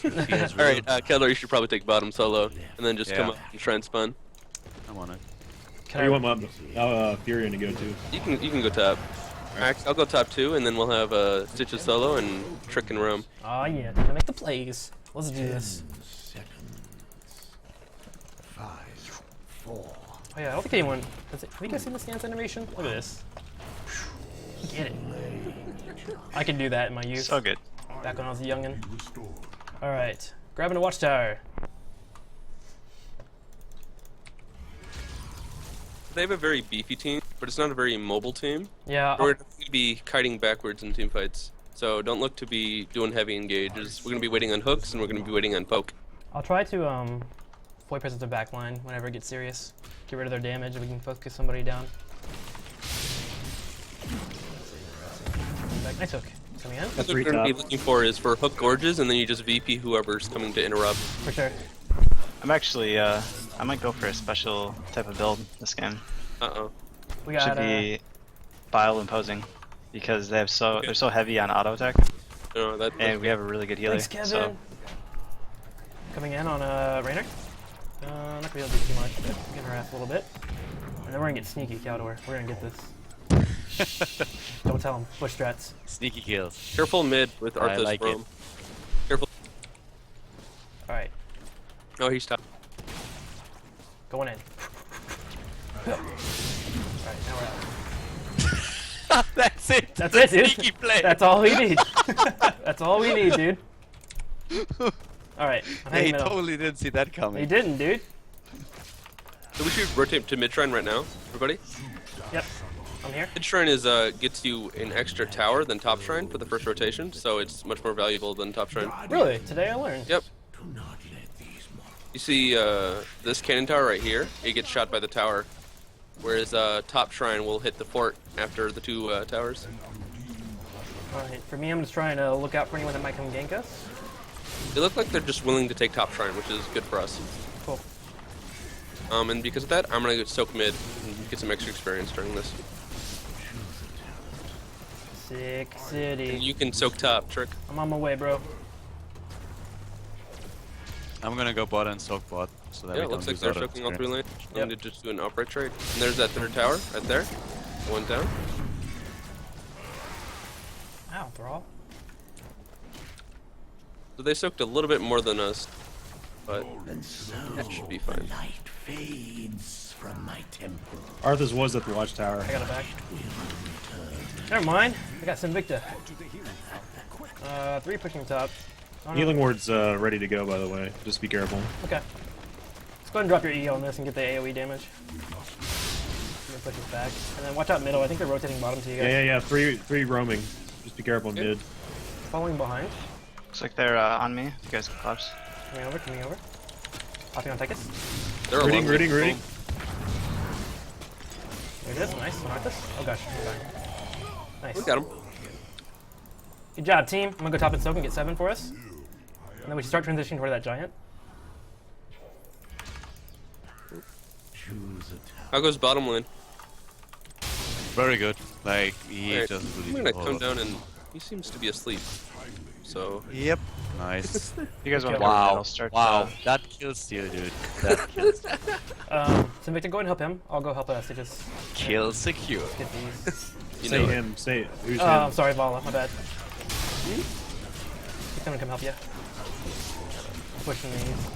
[SPEAKER 10] Alright, Keller, you should probably take bottom solo, and then just come
[SPEAKER 3] Yeah.
[SPEAKER 10] up and try and spun.
[SPEAKER 3] I'm on it.
[SPEAKER 4] Where do you want my Furion to go to?
[SPEAKER 10] You can go top. I'll go top 2, and then we'll have Stitches solo and Trick and Roam.
[SPEAKER 1] Oh yeah, gonna make the plays. Let's do this.
[SPEAKER 7] 5, 4.
[SPEAKER 1] Oh yeah, I don't think anyone. Have you guys seen the stance animation? Look at this. Get it. I can do that in my youth.
[SPEAKER 5] So good.
[SPEAKER 1] Back when I was a youngin'. All right, grabbing a watchtower.
[SPEAKER 10] They have a very beefy team, but it's not a very mobile team.
[SPEAKER 1] Yeah.
[SPEAKER 10] We're going to be kiting backwards in team fights. So don't look to be doing heavy engages. We're going to be waiting on hooks, and we're going to be waiting on poke.
[SPEAKER 1] I'll try to void presence their backline whenever it gets serious. Get rid of their damage, and we can focus somebody down. Back. Nice hook. Coming in.
[SPEAKER 10] What we're going to be looking for is for hook gorges, and then you just VP whoever's coming to interrupt.
[SPEAKER 1] For sure.
[SPEAKER 5] I'm actually, I might go for a special type of build this game.
[SPEAKER 10] Uh-oh.
[SPEAKER 1] We got
[SPEAKER 5] Should be Bile imposing because they're so heavy on auto attack,
[SPEAKER 10] No,
[SPEAKER 5] and we have a really good healer.
[SPEAKER 1] Thanks, Kevin.
[SPEAKER 5] So
[SPEAKER 1] Coming in on Raynor. Not gonna be able to do too much, but getting her ass a little bit. And then we're gonna get sneaky, Caldor. We're gonna get this. Don't tell him. Bush strats.
[SPEAKER 3] Sneaky kills.
[SPEAKER 10] Careful mid with
[SPEAKER 3] I
[SPEAKER 10] Arthas
[SPEAKER 3] like
[SPEAKER 10] Roam. Careful.
[SPEAKER 1] Alright,
[SPEAKER 10] Oh, he's top.
[SPEAKER 1] going in. Alright, now we're out.
[SPEAKER 3] That's it.
[SPEAKER 1] That's it, dude.
[SPEAKER 3] Sneaky play.
[SPEAKER 1] That's all we need. That's all we need, dude. Alright, I'm
[SPEAKER 3] Hey,
[SPEAKER 1] heading
[SPEAKER 3] he
[SPEAKER 1] middle.
[SPEAKER 3] totally didn't see that
[SPEAKER 1] He
[SPEAKER 3] coming.
[SPEAKER 1] didn't, dude.
[SPEAKER 10] So we should rotate to mid shrine right now, everybody.
[SPEAKER 1] Yep, I'm here.
[SPEAKER 10] Mid shrine is gets you an extra tower than top shrine for the first rotation, so it's much more valuable than top shrine.
[SPEAKER 1] Really? Today I learned.
[SPEAKER 10] Yep. You see this cannon tower right here? It gets shot by the tower, whereas top shrine will hit the fort after the 2 towers.
[SPEAKER 1] Alright, for me, I'm just trying to look out for anyone that might come gank us.
[SPEAKER 10] They look like they're just willing to take top shrine, which is good for us.
[SPEAKER 1] Cool.
[SPEAKER 10] And because of that, I'm gonna go soak mid and get some extra experience during this.
[SPEAKER 1] Sick
[SPEAKER 10] And
[SPEAKER 1] city.
[SPEAKER 10] you can soak top, Trick.
[SPEAKER 1] I'm on my way, bro.
[SPEAKER 3] I'm gonna go bot and soak bot so that
[SPEAKER 10] Yeah,
[SPEAKER 3] we
[SPEAKER 10] it
[SPEAKER 3] don't
[SPEAKER 10] looks like
[SPEAKER 3] lose
[SPEAKER 10] they're
[SPEAKER 3] out on
[SPEAKER 10] soaking all
[SPEAKER 3] screen.
[SPEAKER 10] 3 lanes.
[SPEAKER 1] Yep.
[SPEAKER 10] Need to just do an upright trade. And there's that third tower right there. One down.
[SPEAKER 1] Ow, Brawl.
[SPEAKER 10] So they soaked a little bit more than us, but
[SPEAKER 9] And so
[SPEAKER 10] that should be fine.
[SPEAKER 9] the light fades from my temple.
[SPEAKER 4] Arthas was at the watchtower.
[SPEAKER 1] I got it back. Never mind. I got Sinvicta. 3 pushing top. Oh, no.
[SPEAKER 4] Healing ward's ready to go, by the way. Just be careful.
[SPEAKER 1] Okay. Let's go ahead and drop your E on this and get the AoE damage. I'm gonna push this back. And then watch out middle. I think they're rotating bottom to you guys.
[SPEAKER 4] Yeah. Three roaming. Just be careful,
[SPEAKER 10] Okay.
[SPEAKER 4] mid.
[SPEAKER 1] Following behind.
[SPEAKER 5] Looks like they're on me. You guys can collapse.
[SPEAKER 1] Coming over, coming over. Hopping on Tychus.
[SPEAKER 10] They're a
[SPEAKER 4] Rooting,
[SPEAKER 10] long
[SPEAKER 4] rooting,
[SPEAKER 10] way.
[SPEAKER 4] rooting.
[SPEAKER 1] There it is. Nice. On Arthas. Oh gosh. I'm dying. Nice.
[SPEAKER 10] We got him.
[SPEAKER 1] Good job, team. I'm gonna go top and soak and get 7 for us. And then we should start transitioning toward that giant.
[SPEAKER 9] Choose a tower.
[SPEAKER 10] How goes bottom lane?
[SPEAKER 3] Very good. Like he
[SPEAKER 10] Alright,
[SPEAKER 3] just
[SPEAKER 10] I'm
[SPEAKER 3] really.
[SPEAKER 10] gonna come down and he seems to be asleep. So
[SPEAKER 3] Yep. Nice.
[SPEAKER 5] You guys want to
[SPEAKER 3] Wow.
[SPEAKER 5] I'll start.
[SPEAKER 3] Wow. That kills you, dude. That kills.
[SPEAKER 1] So Victor, go ahead and help him. I'll go help us to just
[SPEAKER 3] Kill secure.
[SPEAKER 1] get these.
[SPEAKER 10] you
[SPEAKER 4] Say
[SPEAKER 10] know
[SPEAKER 4] him. Say who's
[SPEAKER 1] I'm
[SPEAKER 4] him?
[SPEAKER 1] sorry, Vala. My bad. He's gonna come help you. I'm pushing these.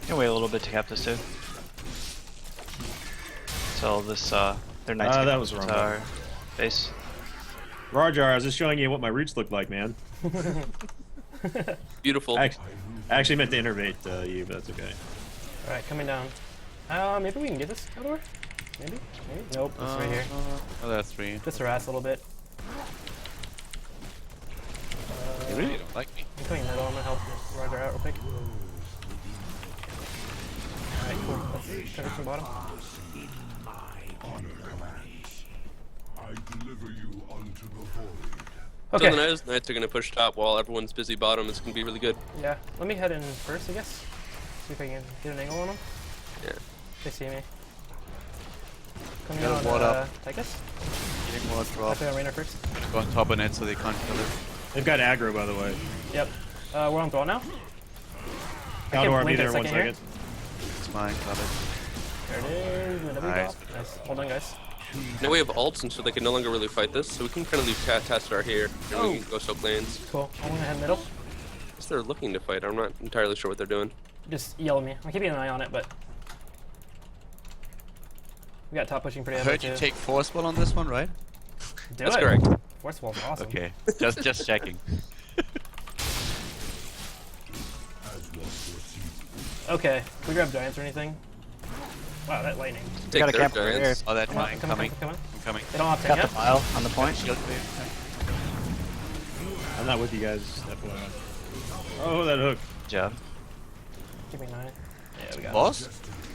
[SPEAKER 5] You can wait a little bit to cap this too. So this their knights
[SPEAKER 4] that
[SPEAKER 5] get
[SPEAKER 4] was wrong.
[SPEAKER 5] to our base.
[SPEAKER 4] Rajar, I was just showing you what my roots look like, man.
[SPEAKER 10] beautiful.
[SPEAKER 4] I actually meant to innervate you, but that's okay.
[SPEAKER 1] All right, coming down. Maybe we can get this outdoor. Maybe. Nope. It's right here.
[SPEAKER 3] Oh, that's 3.
[SPEAKER 1] Just harass a little bit.
[SPEAKER 3] They really don't like me.
[SPEAKER 1] I'm coming middle. I'm gonna help Roger out real quick. Alright, cool. Let's cover some bottom.
[SPEAKER 7] I deliver you unto the void.
[SPEAKER 1] Okay.
[SPEAKER 10] So the Knights are gonna push top while everyone's busy bottom. It's gonna be really good.
[SPEAKER 1] Yeah. Let me head in first, I guess. See if I can get an angle on them.
[SPEAKER 10] Yeah.
[SPEAKER 1] They see me. Coming
[SPEAKER 3] Got a
[SPEAKER 1] on
[SPEAKER 3] ward up.
[SPEAKER 1] Tychus.
[SPEAKER 3] Getting more drop.
[SPEAKER 1] I'll play on Rainer first.
[SPEAKER 3] Go on top of it so they can't kill it.
[SPEAKER 4] They've got aggro, by the way.
[SPEAKER 1] Yep. We're on Brawl now.
[SPEAKER 4] Caldor, be
[SPEAKER 1] blink
[SPEAKER 4] there
[SPEAKER 1] a
[SPEAKER 4] in 1
[SPEAKER 1] second here.
[SPEAKER 4] second.
[SPEAKER 3] It's fine. Got it.
[SPEAKER 1] There it is. Nice.
[SPEAKER 3] Nice.
[SPEAKER 1] Nice. Hold on, guys.
[SPEAKER 10] Now we have ults, and so they can no longer really fight this. So we can kind of leave Tassadar here, and we can go soak lanes.
[SPEAKER 1] Cool. I'm gonna head middle.
[SPEAKER 10] I guess they're looking to fight. I'm not entirely sure what they're doing.
[SPEAKER 1] Just yell at me. I'm keeping an eye on it, but we got top pushing pretty
[SPEAKER 3] I
[SPEAKER 1] heavily
[SPEAKER 3] heard you
[SPEAKER 1] too.
[SPEAKER 3] take force ball on this one, right?
[SPEAKER 1] Do
[SPEAKER 10] That's
[SPEAKER 1] it.
[SPEAKER 10] correct.
[SPEAKER 1] Force wall's awesome.
[SPEAKER 3] Okay. just checking.
[SPEAKER 1] Okay. Can we grab giants or anything? Wow, that lightning.
[SPEAKER 10] Take
[SPEAKER 5] got a
[SPEAKER 10] their
[SPEAKER 5] camp over
[SPEAKER 10] giants.
[SPEAKER 3] Oh, that
[SPEAKER 1] Come on,
[SPEAKER 3] mine
[SPEAKER 1] come on,
[SPEAKER 3] coming.
[SPEAKER 1] come on.
[SPEAKER 3] I'm coming.
[SPEAKER 1] They don't have 10
[SPEAKER 5] Got the
[SPEAKER 1] yet.
[SPEAKER 5] file on the point.
[SPEAKER 3] Shield clear.
[SPEAKER 4] I'm not with you guys. FYI. Oh, that hook.
[SPEAKER 5] Good job.
[SPEAKER 1] Give me 9. Yeah, we got
[SPEAKER 3] Boss?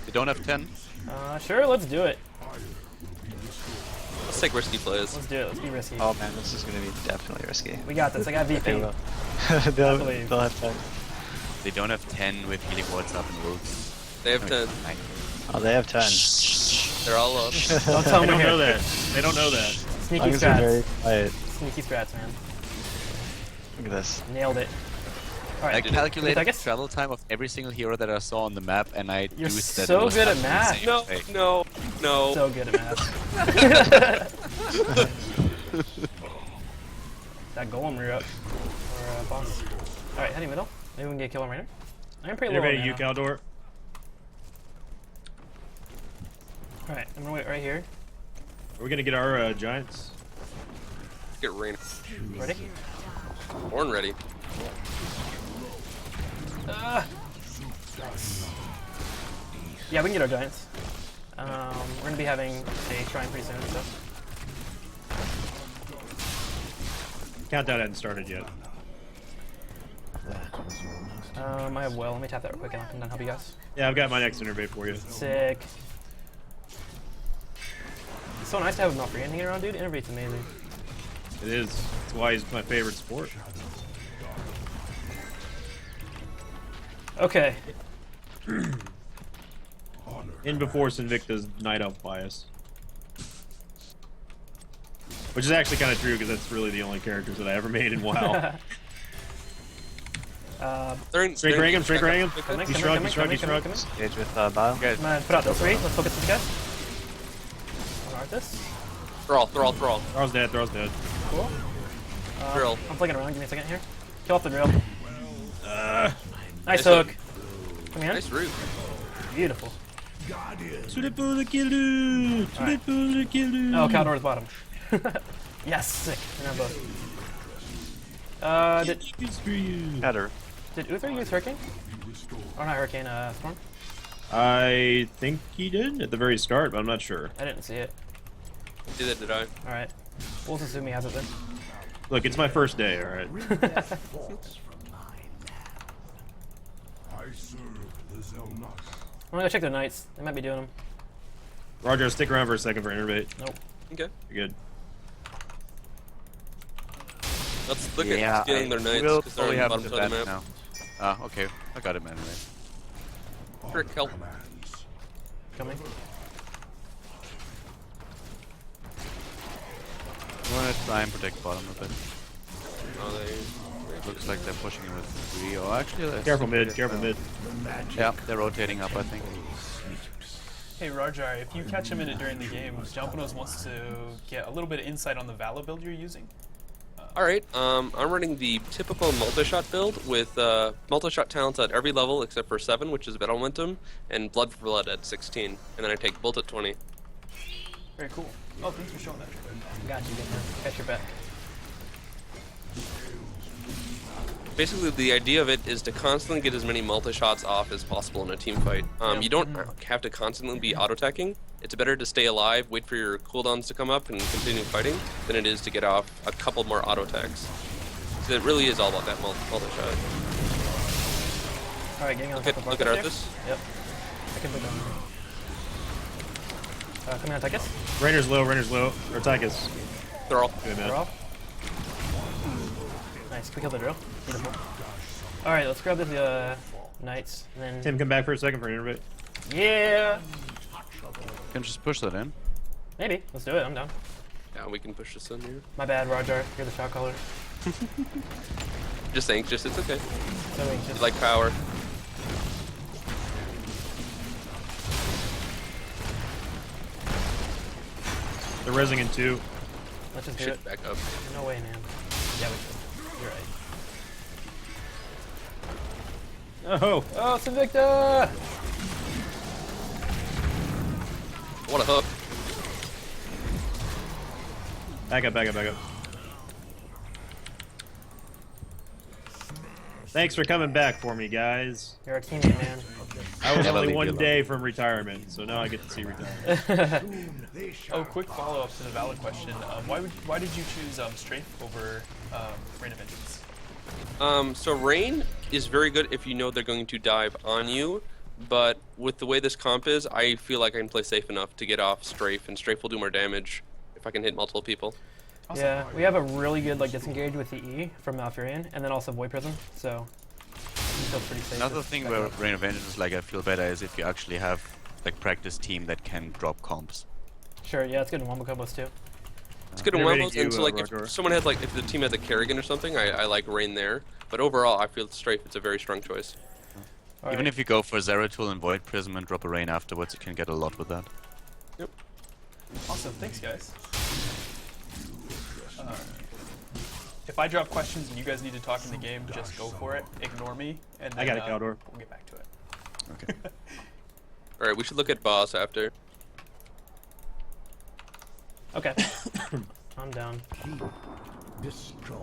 [SPEAKER 3] They don't have 10.
[SPEAKER 1] it. Sure, let's do it.
[SPEAKER 10] Let's take risky plays.
[SPEAKER 1] Let's do it. Let's be risky.
[SPEAKER 5] Oh man, this is gonna be definitely risky.
[SPEAKER 1] We got this. I got
[SPEAKER 5] They
[SPEAKER 1] VP.
[SPEAKER 5] will.
[SPEAKER 1] I
[SPEAKER 5] they'll
[SPEAKER 1] believe.
[SPEAKER 5] have time.
[SPEAKER 3] They don't have 10 with healing wards up and wolves.
[SPEAKER 10] They have 10.
[SPEAKER 5] Oh, they have 10.
[SPEAKER 10] They're all up.
[SPEAKER 1] Don't tell
[SPEAKER 4] They
[SPEAKER 1] them
[SPEAKER 4] don't
[SPEAKER 1] we're
[SPEAKER 4] know
[SPEAKER 1] here.
[SPEAKER 4] that. They don't know that.
[SPEAKER 5] As
[SPEAKER 1] Sneaky
[SPEAKER 5] long as they're very
[SPEAKER 1] strats.
[SPEAKER 5] quiet.
[SPEAKER 1] Sneaky strats, man.
[SPEAKER 5] Look at this.
[SPEAKER 1] Nailed it.
[SPEAKER 3] I
[SPEAKER 1] Alright.
[SPEAKER 3] calculated the
[SPEAKER 1] Tychus?
[SPEAKER 3] travel time of every single hero that I saw on the map, and I
[SPEAKER 1] You're
[SPEAKER 3] deduced that
[SPEAKER 1] so
[SPEAKER 3] it was
[SPEAKER 1] good at
[SPEAKER 3] happening the
[SPEAKER 1] math.
[SPEAKER 3] same
[SPEAKER 10] No,
[SPEAKER 3] day.
[SPEAKER 10] no.
[SPEAKER 1] So good at math. That golem rear up. Or boss. Alright, heading middle. Maybe we can get a kill on Rainer. I'm pretty low
[SPEAKER 4] Innervate
[SPEAKER 1] on
[SPEAKER 4] you,
[SPEAKER 1] mana.
[SPEAKER 4] Caldor.
[SPEAKER 1] Alright, I'm gonna wait right here.
[SPEAKER 4] Are we gonna get our giants?
[SPEAKER 10] Get rain.
[SPEAKER 1] Ready?
[SPEAKER 10] Horn ready.
[SPEAKER 1] Yeah, we can get our giants. We're gonna be having a shrine pretty soon, so.
[SPEAKER 4] Countdown hadn't started yet.
[SPEAKER 1] I have well. Let me tap that real quick and I'll come down and help you guys.
[SPEAKER 4] Yeah, I've got my next innervate for you.
[SPEAKER 1] Sick. It's so nice to have Malfrey hanging around, dude. Innervate's amazing.
[SPEAKER 4] It is. That's why he's my favorite sport.
[SPEAKER 1] Okay.
[SPEAKER 4] In before Sinvicta's Night Elf bias. Which is actually kind of true, because that's really the only characters that I ever made in WoW. Straight ring him, straight ring him. He's shrunk, he's shrunk, he's shrunk.
[SPEAKER 5] Engage with Bio.
[SPEAKER 3] Guys,
[SPEAKER 1] I'm gonna put out those three. Let's focus these guys. Alright, this.
[SPEAKER 10] Thrall.
[SPEAKER 4] Thrall's dead, Thrall's dead.
[SPEAKER 1] Cool.
[SPEAKER 10] Drill.
[SPEAKER 1] I'm flanking around. Give me a second here. Kill off the drill. Nice hook. Come here.
[SPEAKER 10] Nice root.
[SPEAKER 1] Beautiful.
[SPEAKER 4] Tulipo the killer! Tulipo the killer!
[SPEAKER 1] Oh, Caldor's bottom. Yes, sick. And both. Did Uther use Hurricane? Or not Hurricane, Storm?
[SPEAKER 4] I think he did at the very start, but I'm not sure.
[SPEAKER 1] I didn't see it.
[SPEAKER 10] Neither did I.
[SPEAKER 1] Alright. We'll just assume he has it then.
[SPEAKER 4] Look, it's my first day, alright?
[SPEAKER 1] I'm gonna go check their knights. They might be doing them.
[SPEAKER 4] Roger, stick around for a second for innervate.
[SPEAKER 1] Nope.
[SPEAKER 10] Okay.
[SPEAKER 4] You're good.
[SPEAKER 10] Let's look at stealing their knights,
[SPEAKER 3] we'll
[SPEAKER 10] because they're on
[SPEAKER 3] probably
[SPEAKER 10] the
[SPEAKER 3] have
[SPEAKER 10] bottom
[SPEAKER 3] to
[SPEAKER 10] side of the
[SPEAKER 3] bet
[SPEAKER 10] map.
[SPEAKER 3] now. Okay. I got him anyway.
[SPEAKER 10] Trick, help.
[SPEAKER 1] Coming.
[SPEAKER 3] I want to try and protect bottom a bit.
[SPEAKER 10] Oh, they...
[SPEAKER 3] Looks like they're pushing him with 3. Oh, actually, let's
[SPEAKER 4] Careful
[SPEAKER 3] see.
[SPEAKER 4] mid, careful mid.
[SPEAKER 3] Yeah, they're rotating up, I think.
[SPEAKER 2] Hey Rajar, if you catch a minute during the game, Jumpinos wants to get a little bit of insight on the Valo build you're using.
[SPEAKER 10] Alright, I'm running the typical multi-shot build with multi-shot talents at every level except for 7, which is Battle Momentum, and Blood for Blood at 16. And then I take Bolt at 20.
[SPEAKER 2] Very cool. Oh, thanks for showing that.
[SPEAKER 1] Got you, good man. Catch your bet.
[SPEAKER 10] Basically, the idea of it is to constantly get as many multi-shots off as possible in a team fight. You don't have to constantly be auto-attacking. It's better to stay alive, wait for your cooldowns to come up, and continue fighting, than it is to get off a couple more auto-attacks. So it really is all about that multi-shot.
[SPEAKER 1] Alright, getting on top of
[SPEAKER 10] Look at
[SPEAKER 1] Arthas
[SPEAKER 10] Arthas.
[SPEAKER 1] here. Yep. I can put down. Coming on Tychus.
[SPEAKER 4] Rainer's low, or Tychus.
[SPEAKER 10] They're all.
[SPEAKER 4] Good man.
[SPEAKER 1] We're off. Nice, we killed the drill. Beautiful. Alright, let's grab the knights, and then...
[SPEAKER 4] Tim, come back for a second for innervate.
[SPEAKER 1] Yeah!
[SPEAKER 3] Can just push that in.
[SPEAKER 1] Maybe. Let's do it, I'm down.
[SPEAKER 10] Yeah, we can push this in here.
[SPEAKER 1] My bad, Roger. You're the shot caller.
[SPEAKER 10] Just anxious, it's okay.
[SPEAKER 1] So anxious.
[SPEAKER 10] You like power.
[SPEAKER 4] They're resing in 2.
[SPEAKER 1] Let's just do
[SPEAKER 10] Should
[SPEAKER 1] it.
[SPEAKER 10] back up.
[SPEAKER 1] No way, man. Yeah, we should. You're right.
[SPEAKER 4] Oh!
[SPEAKER 1] Oh, Sinvicta!
[SPEAKER 10] What a hook.
[SPEAKER 4] Back up, back up, back up. Thanks for coming back for me, guys.
[SPEAKER 1] You're a teammate, man.
[SPEAKER 4] I was
[SPEAKER 3] Never
[SPEAKER 4] only
[SPEAKER 3] leave you
[SPEAKER 4] 1
[SPEAKER 3] alone.
[SPEAKER 4] day from retirement, so now I get to see retirement.
[SPEAKER 2] Oh, quick follow-up to the Valo question. Why did you choose Strafe over Rain of Vengeance?
[SPEAKER 10] So Rain is very good if you know they're going to dive on you, but with the way this comp is, I feel like I can play safe enough to get off Strafe, and Strafe will do more damage if I can hit multiple people.
[SPEAKER 2] Awesome.
[SPEAKER 1] Yeah, we have a really good disengage with the E from Malfurion, and then also Void Prism, so we feel pretty safe.
[SPEAKER 3] Another
[SPEAKER 1] with
[SPEAKER 3] thing
[SPEAKER 1] that
[SPEAKER 3] where
[SPEAKER 1] comp.
[SPEAKER 3] Rain of Vengeance is like I feel better is if you actually have practice team that can drop comps.
[SPEAKER 1] Sure, yeah, it's good in wombo combos too.
[SPEAKER 10] It's good in
[SPEAKER 4] They're rating
[SPEAKER 10] Wombles,
[SPEAKER 4] you,
[SPEAKER 10] and so like
[SPEAKER 4] Roger.
[SPEAKER 10] if someone had if the team had the Kerrigan or something, I like Rain there. But overall, I feel Strafe it's a very strong choice.
[SPEAKER 1] All
[SPEAKER 3] Even
[SPEAKER 1] right.
[SPEAKER 3] if you go for Zeratul and Void Prism and drop a Rain afterwards, you can get a lot with that.
[SPEAKER 10] Yep.
[SPEAKER 2] Awesome, thanks guys. If I drop questions and you guys need to talk in the game, just go for it. Ignore me, and then
[SPEAKER 4] I got it, Caldor.
[SPEAKER 2] we'll get back to it.
[SPEAKER 3] Okay.
[SPEAKER 10] All right, we should look at boss after.
[SPEAKER 1] Okay. I'm down.
[SPEAKER 9] Destroyed.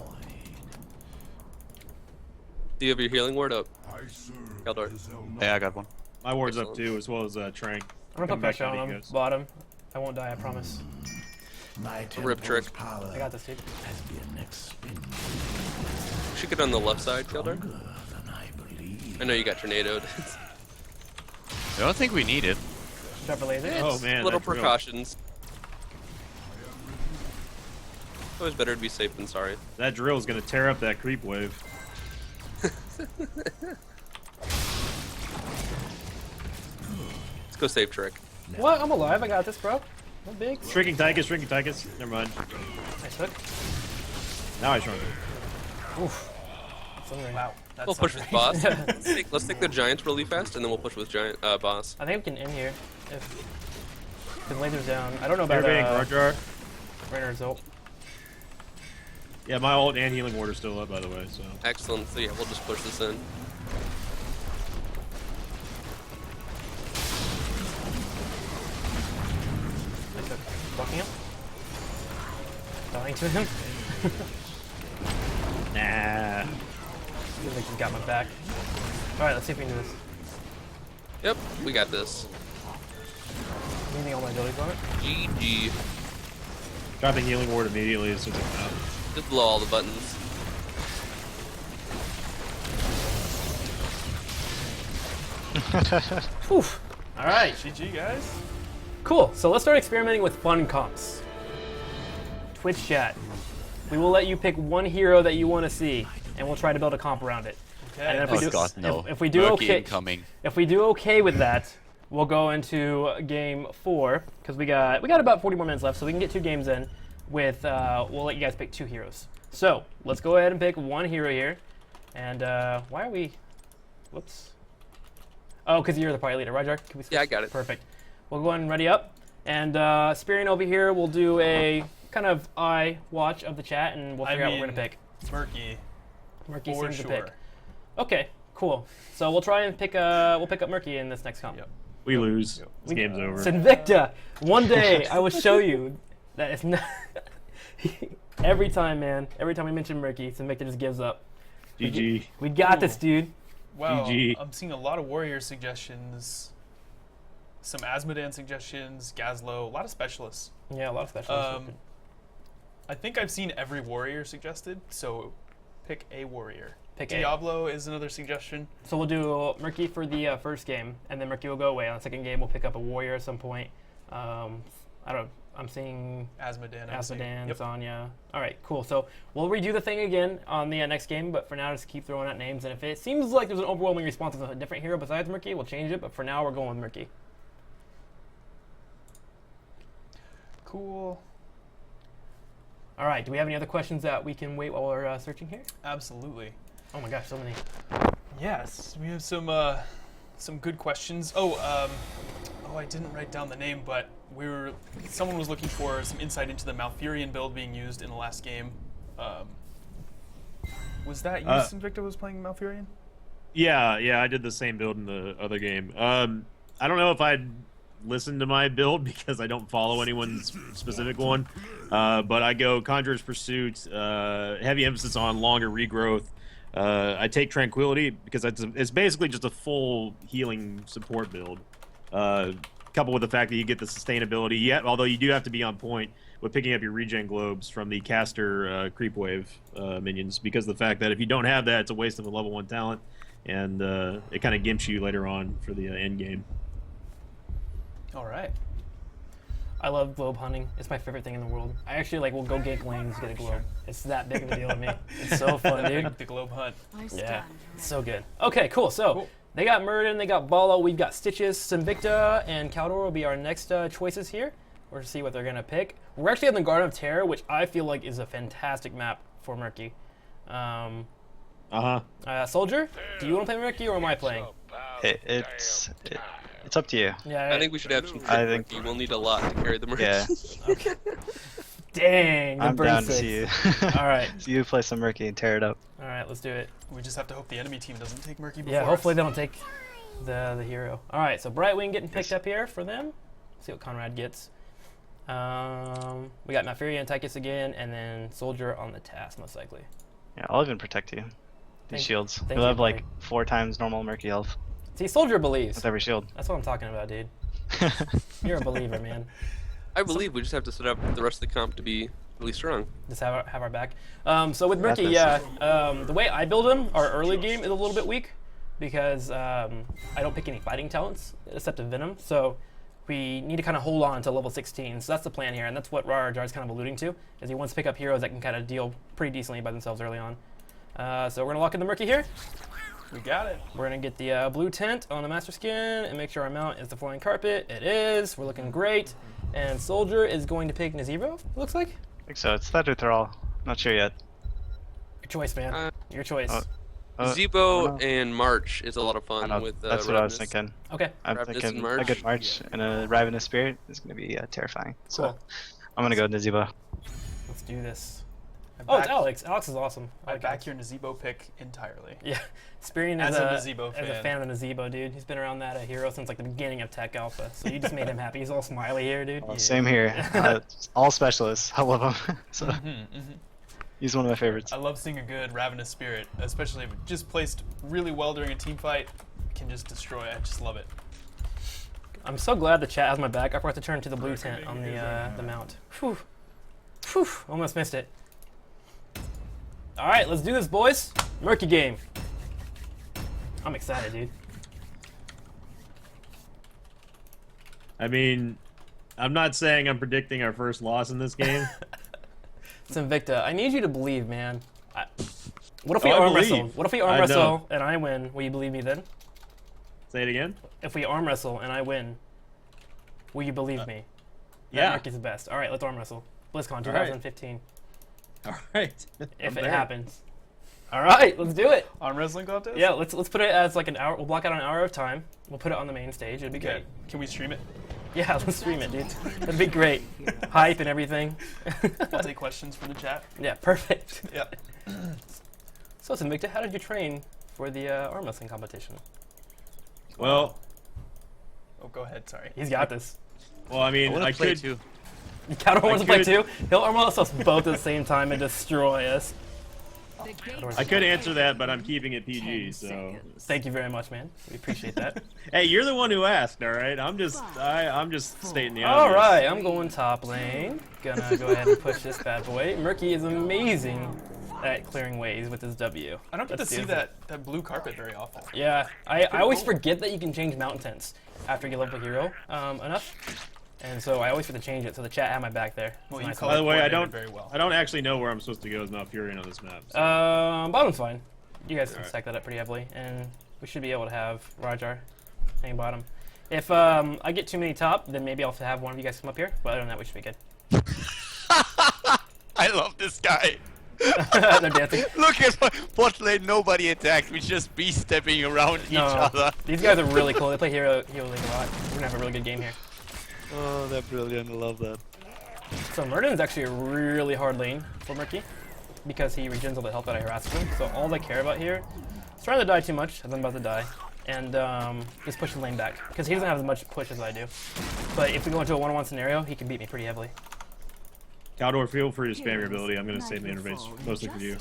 [SPEAKER 10] Do you have your healing ward up? Caldor.
[SPEAKER 3] Yeah, I got one.
[SPEAKER 4] My ward's up
[SPEAKER 10] Excellent.
[SPEAKER 4] too, as well as Trank.
[SPEAKER 1] I'm gonna
[SPEAKER 4] Come
[SPEAKER 1] put
[SPEAKER 4] back
[SPEAKER 1] pressure
[SPEAKER 4] down
[SPEAKER 1] on
[SPEAKER 4] to
[SPEAKER 1] him.
[SPEAKER 4] you guys.
[SPEAKER 1] Bottom. I won't die, I promise.
[SPEAKER 9] My
[SPEAKER 10] Rip trick.
[SPEAKER 9] temple's power
[SPEAKER 1] I got this, dude.
[SPEAKER 9] has been expended
[SPEAKER 10] Should get on the left side, Caldor.
[SPEAKER 9] longer than I believe.
[SPEAKER 10] I know you got tornadoed.
[SPEAKER 3] I don't think we need it.
[SPEAKER 1] Drop a laser.
[SPEAKER 4] Oh man,
[SPEAKER 10] Little
[SPEAKER 4] that's real.
[SPEAKER 10] precautions. Always better to be safe than sorry.
[SPEAKER 4] That drill's gonna tear up that creep wave.
[SPEAKER 10] Let's go save trick.
[SPEAKER 1] What? I'm alive. I got this, bro. No big.
[SPEAKER 4] Shrinking Tychus, Shrinking Tychus. Never mind.
[SPEAKER 1] Nice hook.
[SPEAKER 4] Now I shrunk it.
[SPEAKER 1] Oof. That's
[SPEAKER 2] Wow. That's
[SPEAKER 10] We'll push with boss.
[SPEAKER 1] Yeah.
[SPEAKER 10] Let's take the giants really fast, and then we'll push with giant boss.
[SPEAKER 1] I think we can end here. If the laser's down. I don't know about
[SPEAKER 4] Everything, Roger.
[SPEAKER 1] Rainer's ult.
[SPEAKER 4] Yeah, my ult and healing ward are still up, by the way. So
[SPEAKER 10] Excellent. So yeah, we'll just push this in.
[SPEAKER 1] Nice hook. Blocking him. Dying to him.
[SPEAKER 4] nah.
[SPEAKER 1] Feels like he's got my back. Alright, let's see if we can do this.
[SPEAKER 10] Yep, we got this.
[SPEAKER 1] Using all my abilities on it.
[SPEAKER 10] GG.
[SPEAKER 4] Dropping healing ward immediately as soon as I come out.
[SPEAKER 10] Just blow all the buttons.
[SPEAKER 1] Whew. Alright.
[SPEAKER 2] GG, guys.
[SPEAKER 1] Cool. So let's start experimenting with fun comps. Twitch chat. We will let you pick one hero that you want to see, and we'll try to build a comp around it.
[SPEAKER 2] Okay.
[SPEAKER 1] And if
[SPEAKER 3] Oh God, no.
[SPEAKER 1] if we do
[SPEAKER 3] Murky
[SPEAKER 1] okay,
[SPEAKER 3] incoming.
[SPEAKER 1] if we do okay with that, we'll go into game 4 because we got about 40 more minutes left, so we can get 2 games in. With we'll let you guys pick 2 heroes. So let's go ahead and pick one hero here. And why are we? Whoops. Oh, because you're the party leader, Roger. Can we switch?
[SPEAKER 10] Yeah, I got it.
[SPEAKER 1] Perfect. We'll go ahead and ready up. And Spirian over here will do a kind of eye watch of the chat, and we'll figure out what we're gonna pick.
[SPEAKER 2] Murky.
[SPEAKER 1] Murky
[SPEAKER 2] For
[SPEAKER 1] seems to
[SPEAKER 2] sure.
[SPEAKER 1] pick. Okay, cool. So we'll try and pick we'll pick up Murky in this next comp.
[SPEAKER 2] Yep.
[SPEAKER 4] We lose. This game's over.
[SPEAKER 1] Sinvicta. One day I will show you that it's not. Every time, man. Every time we mention Murky, Sinvicta just gives up.
[SPEAKER 4] GG.
[SPEAKER 1] We got this, dude.
[SPEAKER 2] Wow.
[SPEAKER 4] GG.
[SPEAKER 2] I'm seeing a lot of warrior suggestions. Some Asmodan suggestions. Gazlo. A lot of specialists.
[SPEAKER 1] Yeah, a lot of specialists.
[SPEAKER 2] I think I've seen every warrior suggested, so pick a warrior.
[SPEAKER 1] Pick a.
[SPEAKER 2] Diablo is another suggestion.
[SPEAKER 1] So we'll do Murky for the first game, and then Murky will go away. On the second game, we'll pick up a warrior at some point. I don't. I'm seeing
[SPEAKER 2] Asmodan.
[SPEAKER 1] Asmodan,
[SPEAKER 2] Yep.
[SPEAKER 1] Sonya. All right, cool. So we'll redo the thing again on the next game, but for now, just keep throwing out names. And if it seems like there's an overwhelming response of a different hero besides Murky, we'll change it. But for now, we're going with Murky.
[SPEAKER 2] Cool.
[SPEAKER 1] All right. Do we have any other questions that we can wait while we're searching here?
[SPEAKER 2] Absolutely.
[SPEAKER 1] Oh my gosh, so many.
[SPEAKER 2] Yes, we have some good questions. I didn't write down the name, but someone was looking for some insight into the Malfurion build being used in the last game. Was that you, Invicta, was playing Malfurion?
[SPEAKER 4] Yeah, I did the same build in the other game. I don't know if I'd listen to my build because I don't follow anyone's specific one, but I go Conjurer's Pursuit, heavy emphasis on longer regrowth. I take Tranquility because it's basically just a full healing support build, coupled with the fact that you get the sustainability. Yet, although you do have to be on point with picking up your regen globes from the caster creep wave minions, because of the fact that if you don't have that, it's a waste of a level 1 talent, and it kind of gimps you later on for the end game.
[SPEAKER 2] All right.
[SPEAKER 1] I love globe hunting. It's my favorite thing in the world. I actually will go gank lanes to get a globe. It's that big of a deal to me. It's so fun, dude.
[SPEAKER 2] The globe hunt.
[SPEAKER 1] Yeah, it's so good. Okay, cool. So they got Murden, they got Bala, we've got Stitches, Sinvicta, and Caldor will be our next choices here. We're to see what they're gonna pick. We're actually on the Garden of Terror, which I feel like is a fantastic map for Murky. Soldier, do you want to play Murky or am I playing?
[SPEAKER 5] It's up to you.
[SPEAKER 1] Yeah,
[SPEAKER 10] I think we should have some
[SPEAKER 5] I
[SPEAKER 10] trick
[SPEAKER 5] think-
[SPEAKER 10] Murky. We'll need a lot to carry the Murky.
[SPEAKER 5] Yeah,
[SPEAKER 1] Okay. Dang, the
[SPEAKER 5] I'm
[SPEAKER 1] burn
[SPEAKER 5] down to
[SPEAKER 1] 6.
[SPEAKER 5] see you.
[SPEAKER 1] All right.
[SPEAKER 5] So you play some Murky and tear it up.
[SPEAKER 1] All right, let's do it.
[SPEAKER 2] We just have to hope the enemy team doesn't take Murky before
[SPEAKER 1] Yeah, hopefully
[SPEAKER 2] us.
[SPEAKER 1] they don't take the hero. All right, so Brightwing getting picked up here for them. See what Conrad gets. We got Malfurion and Tychus again, and then Soldier on the task, most likely.
[SPEAKER 5] Yeah, I'll even protect you. These
[SPEAKER 1] Thank-
[SPEAKER 5] shields.
[SPEAKER 1] thank
[SPEAKER 5] You'll
[SPEAKER 1] you,
[SPEAKER 5] have
[SPEAKER 1] buddy.
[SPEAKER 5] like 4 times normal Murky health
[SPEAKER 1] See, Soldier believes.
[SPEAKER 5] with every shield.
[SPEAKER 1] That's what I'm talking about, dude. You're a believer, man.
[SPEAKER 10] I believe we just have to set up the rest of the comp to be really strong.
[SPEAKER 1] Just have our back. So with Murky,
[SPEAKER 5] Got
[SPEAKER 1] yeah, the way I build him, our early game is a little bit weak because I don't pick any fighting talents except a Venom. So we need to kind of hold on to level 16. So that's the plan here, and that's what Rar Jar is kind of alluding to, is he wants to pick up heroes that can kind of deal pretty decently by themselves early on. So we're gonna lock in the Murky here.
[SPEAKER 2] We got it.
[SPEAKER 1] We're gonna get the blue tint on the master skin and make sure our mount is the flying carpet. It is. We're looking great. And Soldier is going to pick Nazebo, it looks like.
[SPEAKER 5] I think so. It's that or Thrall. Not sure yet.
[SPEAKER 1] Your choice, man. Your choice.
[SPEAKER 10] Zebo and March is a lot of fun with
[SPEAKER 5] that's what I was
[SPEAKER 10] Ravenous.
[SPEAKER 5] thinking.
[SPEAKER 1] Okay.
[SPEAKER 5] I'm
[SPEAKER 10] Ravenous
[SPEAKER 5] thinking
[SPEAKER 10] and March?
[SPEAKER 5] a good March and a Ravenous Spirit is going to be terrifying. So
[SPEAKER 1] Cool.
[SPEAKER 5] I'm going to go Naziba.
[SPEAKER 1] Let's do this.
[SPEAKER 2] I
[SPEAKER 1] Oh, it's
[SPEAKER 2] back-
[SPEAKER 1] Alex. Alex is awesome.
[SPEAKER 2] I
[SPEAKER 1] like
[SPEAKER 2] back
[SPEAKER 1] Alex.
[SPEAKER 2] your Nazebo pick entirely.
[SPEAKER 1] Yeah. Spirian
[SPEAKER 2] As
[SPEAKER 1] is
[SPEAKER 2] a Nazebo
[SPEAKER 1] as a
[SPEAKER 2] fan.
[SPEAKER 1] fan of the Nazebo, dude. He's been around that hero since like the beginning of Tech Alpha. So you just made him happy. He's all smiley here, dude.
[SPEAKER 5] Same here. All specialists. I love him. So he's one of my favorites.
[SPEAKER 2] I love seeing a good Ravenous Spirit, especially if it just placed really well during a team fight. Can just destroy. I just love it.
[SPEAKER 1] I'm so glad the chat has my back. I forgot to turn to the blue tent on the mount. Whew. Whew. Almost missed it. All right, let's do this, boys. Murky game. I'm excited, dude.
[SPEAKER 4] I mean, I'm not saying I'm predicting our first loss in this game.
[SPEAKER 1] Invicta, I need you to believe, man. What if we
[SPEAKER 4] I
[SPEAKER 1] arm
[SPEAKER 4] believe.
[SPEAKER 1] wrestle? What if we arm
[SPEAKER 4] I know.
[SPEAKER 1] wrestle and I win? Will you believe me then?
[SPEAKER 4] Say it again.
[SPEAKER 1] If we arm wrestle and I win, will you believe me? That
[SPEAKER 4] Yeah.
[SPEAKER 1] Murky's the best. All right, let's arm wrestle. BlizzCon
[SPEAKER 4] right.
[SPEAKER 1] 2015.
[SPEAKER 4] All right.
[SPEAKER 1] If it happens. All right, let's do it.
[SPEAKER 2] On wrestling contest?
[SPEAKER 1] Yeah, let's put it as like an hour. We'll block out an hour of time. We'll put it on the main stage. It'd be
[SPEAKER 2] Okay.
[SPEAKER 1] great.
[SPEAKER 2] Can we stream it?
[SPEAKER 1] Yeah, let's stream it, dude. That'd be great. Hype and everything.
[SPEAKER 2] We'll take questions from the chat.
[SPEAKER 1] Yeah, perfect.
[SPEAKER 2] Yeah.
[SPEAKER 1] So, Invicta, how did you train for the arm wrestling competition?
[SPEAKER 4] Well,
[SPEAKER 2] Oh, go ahead. Sorry.
[SPEAKER 1] He's got this.
[SPEAKER 4] I mean,
[SPEAKER 3] I want
[SPEAKER 4] I
[SPEAKER 3] to play
[SPEAKER 4] could.
[SPEAKER 3] too.
[SPEAKER 1] Counter wants to play
[SPEAKER 4] could-
[SPEAKER 1] too. He'll arm wrestle us both at the same time and destroy us.
[SPEAKER 4] I could answer that, but I'm keeping it PG. So,
[SPEAKER 1] Thank you very much, man. We appreciate that.
[SPEAKER 4] hey, you're the one who asked. All right, I'm just stating the
[SPEAKER 1] All
[SPEAKER 4] obvious.
[SPEAKER 1] right, I'm going top lane. Gonna go ahead and push this bad boy. Murky is amazing at clearing ways with his W.
[SPEAKER 2] I don't get
[SPEAKER 1] That's
[SPEAKER 2] to see
[SPEAKER 1] beautiful.
[SPEAKER 2] that blue carpet very often.
[SPEAKER 1] Yeah, I always forget that you can change mountain tents after you level hero enough. And so I always forget to change it, so the chat had my back there.
[SPEAKER 2] Well,
[SPEAKER 1] It's
[SPEAKER 2] you
[SPEAKER 1] nice.
[SPEAKER 2] color
[SPEAKER 4] By the way, I
[SPEAKER 2] coordinated
[SPEAKER 4] don't.
[SPEAKER 2] very well.
[SPEAKER 4] I don't actually know where I'm supposed to go as Malfurion on this map. So.
[SPEAKER 1] Bottom's fine. You guys can
[SPEAKER 4] Alright.
[SPEAKER 1] stack that up pretty heavily, and we should be able to have Rajar hang bottom. If I get too many top, then maybe I'll have one of you guys come up here, but other than that, we should be good.
[SPEAKER 3] I love this guy.
[SPEAKER 1] They're dancing.
[SPEAKER 3] Look at bot lane, nobody attacked. We just be stepping around each other.
[SPEAKER 1] These guys are really cool. They play Hero League a lot. We're gonna have a really good game here.
[SPEAKER 3] Oh, they're brilliant. I love that.
[SPEAKER 1] So Murden's actually a really hard lane for Murky because he regens all the health that I harass him. So all I care about here is trying to die too much as I'm about to die, and just push the lane back because he doesn't have as much push as I do. But if we go into a one-on-one scenario, he can beat me pretty heavily.
[SPEAKER 4] Caldor, feel free to spam your ability. I'm going to save the interface mostly for you.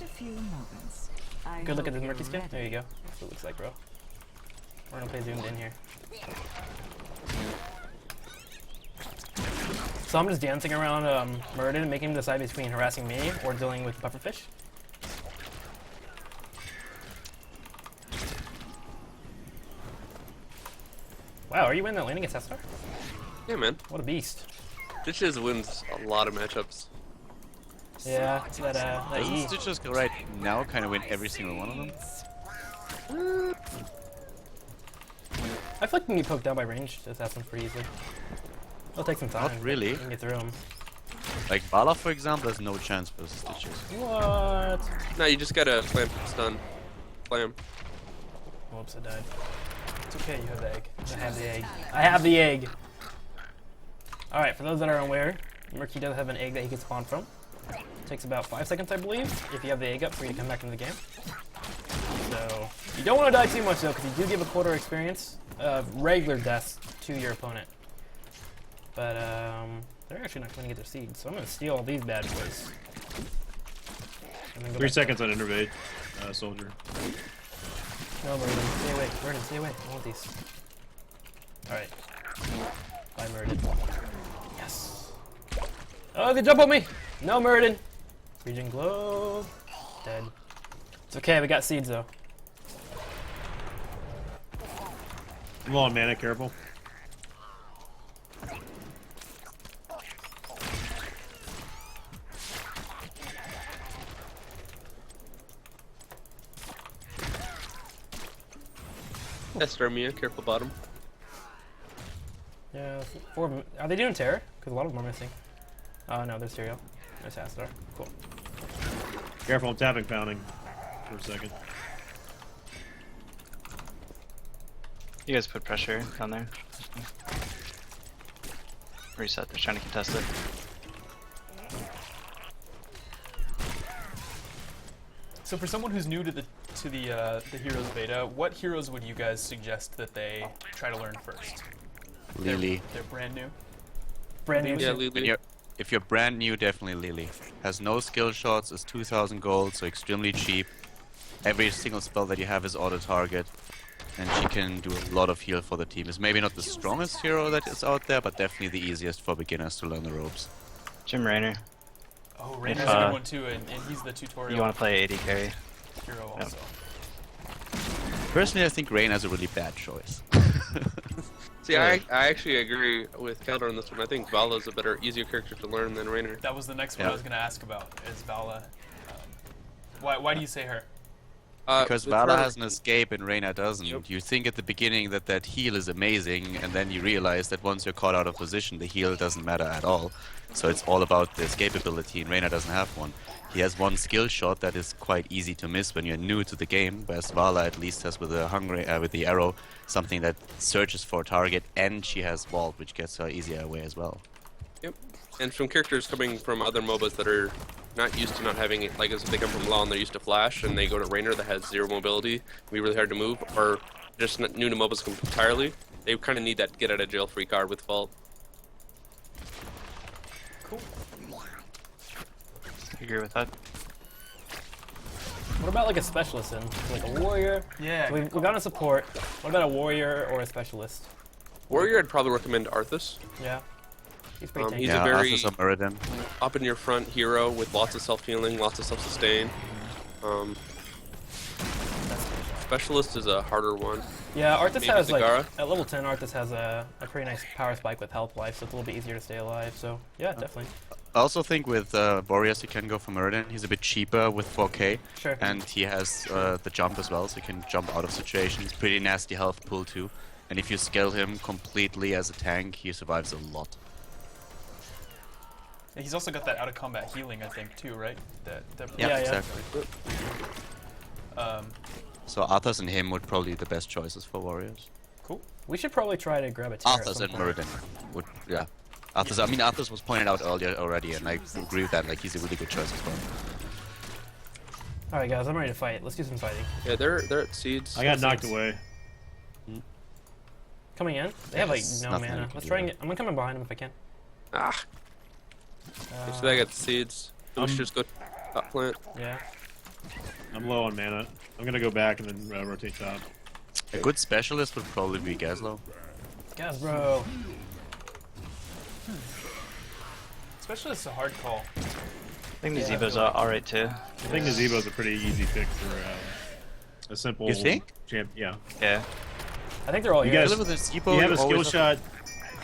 [SPEAKER 1] Good look at this Murky skin. There you go. That's what it looks like, bro. We're gonna play zoomed in here. So I'm just dancing around Murden, making him decide between harassing me or dealing with pufferfish. Wow, are you winning that lane against Estar?
[SPEAKER 10] Yeah, man.
[SPEAKER 1] What a beast.
[SPEAKER 10] This just wins a lot of matchups.
[SPEAKER 1] Yeah, that
[SPEAKER 3] Doesn't
[SPEAKER 1] E.
[SPEAKER 3] Stitches go right now kind of win every single one of them?
[SPEAKER 1] I feel like we can get poked down by ranged assassins pretty easily. It'll take some time.
[SPEAKER 3] Not really.
[SPEAKER 1] We can get through them.
[SPEAKER 3] Like Bala, for example, has no chance versus Stitches.
[SPEAKER 1] What?
[SPEAKER 10] No, you just gotta slam stun. Slam.
[SPEAKER 1] Whoops, I died. It's okay, you have the egg. I have the egg. I have the egg! Alright, for those that are unaware, Murky does have an egg that he can spawn from. Takes about 5 seconds, I believe, if you have the egg up for you to come back into the game. So, you don't want to die too much though, because you do give a quarter experience of regular deaths to your opponent. But, they're actually not going to get their seeds, so I'm going to steal all these bad boys. And then go
[SPEAKER 4] 3
[SPEAKER 1] back.
[SPEAKER 4] seconds on intervade, soldier.
[SPEAKER 1] No, Murden, stay away. Murden, stay away. I want these. Alright. Bye, Murden. Yes. Oh, they jump on me! No, Murden! Regen Globe. Dead. It's okay, we got seeds though.
[SPEAKER 4] I'm on mana, careful.
[SPEAKER 10] That's Darmia, careful bottom.
[SPEAKER 1] Yeah, 4 of them. Are they doing terror? Because a lot of them are missing. No, there's Serial. There's Astar. Cool.
[SPEAKER 4] Careful, I'm tapping pounding for a second.
[SPEAKER 5] You guys put pressure down there. Reset, they're trying to contest it.
[SPEAKER 2] So for someone who's new to the Heroes beta, what heroes would you guys suggest that they try to learn first?
[SPEAKER 3] Lily.
[SPEAKER 2] They're brand new.
[SPEAKER 1] Brand new.
[SPEAKER 10] Yeah,
[SPEAKER 3] When
[SPEAKER 10] Lily.
[SPEAKER 3] if you're brand new, definitely Lily. Has no skill shots, is 2,000 gold, so extremely cheap. Every single spell that you have is auto target, and she can do a lot of heal for the team. Is maybe not the strongest hero that is out there, but definitely the easiest for beginners to learn the ropes.
[SPEAKER 5] Jim Raynor,
[SPEAKER 2] Oh, Rainer's
[SPEAKER 5] If,
[SPEAKER 2] a good one too, and he's the tutorial
[SPEAKER 5] you want to play AD carry?
[SPEAKER 2] hero
[SPEAKER 5] Yep.
[SPEAKER 2] also.
[SPEAKER 3] Personally, I think Rain is a really bad choice.
[SPEAKER 10] See, I actually agree with Keller on this one. I think Vala's a better, easier character to learn than Raynor.
[SPEAKER 2] That was the next one I
[SPEAKER 3] Yeah.
[SPEAKER 2] was going to ask about, is Vala. Why do you say her?
[SPEAKER 3] Because
[SPEAKER 10] with
[SPEAKER 3] Vala
[SPEAKER 10] her-
[SPEAKER 3] has an escape and Reyna doesn't.
[SPEAKER 10] Yep.
[SPEAKER 3] You think at the beginning that that heal is amazing, and then you realize that once you're caught out of position, the heal doesn't matter at all. So it's all about the escape ability, and Reyna doesn't have one. He has one skill shot that is quite easy to miss when you're new to the game, whereas Vala at least has with the arrow something that searches for a target, and she has vault, which gets her easier away as well.
[SPEAKER 10] Yep. And from characters coming from other MOBAs that are not used to not having it, like as if they come from LoL and they're used to Flash, and they go to Raynor that has 0 mobility, be really hard to move, or just new to MOBAs entirely, they kind of need that get out of jail free card with Vault.
[SPEAKER 2] Cool.
[SPEAKER 5] I agree with that.
[SPEAKER 1] What about like a specialist in? Like a warrior?
[SPEAKER 2] Yeah.
[SPEAKER 1] So we've got a support. What about a warrior or a specialist?
[SPEAKER 10] Warrior, I'd probably recommend Arthas.
[SPEAKER 1] Yeah. He's pretty tanky.
[SPEAKER 10] He's
[SPEAKER 3] yeah,
[SPEAKER 10] a very
[SPEAKER 3] Arthas or Muradin.
[SPEAKER 10] up in your front hero with lots of self-healing, lots of self-sustain. Specialist is a harder one.
[SPEAKER 1] Yeah, Arthas
[SPEAKER 10] Maybe
[SPEAKER 1] has like,
[SPEAKER 10] Zagara?
[SPEAKER 1] at level 10, Arthas has a pretty nice power spike with health life, so it's a little bit easier to stay alive, so yeah, definitely.
[SPEAKER 3] I also think with Warriors you can go for Muradin. He's a bit cheaper with 4k,
[SPEAKER 1] Sure.
[SPEAKER 3] and he has the jump as well, so he can jump out of situations. Pretty nasty health pool too. And if you scale him completely as a tank, he survives a lot.
[SPEAKER 2] He's also got that out of combat healing, I think, too, right?
[SPEAKER 3] Yeah,
[SPEAKER 1] Yeah.
[SPEAKER 3] exactly. So Arthas and him would probably be the best choices for Warriors.
[SPEAKER 2] Cool.
[SPEAKER 1] We should probably try to grab a Terra at
[SPEAKER 3] Arthas
[SPEAKER 1] some
[SPEAKER 3] and
[SPEAKER 1] point.
[SPEAKER 3] Muradin would, yeah. Arthas, I mean, Arthas was pointed out earlier already, and I agree with that. Like, he's a really good choice as well.
[SPEAKER 1] Alright guys, I'm ready to fight. Let's do some fighting.
[SPEAKER 10] Yeah, they're at Seeds.
[SPEAKER 4] I got knocked away.
[SPEAKER 1] Coming in? They have like
[SPEAKER 3] There's
[SPEAKER 1] no
[SPEAKER 3] nothing
[SPEAKER 1] mana.
[SPEAKER 3] we can
[SPEAKER 1] Let's
[SPEAKER 3] do
[SPEAKER 1] try and
[SPEAKER 3] there.
[SPEAKER 1] get, I'm gonna come in behind him if I can.
[SPEAKER 10] Ah, so I got the Seeds. We should just go top plant.
[SPEAKER 1] Yeah.
[SPEAKER 4] I'm low on mana. I'm gonna go back and then rotate top.
[SPEAKER 3] A good specialist would probably be Gazlo.
[SPEAKER 1] Guys, bro.
[SPEAKER 2] Specialist is a hard call.
[SPEAKER 5] I think the
[SPEAKER 1] Yeah, I
[SPEAKER 5] Zebo's
[SPEAKER 1] feel like-
[SPEAKER 5] alright too.
[SPEAKER 4] I think Nazebo's a pretty easy pick for a simple.
[SPEAKER 3] You think?
[SPEAKER 4] Champ, yeah.
[SPEAKER 5] Yeah.
[SPEAKER 1] I think they're all
[SPEAKER 4] You
[SPEAKER 1] here.
[SPEAKER 4] guys-
[SPEAKER 3] With the Sipo,
[SPEAKER 4] You have a skill
[SPEAKER 3] always
[SPEAKER 4] shot.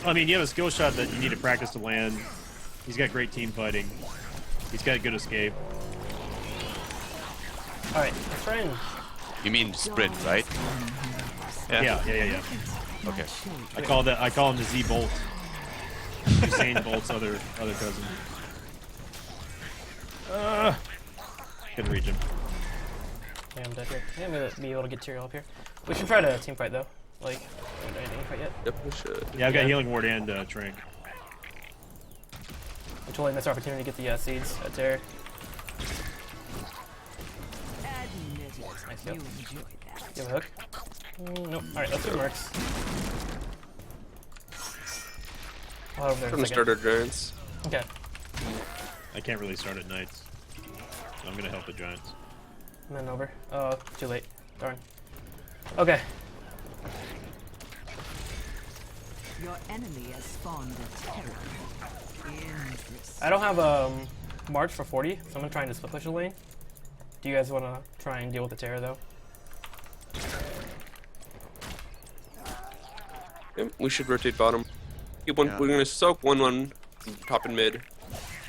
[SPEAKER 4] I mean, you have a skill shot that you need to practice to land. He's got great team fighting. He's got good escape.
[SPEAKER 1] Alright, let's try and...
[SPEAKER 3] You mean sprint, right?
[SPEAKER 5] Yeah.
[SPEAKER 4] Yeah.
[SPEAKER 3] Okay.
[SPEAKER 4] I call him the Z Bolt. Usain Bolt's other cousin. Couldn't reach him.
[SPEAKER 1] Yeah, I'm dead here. I think I'm gonna be able to get Tyrael up here. We should try to team fight though. Like, we haven't done anything quite yet.
[SPEAKER 10] Yep, we should.
[SPEAKER 4] Yeah, I've got
[SPEAKER 1] Yeah.
[SPEAKER 4] healing ward and trank.
[SPEAKER 1] We totally missed our opportunity to get the seeds at Terror. Nice kill. You have a hook? Nope. Alright, let's do Mercs. I'll head over there in
[SPEAKER 10] From
[SPEAKER 1] a
[SPEAKER 10] the
[SPEAKER 1] second.
[SPEAKER 10] starter giants.
[SPEAKER 1] Okay.
[SPEAKER 4] I can't really start at nights. So I'm gonna help the giants.
[SPEAKER 1] And then over. Oh, too late. Darn. Okay.
[SPEAKER 11] Your enemy has spawned a terror. Interesting.
[SPEAKER 1] I don't have March for 40, so I'm gonna try and just split push a lane. Do you guys want to try and deal with the Terror though?
[SPEAKER 10] Yep, we should rotate bottom. Keep one,
[SPEAKER 3] Yeah.
[SPEAKER 10] We're gonna soak 1-1, top and mid.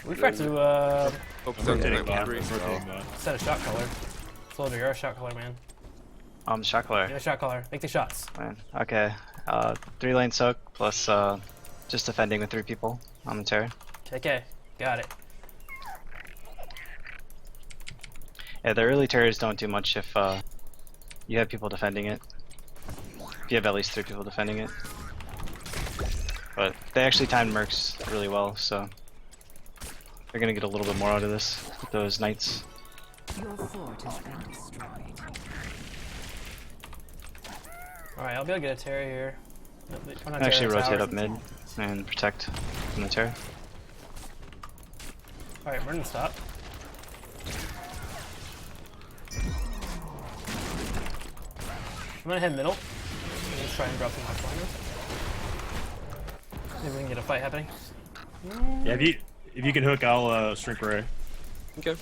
[SPEAKER 1] We tried to
[SPEAKER 10] Focus
[SPEAKER 4] I'm
[SPEAKER 10] on
[SPEAKER 4] rotating
[SPEAKER 10] snipe
[SPEAKER 4] bot.
[SPEAKER 10] three.
[SPEAKER 4] I'm rotating bot.
[SPEAKER 1] set a shot color. Soldier, you're a shot color man.
[SPEAKER 5] Shot caller.
[SPEAKER 1] Yeah, shot caller. Make the shots.
[SPEAKER 5] Man. Okay. 3-lane soak plus just defending with 3 people on the Terra.
[SPEAKER 1] Okay, got it.
[SPEAKER 5] Yeah, the early Terrors don't do much if you have people defending it. If you have at least 3 people defending it. But they actually timed Mercs really well, so they're gonna get a little bit more out of this with those knights.
[SPEAKER 11] Your fort has been destroyed.
[SPEAKER 1] Alright, I'll be able to get a Terra here. Well, not
[SPEAKER 5] Actually
[SPEAKER 1] Terra,
[SPEAKER 5] rotate
[SPEAKER 1] towers.
[SPEAKER 5] up mid and protect from the Terra.
[SPEAKER 1] Alright, we're gonna stop. I'm gonna head middle. Let's try and drop some hot liners. Maybe we can get a fight happening.
[SPEAKER 4] Yeah, if you can hook, I'll shrink ray.
[SPEAKER 10] Okay.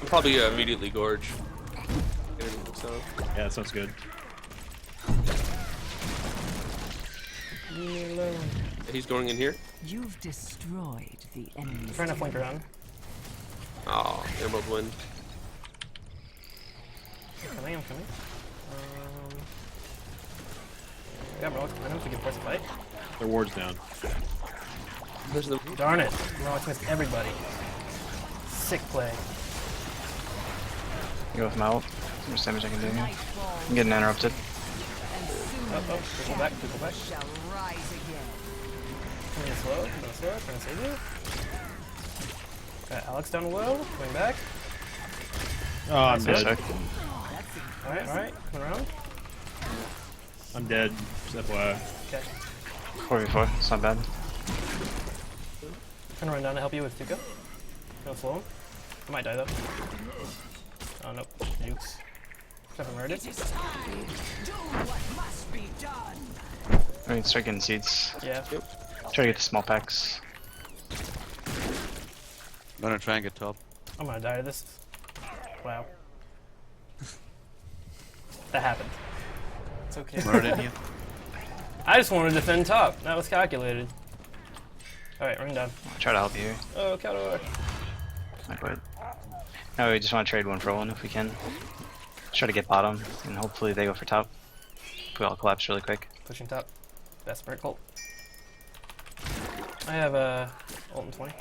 [SPEAKER 10] I'll probably immediately gorge. Get everything mixed up.
[SPEAKER 4] Yeah, that sounds good.
[SPEAKER 10] He's going in here.
[SPEAKER 11] You've destroyed the enemy's
[SPEAKER 1] Trying to flank around.
[SPEAKER 10] Oh, Emerald Wind.
[SPEAKER 1] I'm coming. I got Murlocs behind him so we can force a fight.
[SPEAKER 4] Their ward's down.
[SPEAKER 10] There's the
[SPEAKER 1] Darn it. Murlocs missed everybody. Sick play.
[SPEAKER 5] Go with my ult. How much damage I can do here. I'm getting interrupted.
[SPEAKER 1] Oh, people back.
[SPEAKER 11] shall rise again.
[SPEAKER 1] Coming in slow, trying to save you. Got Alex down low, coming back.
[SPEAKER 4] Oh, I'm
[SPEAKER 5] Nice,
[SPEAKER 4] dead.
[SPEAKER 5] sorry.
[SPEAKER 1] Alright, coming around.
[SPEAKER 4] I'm dead. Just FYI.
[SPEAKER 1] Okay.
[SPEAKER 5] 4v4, it's not bad.
[SPEAKER 1] Gonna run down to help you with Tuka. Gonna slow him. I might die though. Oh nope, nukes. Nothing rare.
[SPEAKER 5] I mean, start getting seeds.
[SPEAKER 1] Yeah.
[SPEAKER 5] Try to get the small packs.
[SPEAKER 3] I'm gonna try and get top.
[SPEAKER 1] I'm gonna die to this. Wow. That happened.
[SPEAKER 2] It's okay.
[SPEAKER 3] Murdered here.
[SPEAKER 1] I just wanted to defend top. That was calculated. Alright, run down.
[SPEAKER 5] I'll try to help you here.
[SPEAKER 1] Oh, counter.
[SPEAKER 5] I quit. No, we just want to trade 1 for 1 if we can. Try to get bottom, and hopefully they go for top. We all collapse really quick.
[SPEAKER 1] Pushing top. Best Spirit Cult. I have a ult in 20.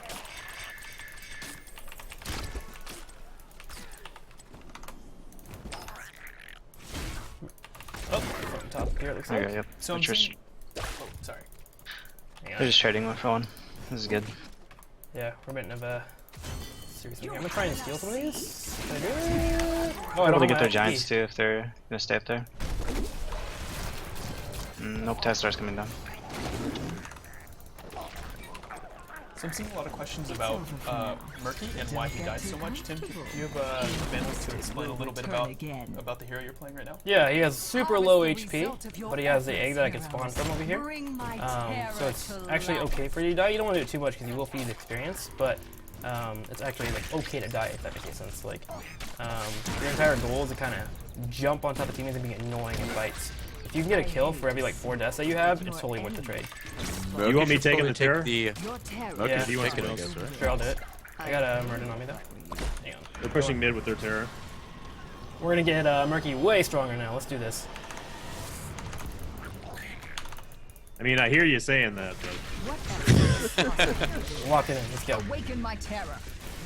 [SPEAKER 1] Oh, from top here it looks
[SPEAKER 5] There
[SPEAKER 1] like.
[SPEAKER 5] you go, yep.
[SPEAKER 2] So I'm
[SPEAKER 5] They're
[SPEAKER 2] seeing... Oh, sorry.
[SPEAKER 1] Hang on.
[SPEAKER 5] just trading 1 for 1. This is good.
[SPEAKER 1] Yeah, we're a bit of a serious one here. I'm gonna try and steal some of these. Can I do it? Oh, I
[SPEAKER 5] Able
[SPEAKER 1] don't
[SPEAKER 5] to
[SPEAKER 1] have
[SPEAKER 5] get their
[SPEAKER 1] my
[SPEAKER 5] giants
[SPEAKER 1] FP.
[SPEAKER 5] too if they're gonna stay up there. Nope, Testar's coming down.
[SPEAKER 2] So I'm seeing a lot of questions about Murky and why he dies so much. Tim, do you have a bandwidth to explain a little bit about the hero you're playing right now?
[SPEAKER 1] Yeah, he has super low HP, but he has the egg that I can spawn from over here. So it's actually okay for you to die. You don't want to do it too much because you will feed experience, but it's actually like okay to die if that makes sense. Like your entire goal is to kind of jump on top of teammates and be annoying in fights. If you can get a kill for every like 4 deaths that you have, it's totally worth the trade.
[SPEAKER 4] You want me
[SPEAKER 3] should
[SPEAKER 4] taking
[SPEAKER 3] probably
[SPEAKER 4] the terror?
[SPEAKER 3] take
[SPEAKER 11] Your terror
[SPEAKER 3] Murky
[SPEAKER 1] Yeah.
[SPEAKER 3] should
[SPEAKER 4] You want
[SPEAKER 3] take it, I
[SPEAKER 4] to
[SPEAKER 3] guess, right?
[SPEAKER 1] Sure, I'll do it. I got a Murden on me though. Hang on.
[SPEAKER 4] They're pushing mid with their terror.
[SPEAKER 1] We're gonna get Murky way stronger now. Let's do this.
[SPEAKER 4] I mean, I hear you saying that, but
[SPEAKER 1] Lock it in. Let's go.
[SPEAKER 11] Awaken my terror.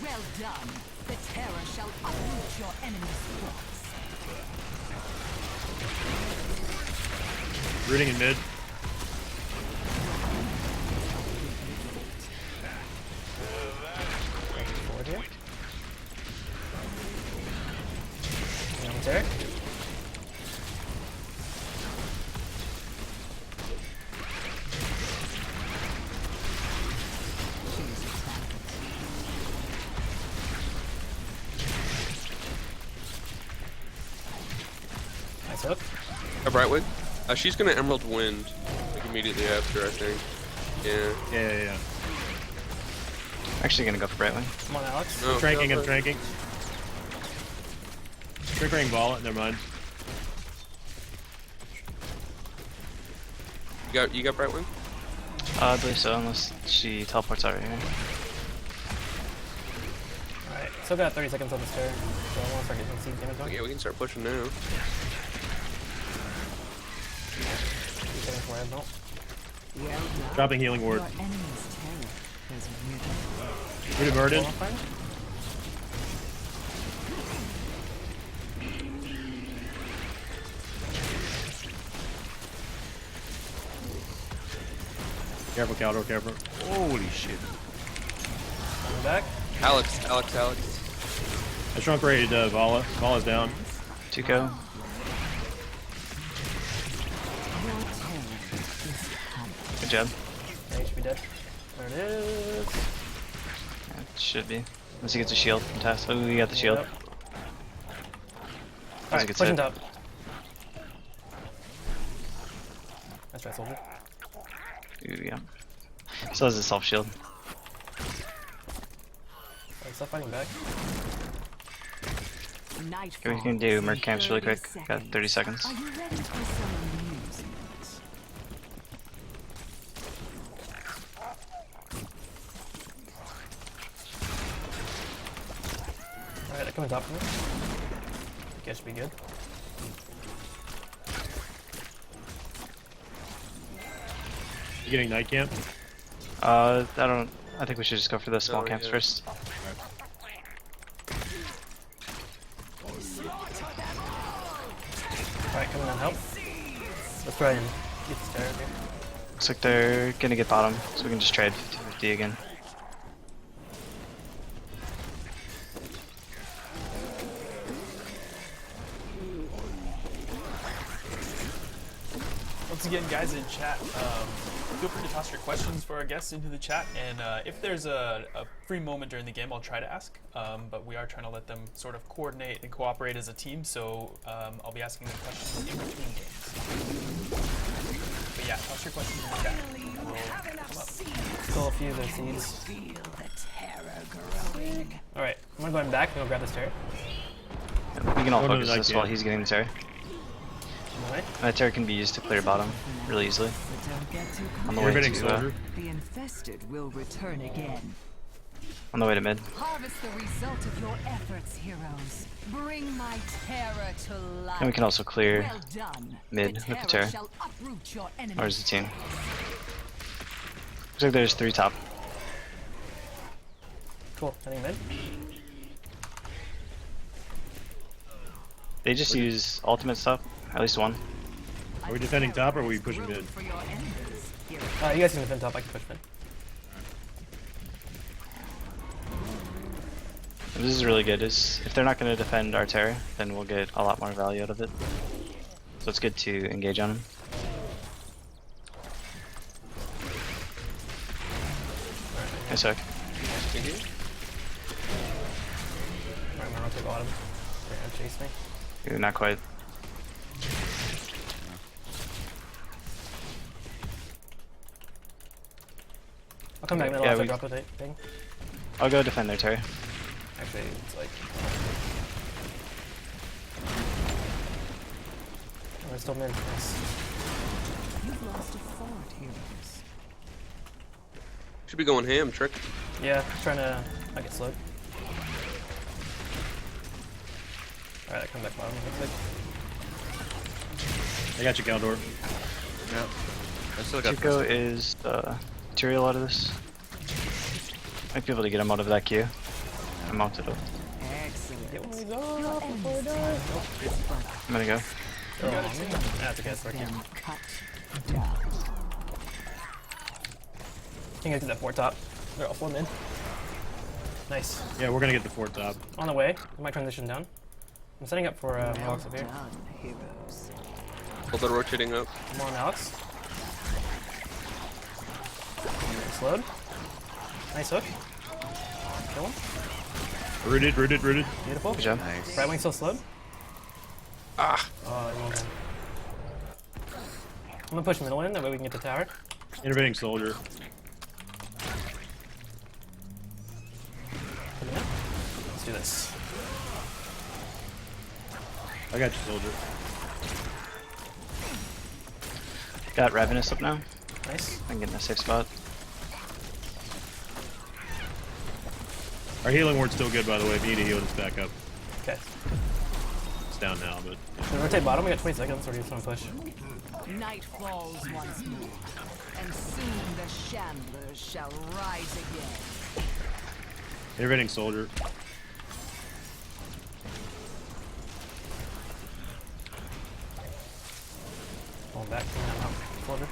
[SPEAKER 11] Well done. The terror shall uproot your enemy's plots.
[SPEAKER 4] rooting in mid.
[SPEAKER 1] Forward here. One Derek. Nice hook.
[SPEAKER 10] A Brightwing? She's gonna Emerald Wind like immediately after, I think. Yeah.
[SPEAKER 4] Yeah.
[SPEAKER 5] Actually gonna go for Brightwing.
[SPEAKER 1] Come on, Alex.
[SPEAKER 10] No,
[SPEAKER 4] Tranking
[SPEAKER 10] no,
[SPEAKER 4] and tranking. Triggering ball, never mind.
[SPEAKER 10] You got Brightwing?
[SPEAKER 5] I believe so, unless she teleports over here.
[SPEAKER 1] Alright, still got 30 seconds on this turn, so I want to start getting some seed damage on.
[SPEAKER 10] Yeah, we can start pushing now.
[SPEAKER 1] where I don't.
[SPEAKER 11] Well done.
[SPEAKER 4] Dropping healing ward.
[SPEAKER 11] Your enemy's terror has withered.
[SPEAKER 4] Rooted murdered.
[SPEAKER 1] Hold on, fine.
[SPEAKER 4] Careful, Caldor, careful.
[SPEAKER 3] Holy shit.
[SPEAKER 1] Coming back.
[SPEAKER 10] Alex.
[SPEAKER 4] I shrunk raid Vala. Vala's down.
[SPEAKER 5] 2
[SPEAKER 11] Your
[SPEAKER 5] go.
[SPEAKER 11] terror is coming.
[SPEAKER 5] Good job.
[SPEAKER 1] Yeah, he should be dead. There it is.
[SPEAKER 5] Yeah, it should be. Unless he gets a shield from Tess. Oh, we got the shield.
[SPEAKER 1] Yep.
[SPEAKER 5] That's a
[SPEAKER 1] Alright,
[SPEAKER 5] good
[SPEAKER 1] pushing
[SPEAKER 5] set.
[SPEAKER 1] top. That's right, soldier.
[SPEAKER 5] Ooh, yeah. Still has a self shield.
[SPEAKER 1] Alright, stop fighting back.
[SPEAKER 11] Nightfall.
[SPEAKER 5] We can do merc camps really
[SPEAKER 11] 30
[SPEAKER 5] quick. Got 30 seconds.
[SPEAKER 11] Are you ready for some amusement?
[SPEAKER 1] Alright, they're coming top for me. Guess should be good.
[SPEAKER 4] You getting night camp?
[SPEAKER 5] I think we should just go for the small
[SPEAKER 10] Oh,
[SPEAKER 5] camps
[SPEAKER 10] yeah.
[SPEAKER 5] first.
[SPEAKER 1] Alright, coming on help. Let's try and get this tower here.
[SPEAKER 5] Looks like they're gonna get bottom, so we can just trade 50-50 again.
[SPEAKER 2] Once again, guys in chat, feel free to toss your questions for our guests into the chat, and if there's a free moment during the game, I'll try to ask, but we are trying to let them sort of coordinate and cooperate as a team, so I'll be asking them questions in between games. But yeah, toss your questions in the chat. and we'll come up.
[SPEAKER 1] Still a few of those seeds.
[SPEAKER 11] Feel the terror growing.
[SPEAKER 1] Alright, I'm gonna go ahead and back and go grab this turret.
[SPEAKER 5] We can all
[SPEAKER 4] Go to
[SPEAKER 5] focus
[SPEAKER 4] the
[SPEAKER 5] this
[SPEAKER 4] night
[SPEAKER 5] while
[SPEAKER 4] camp.
[SPEAKER 5] he's getting the Terra.
[SPEAKER 1] Alright.
[SPEAKER 5] That Terra can be used to clear bottom really easily.
[SPEAKER 11] But don't get too
[SPEAKER 5] On the
[SPEAKER 11] close.
[SPEAKER 5] way
[SPEAKER 4] Everything
[SPEAKER 5] to
[SPEAKER 4] soldier.
[SPEAKER 11] The infested will return again.
[SPEAKER 5] on the way to mid.
[SPEAKER 11] Harvest the result of your efforts, heroes. Bring my terror to life.
[SPEAKER 5] And we can also clear
[SPEAKER 11] Well done.
[SPEAKER 5] mid
[SPEAKER 11] The
[SPEAKER 5] with the
[SPEAKER 11] terror
[SPEAKER 5] Terra.
[SPEAKER 11] shall uproot your
[SPEAKER 5] Where's
[SPEAKER 11] enemies.
[SPEAKER 5] the team? Looks like there's 3 top.
[SPEAKER 1] Cool, heading mid.
[SPEAKER 5] They just use ultimate stuff, at least one.
[SPEAKER 4] Are we defending top or are we pushing
[SPEAKER 11] Room
[SPEAKER 4] mid?
[SPEAKER 11] for your enemies, heroes.
[SPEAKER 1] You guys can defend top, I can push mid.
[SPEAKER 5] And this is really good. Is if they're not going to defend our Terra, then we'll get a lot more value out of it. So it's good to engage on them. Nice hook.
[SPEAKER 1] Alright, I'm gonna rotate bottom. They're gonna chase me.
[SPEAKER 5] Ooh, not quite.
[SPEAKER 1] I'll come back middle
[SPEAKER 5] Yeah,
[SPEAKER 1] after I
[SPEAKER 5] we-
[SPEAKER 1] drop the thing.
[SPEAKER 5] I'll go defend their Terra.
[SPEAKER 1] Actually, it's like... Oh, it's still mid. Nice.
[SPEAKER 11] You've lost a fort, heroes.
[SPEAKER 10] Should be going ham, Trick.
[SPEAKER 1] Yeah, trying to not get slowed. Alright, I come back bottom. Looks like.
[SPEAKER 4] I got you, Caldor.
[SPEAKER 3] Yeah. I still got
[SPEAKER 5] Chico is material out of this. Might be able to get him out of that queue. I mounted up.
[SPEAKER 11] Excellent.
[SPEAKER 1] Get one of these
[SPEAKER 11] Your
[SPEAKER 1] off before I
[SPEAKER 11] enemies'
[SPEAKER 1] die.
[SPEAKER 11] terror is but
[SPEAKER 5] I'm gonna go.
[SPEAKER 1] Oh, that's okay, it's working.
[SPEAKER 11] them cut down.
[SPEAKER 1] I think I did that four top. They're all 4 mid. Nice.
[SPEAKER 4] Yeah, we're gonna get the fort top.
[SPEAKER 1] On the way. I might transition down. I'm setting up for
[SPEAKER 11] Well
[SPEAKER 1] Alex up here.
[SPEAKER 11] done, heroes.
[SPEAKER 10] Hold on, rotating up.
[SPEAKER 1] Come on, Alex. Slowed. Nice hook. Kill him.
[SPEAKER 4] Rooted.
[SPEAKER 1] Beautiful.
[SPEAKER 5] Good job.
[SPEAKER 3] Nice.
[SPEAKER 1] Right wing still slowed.
[SPEAKER 10] Ah!
[SPEAKER 1] Oh, you won't. I'm gonna push middle in, that way we can get the tower.
[SPEAKER 4] Intervening soldier.
[SPEAKER 1] Coming in. Let's do this.
[SPEAKER 4] I got you, soldier.
[SPEAKER 5] Got Ravenous up now.
[SPEAKER 1] Nice.
[SPEAKER 5] I'm getting a safe spot.
[SPEAKER 4] Our healing ward's still good, by the way. If you need to heal, just back up.
[SPEAKER 1] Okay.
[SPEAKER 4] It's down now, but
[SPEAKER 1] So rotate bottom, we got 20 seconds, or do you just want to push?
[SPEAKER 11] Night falls once more, and soon the Shamblers shall rise again.
[SPEAKER 4] Intervening soldier.
[SPEAKER 1] Pulling back, clean them out. Quarter.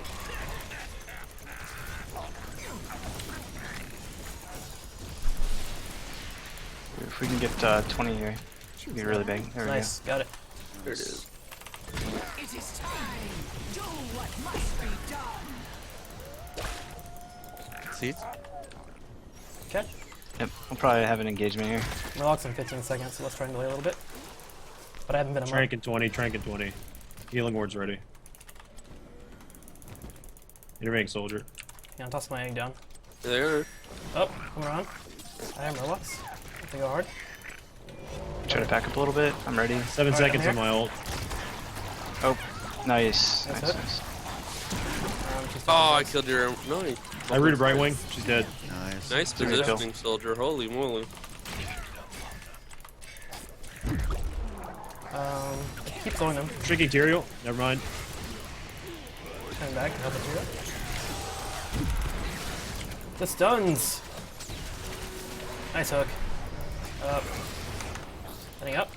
[SPEAKER 5] If we can get 20 here, it'd be really big. There we
[SPEAKER 1] Nice, got it.
[SPEAKER 10] There it is.
[SPEAKER 11] It is time. Do what must be done.
[SPEAKER 3] Seeds?
[SPEAKER 1] Okay.
[SPEAKER 5] go. Yep, we'll probably have an engagement here.
[SPEAKER 1] Murloc's in 15 seconds, so let's try and delay a little bit. But I haven't been a
[SPEAKER 4] Trank in 20, trank in 20. Healing ward's ready. Intervening soldier.
[SPEAKER 1] Yeah, I'll toss my egg down.
[SPEAKER 10] There.
[SPEAKER 1] Oh, come around. I have Murlocs. If they go hard.
[SPEAKER 5] Try to back up a little bit. I'm ready.
[SPEAKER 4] 7
[SPEAKER 1] Alright,
[SPEAKER 4] seconds
[SPEAKER 1] I'm
[SPEAKER 4] on my ult.
[SPEAKER 5] Oh, nice.
[SPEAKER 1] That's
[SPEAKER 5] Nice,
[SPEAKER 1] it.
[SPEAKER 5] nice.
[SPEAKER 1] She's
[SPEAKER 10] Oh, I
[SPEAKER 1] taking
[SPEAKER 10] killed your. No.
[SPEAKER 4] I rooted right wing. She's dead.
[SPEAKER 3] Nice.
[SPEAKER 10] Nice
[SPEAKER 5] There you go.
[SPEAKER 10] positioning, soldier. Holy moly.
[SPEAKER 1] keep throwing them.
[SPEAKER 4] Shrinking Tyrael. Never mind.
[SPEAKER 1] Coming back and help us do it. The stuns. Nice hook. Up. Heading up.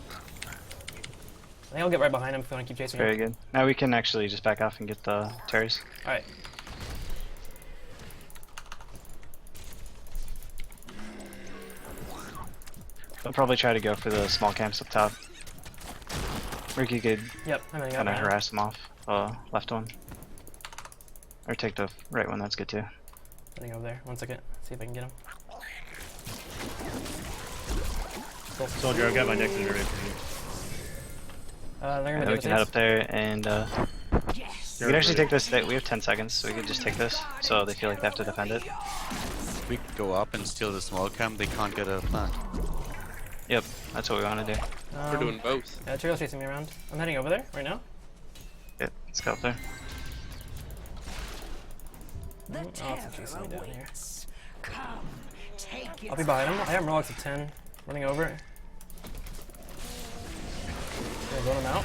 [SPEAKER 1] I think I'll get right behind him if we want to keep chasing
[SPEAKER 5] Very
[SPEAKER 1] him.
[SPEAKER 5] good. Now we can actually just back off and get the terrors.
[SPEAKER 1] Alright.
[SPEAKER 5] I'll probably try to go for the small camps up top. Ricky could
[SPEAKER 1] Yep, I'm heading up
[SPEAKER 5] kind of
[SPEAKER 1] right now.
[SPEAKER 5] harass them off. Left one. Or take the right one, that's good too.
[SPEAKER 1] Heading over there. 1 second. See if I can get him.
[SPEAKER 4] Soldier, I've got my next intervention.
[SPEAKER 1] They're gonna
[SPEAKER 5] Yeah,
[SPEAKER 1] do
[SPEAKER 5] we
[SPEAKER 1] the
[SPEAKER 5] can head
[SPEAKER 1] saves.
[SPEAKER 5] up there and we can actually take this. We have 10 seconds, so we could just take this. So they feel like they have to defend it.
[SPEAKER 3] If we go up and steal the small camp, they can't get a plant.
[SPEAKER 5] Yep, that's what we want to do.
[SPEAKER 10] We're doing both.
[SPEAKER 1] Yeah, Tyrael's chasing me around. I'm heading over there right now.
[SPEAKER 5] Yep, let's go up there.
[SPEAKER 11] The
[SPEAKER 1] Oh,
[SPEAKER 11] terror
[SPEAKER 1] it's chasing me down here.
[SPEAKER 11] awaits. Come, take it.
[SPEAKER 1] I'll be behind him. I have Murlocs at 10. Running over. Gonna vote him out.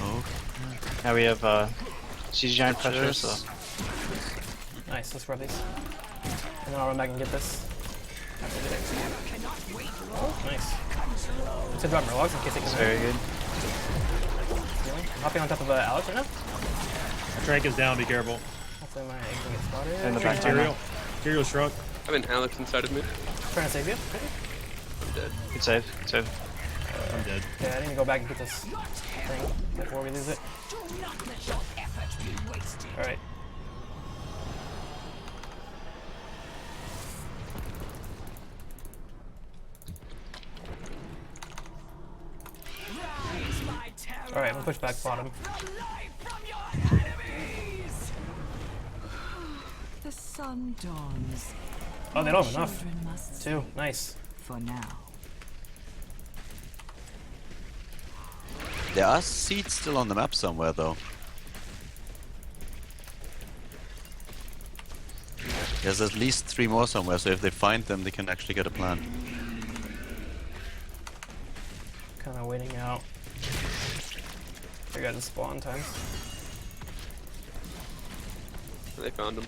[SPEAKER 5] Now we have siege giant pressure, so
[SPEAKER 1] Nice, let's grab these. And then I'll run back and get this. After I get it. Oh, nice. Let's drop Murlocs in case they
[SPEAKER 5] it's
[SPEAKER 1] come
[SPEAKER 5] very
[SPEAKER 1] in.
[SPEAKER 5] good.
[SPEAKER 1] Healing. I'm hopping on top of Alex right now.
[SPEAKER 4] Trank is down, be careful.
[SPEAKER 1] Hopefully my egg can get spotted.
[SPEAKER 5] In the back
[SPEAKER 4] Tyrael.
[SPEAKER 5] line.
[SPEAKER 4] Tyrael shrunk.
[SPEAKER 10] I have an Alex inside of me.
[SPEAKER 1] Trying to save you.
[SPEAKER 10] I'm dead.
[SPEAKER 5] Good save. Good save.
[SPEAKER 4] I'm dead.
[SPEAKER 1] Yeah, I need to go back and get this thing before we lose it.
[SPEAKER 11] Do not let your effort be wasted.
[SPEAKER 1] Alright.
[SPEAKER 11] Rise, my terror.
[SPEAKER 1] Alright, I'm gonna push back bottom.
[SPEAKER 11] The life from your enemies. The sun dawns.
[SPEAKER 1] Oh, they don't have enough.
[SPEAKER 11] Children must
[SPEAKER 1] Two. Nice.
[SPEAKER 11] for now.
[SPEAKER 3] There are seeds still on the map somewhere, though. There's at least 3 more somewhere, so if they find them, they can actually get a plant.
[SPEAKER 1] Kind of waiting out. I got to spawn times.
[SPEAKER 10] They found him.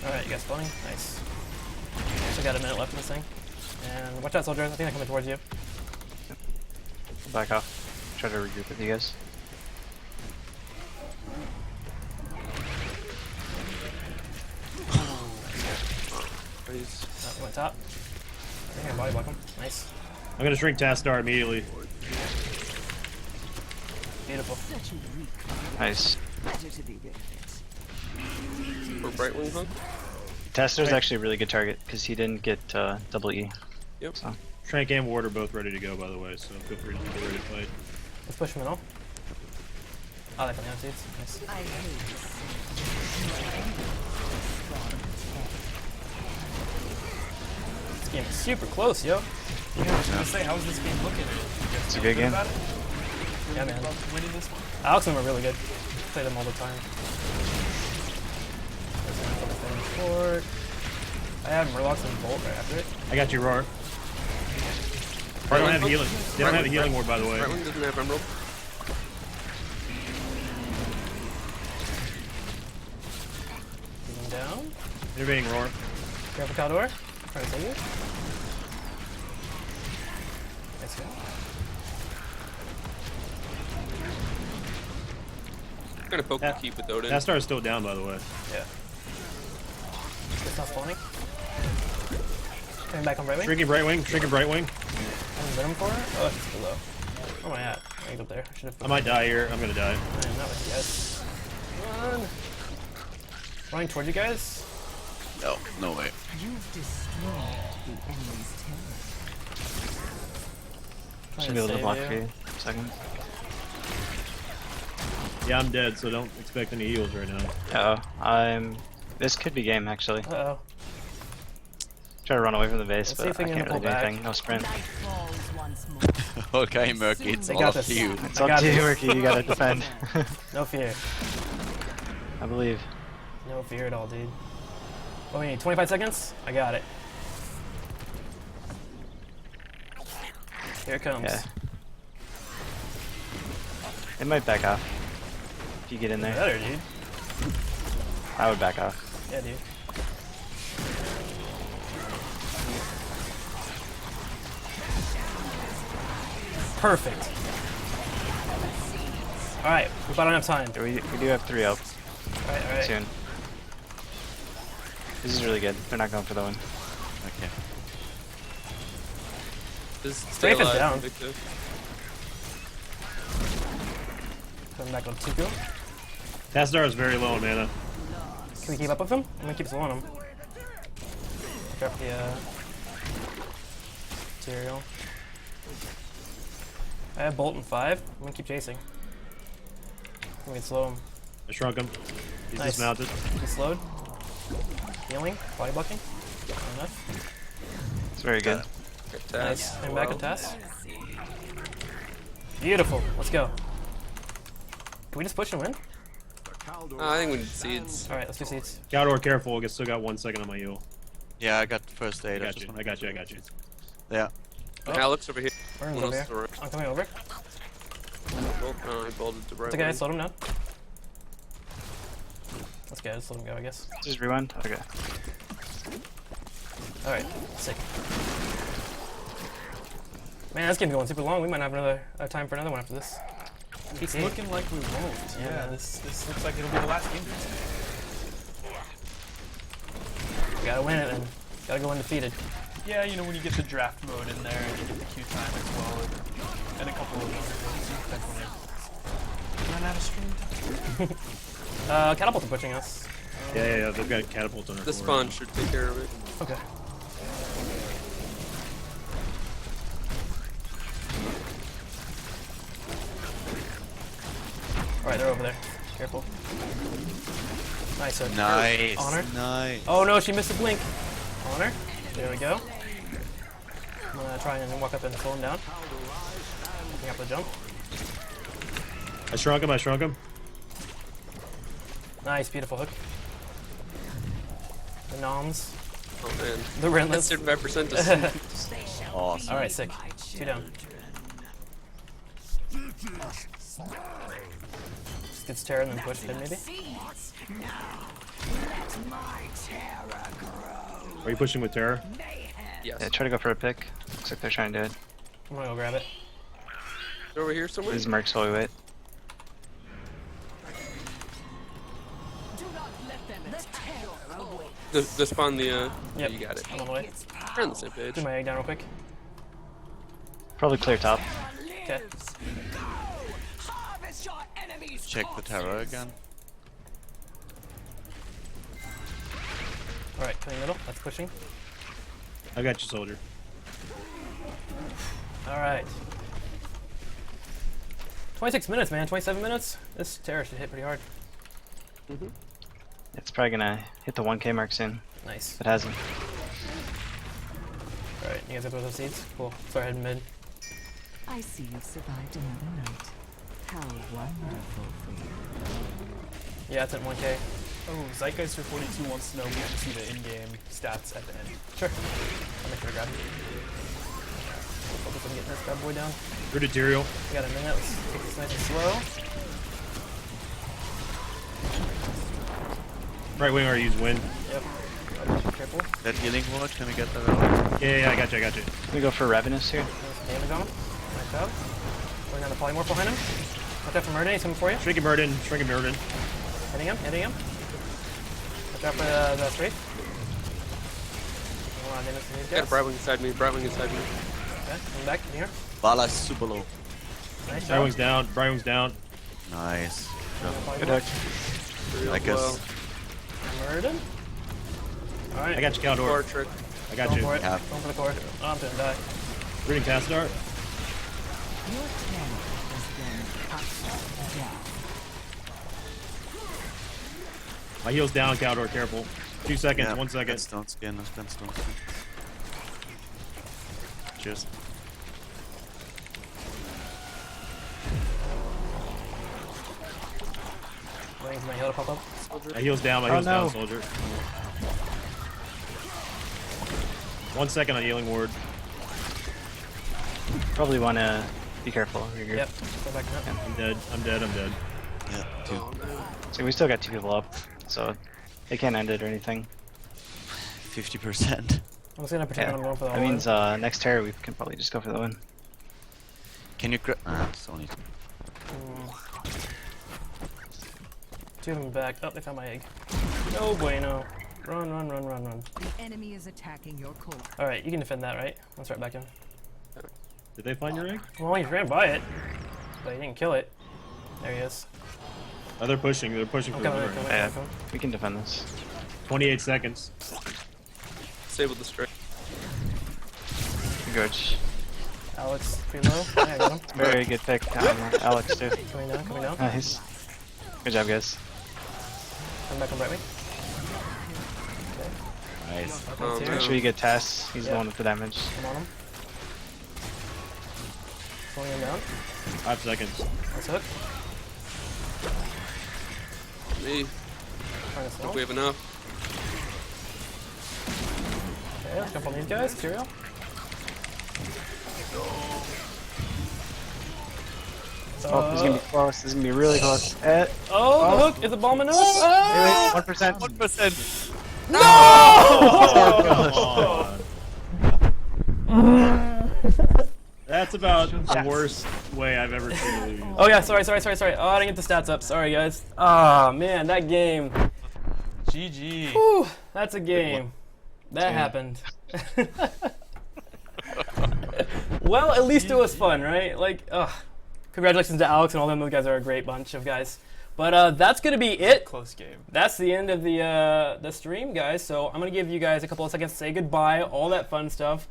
[SPEAKER 1] Alright, you guys spawning? Nice. Still got a minute left in this thing. And watch out, soldiers. I think they're coming towards you.
[SPEAKER 5] Back off. Try to regroup with you guys.
[SPEAKER 10] He's
[SPEAKER 1] Went top. I think I body block him. Nice.
[SPEAKER 4] I'm gonna shrink Tastar immediately.
[SPEAKER 1] Beautiful.
[SPEAKER 11] Such a weak
[SPEAKER 5] Nice.
[SPEAKER 11] pleasure to be with it.
[SPEAKER 10] for Brightwing Hunt.
[SPEAKER 5] Taster's actually a really good target because he didn't get double E.
[SPEAKER 10] Yep.
[SPEAKER 5] So
[SPEAKER 4] Trank and Ward are both ready to go, by the way, so feel free to get ready to fight.
[SPEAKER 1] Let's push him in all. Oh, they finally have seeds. Nice.
[SPEAKER 11] I hate to
[SPEAKER 1] This game is super close, yo.
[SPEAKER 2] Yeah, I was gonna say, how's this game looking?
[SPEAKER 5] it's a good game.
[SPEAKER 2] About it?
[SPEAKER 1] Yeah, man.
[SPEAKER 2] About winning this one?
[SPEAKER 1] Alex and them are really good. Play them all the time. Forward. I have Murlocs and Bolt right after it.
[SPEAKER 4] I got you, Roar. They don't have healing. They don't have a healing ward, by the way.
[SPEAKER 10] Right one doesn't have Emerald.
[SPEAKER 1] Moving down.
[SPEAKER 4] Intervening, Roar.
[SPEAKER 1] Careful, Caldor. Trying to save you. Nice go.
[SPEAKER 10] I'm gonna poke the keep with Odin.
[SPEAKER 4] That star is still down, by the way.
[SPEAKER 1] Yeah. It's not spawning. Coming back on right wing.
[SPEAKER 4] Shrinking right wing. Shrinking right wing.
[SPEAKER 1] I'm him for her. Oh, it's below. Where am I at? I ain't up there. I should have.
[SPEAKER 4] I might die here. I'm gonna die.
[SPEAKER 1] I'm not with you guys. Run. Running towards you guys.
[SPEAKER 3] No, no way.
[SPEAKER 11] You've destroyed the enemy's turret.
[SPEAKER 5] Should be able to block for you. In a second.
[SPEAKER 4] Yeah, I'm dead, so don't expect any heals right now.
[SPEAKER 5] This could be game actually.
[SPEAKER 1] Uh-oh.
[SPEAKER 5] Try to run away from the base,
[SPEAKER 1] Let's see if
[SPEAKER 5] but
[SPEAKER 1] we
[SPEAKER 5] I
[SPEAKER 1] can
[SPEAKER 5] can't really
[SPEAKER 1] pull
[SPEAKER 5] do
[SPEAKER 1] back.
[SPEAKER 5] anything. No sprint.
[SPEAKER 11] Night falls once more.
[SPEAKER 3] Okay, Murky, it's
[SPEAKER 1] They
[SPEAKER 3] all
[SPEAKER 1] got
[SPEAKER 3] up
[SPEAKER 1] this.
[SPEAKER 3] to you.
[SPEAKER 5] It's
[SPEAKER 1] I
[SPEAKER 5] up
[SPEAKER 1] got
[SPEAKER 5] to you,
[SPEAKER 1] this.
[SPEAKER 5] Ricky. You gotta defend.
[SPEAKER 1] No fear.
[SPEAKER 5] I believe.
[SPEAKER 1] No fear at all, dude. What do we need? 25 seconds? I got it. Here it comes.
[SPEAKER 5] Yeah. It might back off. If you get in there.
[SPEAKER 1] Better, dude.
[SPEAKER 5] I would back off.
[SPEAKER 1] Yeah, dude. Perfect. Alright, we about enough time.
[SPEAKER 5] Yeah, we do have 3 up
[SPEAKER 1] Alright.
[SPEAKER 5] soon. This is really good. They're not going for the win.
[SPEAKER 3] Okay.
[SPEAKER 10] Just
[SPEAKER 1] Strafe is down.
[SPEAKER 10] Victor.
[SPEAKER 1] Coming back on Tuku.
[SPEAKER 4] That star is very low in mana.
[SPEAKER 1] Can we keep up with him? I'm gonna keep slowing him. Drop the material. I have Bolt in 5. I'm gonna keep chasing. We can slow him.
[SPEAKER 4] I shrunk him. He's
[SPEAKER 1] Nice.
[SPEAKER 4] dismounted.
[SPEAKER 1] He's slowed. Healing. Body blocking. Not enough.
[SPEAKER 5] It's very good.
[SPEAKER 1] Nice. And back on Tess. Beautiful. Let's go. Can we just push and win?
[SPEAKER 10] I think we need seeds.
[SPEAKER 1] Alright, let's do seeds.
[SPEAKER 4] Caldor, careful. I still got 1 second on my heal.
[SPEAKER 3] Yeah, I got first aid.
[SPEAKER 4] I got you. I got you. I got you.
[SPEAKER 3] Yeah.
[SPEAKER 10] Oh. Alex over here.
[SPEAKER 1] Burns
[SPEAKER 10] One
[SPEAKER 1] over
[SPEAKER 10] else
[SPEAKER 1] here.
[SPEAKER 10] is around.
[SPEAKER 1] I'm coming over.
[SPEAKER 10] Bolt, I bolted the right
[SPEAKER 1] It's okay, I
[SPEAKER 10] one.
[SPEAKER 1] slowed him down. Let's go, just let him go, I guess.
[SPEAKER 5] Just rewind? Okay.
[SPEAKER 1] Alright, sick. Man, this game's going super long. We might have another time for another one after this.
[SPEAKER 2] It's
[SPEAKER 1] PT.
[SPEAKER 2] looking like we won't. Yeah, this looks like it'll be the last game.
[SPEAKER 1] We gotta win it then. Gotta go undefeated.
[SPEAKER 2] Yeah, you know, when you get the draft mode in there and you get the queue time as well, and a couple of other things, you definitely run out of stream time.
[SPEAKER 1] Catapult are pushing us.
[SPEAKER 4] Yeah. They've got catapults on their
[SPEAKER 10] This
[SPEAKER 4] forward.
[SPEAKER 10] spawn should take care of it.
[SPEAKER 1] Okay. Alright, they're over there. Careful. Nice.
[SPEAKER 3] Nice.
[SPEAKER 1] Honor.
[SPEAKER 3] Nice.
[SPEAKER 1] Oh no, she missed a blink. Honor. There we go. I'm gonna try and walk up and slow him down. Picking up the jump.
[SPEAKER 4] I shrunk him. I shrunk him.
[SPEAKER 1] Nice, beautiful hook. The noms.
[SPEAKER 10] Oh man.
[SPEAKER 1] The relentless.
[SPEAKER 10] That's 35% to
[SPEAKER 3] Awesome.
[SPEAKER 1] Alright, sick. 2 down. Just gets terror and then push in maybe.
[SPEAKER 4] Are you pushing with terror?
[SPEAKER 10] Yes.
[SPEAKER 5] Yeah, try to go for a pick. Looks like they're trying to do it.
[SPEAKER 1] I'm gonna go grab it.
[SPEAKER 10] They're over here somewhere?
[SPEAKER 5] These mercs while we wait.
[SPEAKER 10] The spawn the
[SPEAKER 1] Yep.
[SPEAKER 10] you got it.
[SPEAKER 1] I'm on the way.
[SPEAKER 10] We're on the same page.
[SPEAKER 1] Do my egg down real quick.
[SPEAKER 5] Probably clear top.
[SPEAKER 1] Okay.
[SPEAKER 3] Check the terror again.
[SPEAKER 1] Alright, coming middle. That's pushing.
[SPEAKER 4] I got you, soldier.
[SPEAKER 1] Alright. 26 minutes, man. 27 minutes. This terror should hit pretty hard.
[SPEAKER 5] It's probably gonna hit the 1K mark soon.
[SPEAKER 1] Nice.
[SPEAKER 5] If it hasn't.
[SPEAKER 1] Alright, you guys have those seeds? Cool. Start heading mid.
[SPEAKER 11] I see you've survived another night. How wonderful for you.
[SPEAKER 1] Yeah, it's at 1K.
[SPEAKER 2] Oh, Zeitgeister 42 wants to know if we can see the in-game stats at the end.
[SPEAKER 1] Sure. I'll make sure to grab it. Focus on getting this bad boy down.
[SPEAKER 4] Good material.
[SPEAKER 1] We got a minute. Let's take this nice and slow.
[SPEAKER 4] Right winger, use wind.
[SPEAKER 1] Yep. Careful.
[SPEAKER 3] That healing ward, can we get that out?
[SPEAKER 4] Yeah, I got you.
[SPEAKER 5] We go for Revenus here.
[SPEAKER 1] Nice damage on him. Nice job. Bring on the polymorph behind him. Watch out for Murden. He's coming for you.
[SPEAKER 4] Shrinking Murden. Hitting
[SPEAKER 1] Hitting him. Watch out for the strafe. Hold on, damage to these
[SPEAKER 10] Yeah,
[SPEAKER 1] guys.
[SPEAKER 10] Brightwing inside me.
[SPEAKER 1] Okay, coming back in here.
[SPEAKER 3] Bala's super low.
[SPEAKER 1] Nice job.
[SPEAKER 4] Brightwing's down.
[SPEAKER 3] Nice.
[SPEAKER 5] Good hook.
[SPEAKER 3] I guess.
[SPEAKER 1] Murden. Alright.
[SPEAKER 4] I got you, Caldor.
[SPEAKER 10] Core trick.
[SPEAKER 4] I got
[SPEAKER 1] Going
[SPEAKER 4] you.
[SPEAKER 1] for it.
[SPEAKER 3] Yeah.
[SPEAKER 1] Going for the core. Oh, I'm gonna die.
[SPEAKER 4] Reading Tassadar.
[SPEAKER 11] Your talent has been cut down.
[SPEAKER 4] My heel's down, Caldor. Careful. 2 seconds.
[SPEAKER 3] Yeah,
[SPEAKER 4] 1 second.
[SPEAKER 3] Get stone skin. Let's get stone skin. Cheers.
[SPEAKER 1] Waiting for my heal to pop up.
[SPEAKER 4] My heel's down, soldier. 1 second on healing ward.
[SPEAKER 5] Probably want to be careful. You're good.
[SPEAKER 1] Yep. Go back up.
[SPEAKER 4] I'm dead.
[SPEAKER 3] Yeah, two.
[SPEAKER 10] Oh, no.
[SPEAKER 5] So we still got 2 people up, so they can't end it or anything.
[SPEAKER 3] 50%.
[SPEAKER 1] I'm just gonna pretend I'm going for the
[SPEAKER 5] That means next Terra we can probably just go for the win.
[SPEAKER 3] Can you grab? Ah, it's only two.
[SPEAKER 1] Two of them back. Oh, they found my egg. No bueno. Run.
[SPEAKER 11] The enemy is attacking your core.
[SPEAKER 1] Alright, you can defend that, right? Let's right back in.
[SPEAKER 4] Did they find your egg?
[SPEAKER 1] Well, he ran by it, but he didn't kill it. There he is.
[SPEAKER 4] Oh, they're pushing. They're pushing
[SPEAKER 1] I'm
[SPEAKER 4] for the
[SPEAKER 1] coming,
[SPEAKER 4] win.
[SPEAKER 5] Yeah, we can defend this.
[SPEAKER 4] 28 seconds.
[SPEAKER 10] Disable the strike.
[SPEAKER 5] Good.
[SPEAKER 1] Alex, pretty low. Yeah, I got him.
[SPEAKER 5] Very good pick, Alex too.
[SPEAKER 1] Coming down.
[SPEAKER 5] Nice. Good job, guys.
[SPEAKER 1] Come back on Brightwing.
[SPEAKER 3] Nice.
[SPEAKER 10] Oh,
[SPEAKER 1] Here.
[SPEAKER 5] Make sure you get Tess. He's the one with the damage.
[SPEAKER 1] I'm on him. Slowing him down.
[SPEAKER 4] 5 seconds.
[SPEAKER 1] Nice hook.
[SPEAKER 10] Me.
[SPEAKER 1] Trying to slow.
[SPEAKER 10] Think we have enough.
[SPEAKER 1] Okay, let's jump on these guys. Tyrael.
[SPEAKER 5] Oh, this is gonna be close. This is gonna be really close.
[SPEAKER 1] Oh, the hook is a bomb enough.
[SPEAKER 5] 1%.
[SPEAKER 3] 1%.
[SPEAKER 4] That's about the worst way I've ever seen you lose.
[SPEAKER 1] Oh yeah, sorry. Oh, I didn't get the stats up. Sorry, guys. Ah, man, that game.
[SPEAKER 2] GG.
[SPEAKER 1] Whew, that's a game. That happened. Well, at least it was fun, right? Like, congratulations to Alex and all them. Those guys are a great bunch of guys. But that's gonna be it.
[SPEAKER 2] Close game.
[SPEAKER 1] That's the end of the stream, guys. So I'm gonna give you guys a couple of seconds to say goodbye, all that fun stuff.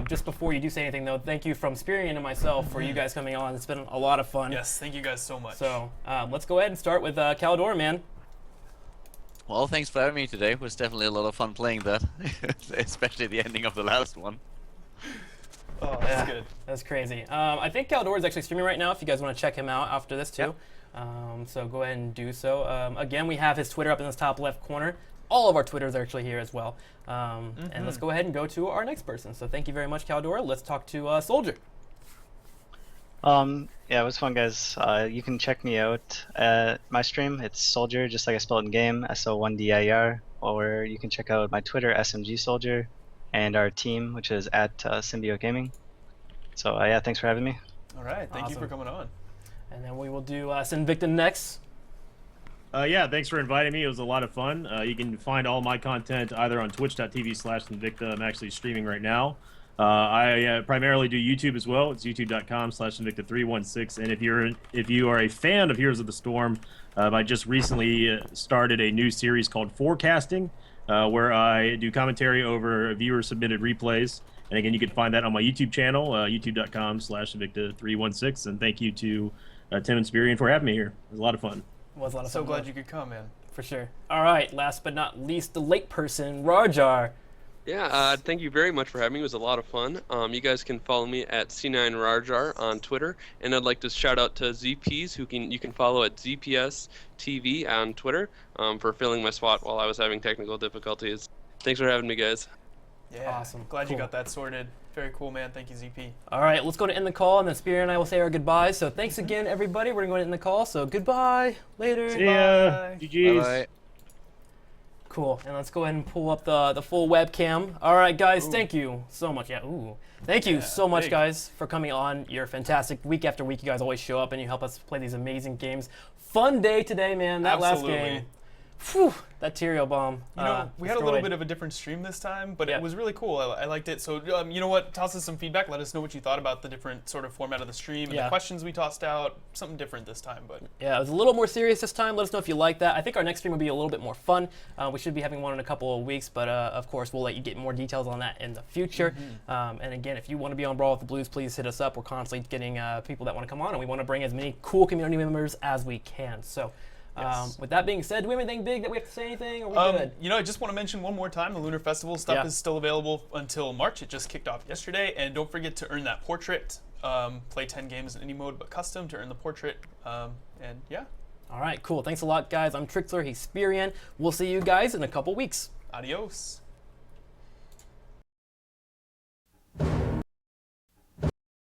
[SPEAKER 1] Just before you do say anything, though, thank you from Spirian and myself for you guys coming on. It's been a lot of fun.
[SPEAKER 2] Yes, thank you guys so much.
[SPEAKER 1] So let's go ahead and start with Caldor, man.
[SPEAKER 3] Well, thanks for having me today. It was definitely a lot of fun playing that, especially the ending of the last one.
[SPEAKER 2] Oh, that's good.
[SPEAKER 1] That's crazy. I think Caldor is actually streaming right now if you guys want to check him out after this, too.
[SPEAKER 3] Yep.
[SPEAKER 1] So go ahead and do so. Again, we have his Twitter up in this top left corner. All of our Twitters are actually here as well. And let's go ahead and go to our next person. So thank you very much, Caldor. Let's talk to Soldier.
[SPEAKER 5] Yeah, it was fun, guys. You can check me out at my stream. It's Soldier, just like I spelled in game, SO1DIR. Or you can check out my Twitter, SMG Soldier, and our team, which is at Symbiote Gaming. So yeah, thanks for having me.
[SPEAKER 2] All right, thank you for
[SPEAKER 1] Awesome.
[SPEAKER 2] coming on.
[SPEAKER 1] And then we will do Sinvicta next.
[SPEAKER 4] Yeah, thanks for inviting me. It was a lot of fun. You can find all my content either on twitch.tv/Invicta. I'm actually streaming right now. I primarily do YouTube as well. It's youtube.com/Invicta316. And if you are a fan of Heroes of the Storm, I just recently started a new series called Forecasting, where I do commentary over viewer-submitted replays. And again, you can find that on my YouTube channel, youtube.com/Invicta316. And thank you to Tim and Spirian for having me here. It was a lot of fun.
[SPEAKER 1] It was a lot of
[SPEAKER 2] So
[SPEAKER 1] fun.
[SPEAKER 2] glad you could come, man.
[SPEAKER 1] For sure. All right, last but not least, the late person, Rajar.
[SPEAKER 10] Yeah, thank you very much for having me. It was a lot of fun. You guys can follow me at C9Rarjar on Twitter, and I'd like to shout out to ZPs, you can follow at ZPS TV on Twitter, for filling my spot while I was having technical difficulties. Thanks for having me, guys.
[SPEAKER 2] Yeah,
[SPEAKER 1] Awesome.
[SPEAKER 2] Glad you
[SPEAKER 1] Cool.
[SPEAKER 2] got that sorted. Very cool, man. Thank you, ZP.
[SPEAKER 1] All right, let's go to end the call, and then Spirit and I will say our goodbyes. So thanks again, everybody. We're going to go to end the call. So goodbye. Later.
[SPEAKER 4] See ya.
[SPEAKER 2] Bye.
[SPEAKER 4] GG's.
[SPEAKER 3] Bye.
[SPEAKER 1] Cool. And let's go ahead and pull up the full webcam. All right, guys. Thank you so much. Yeah. Ooh. Thank you so much,
[SPEAKER 2] big.
[SPEAKER 1] guys, for coming on. You're fantastic. Week after week, you guys always show up and you help us play these amazing games. Fun day today, man. That
[SPEAKER 2] Absolutely.
[SPEAKER 1] last game. Whew, that Tyrael bomb.
[SPEAKER 2] You know, we had a little
[SPEAKER 1] destroyed.
[SPEAKER 2] bit of a different stream this time, but
[SPEAKER 1] Yeah.
[SPEAKER 2] it was really cool. I liked it. So, you know what? Toss us some feedback. Let us know what you thought about the different sort of format of the stream and
[SPEAKER 1] Yeah.
[SPEAKER 2] the questions we tossed out. Something different this time, but
[SPEAKER 1] Yeah, it was a little more serious this time. Let us know if you like that. I think our next stream will be a little bit more fun. We should be having one in a couple of weeks, but of course, we'll let you get more details on that in the future. And again, if you want to be on Brawl with the Blues, please hit us up. We're constantly getting people that want to come on, and we want to bring as many cool community members as we can. So,
[SPEAKER 2] Yes.
[SPEAKER 1] with that being said, do we have anything big that we have to say anything? Or we good?
[SPEAKER 2] You know, I just want to mention one more time, the Lunar Festival stuff
[SPEAKER 1] Yeah.
[SPEAKER 2] is still available until March. It just kicked off yesterday, and don't forget to earn that portrait. Play 10 games in any mode but custom to earn the portrait. And yeah,
[SPEAKER 1] All right, cool. Thanks a lot, guys. I'm Trixler. He's Spirian. We'll see you guys in a couple weeks.
[SPEAKER 2] adios.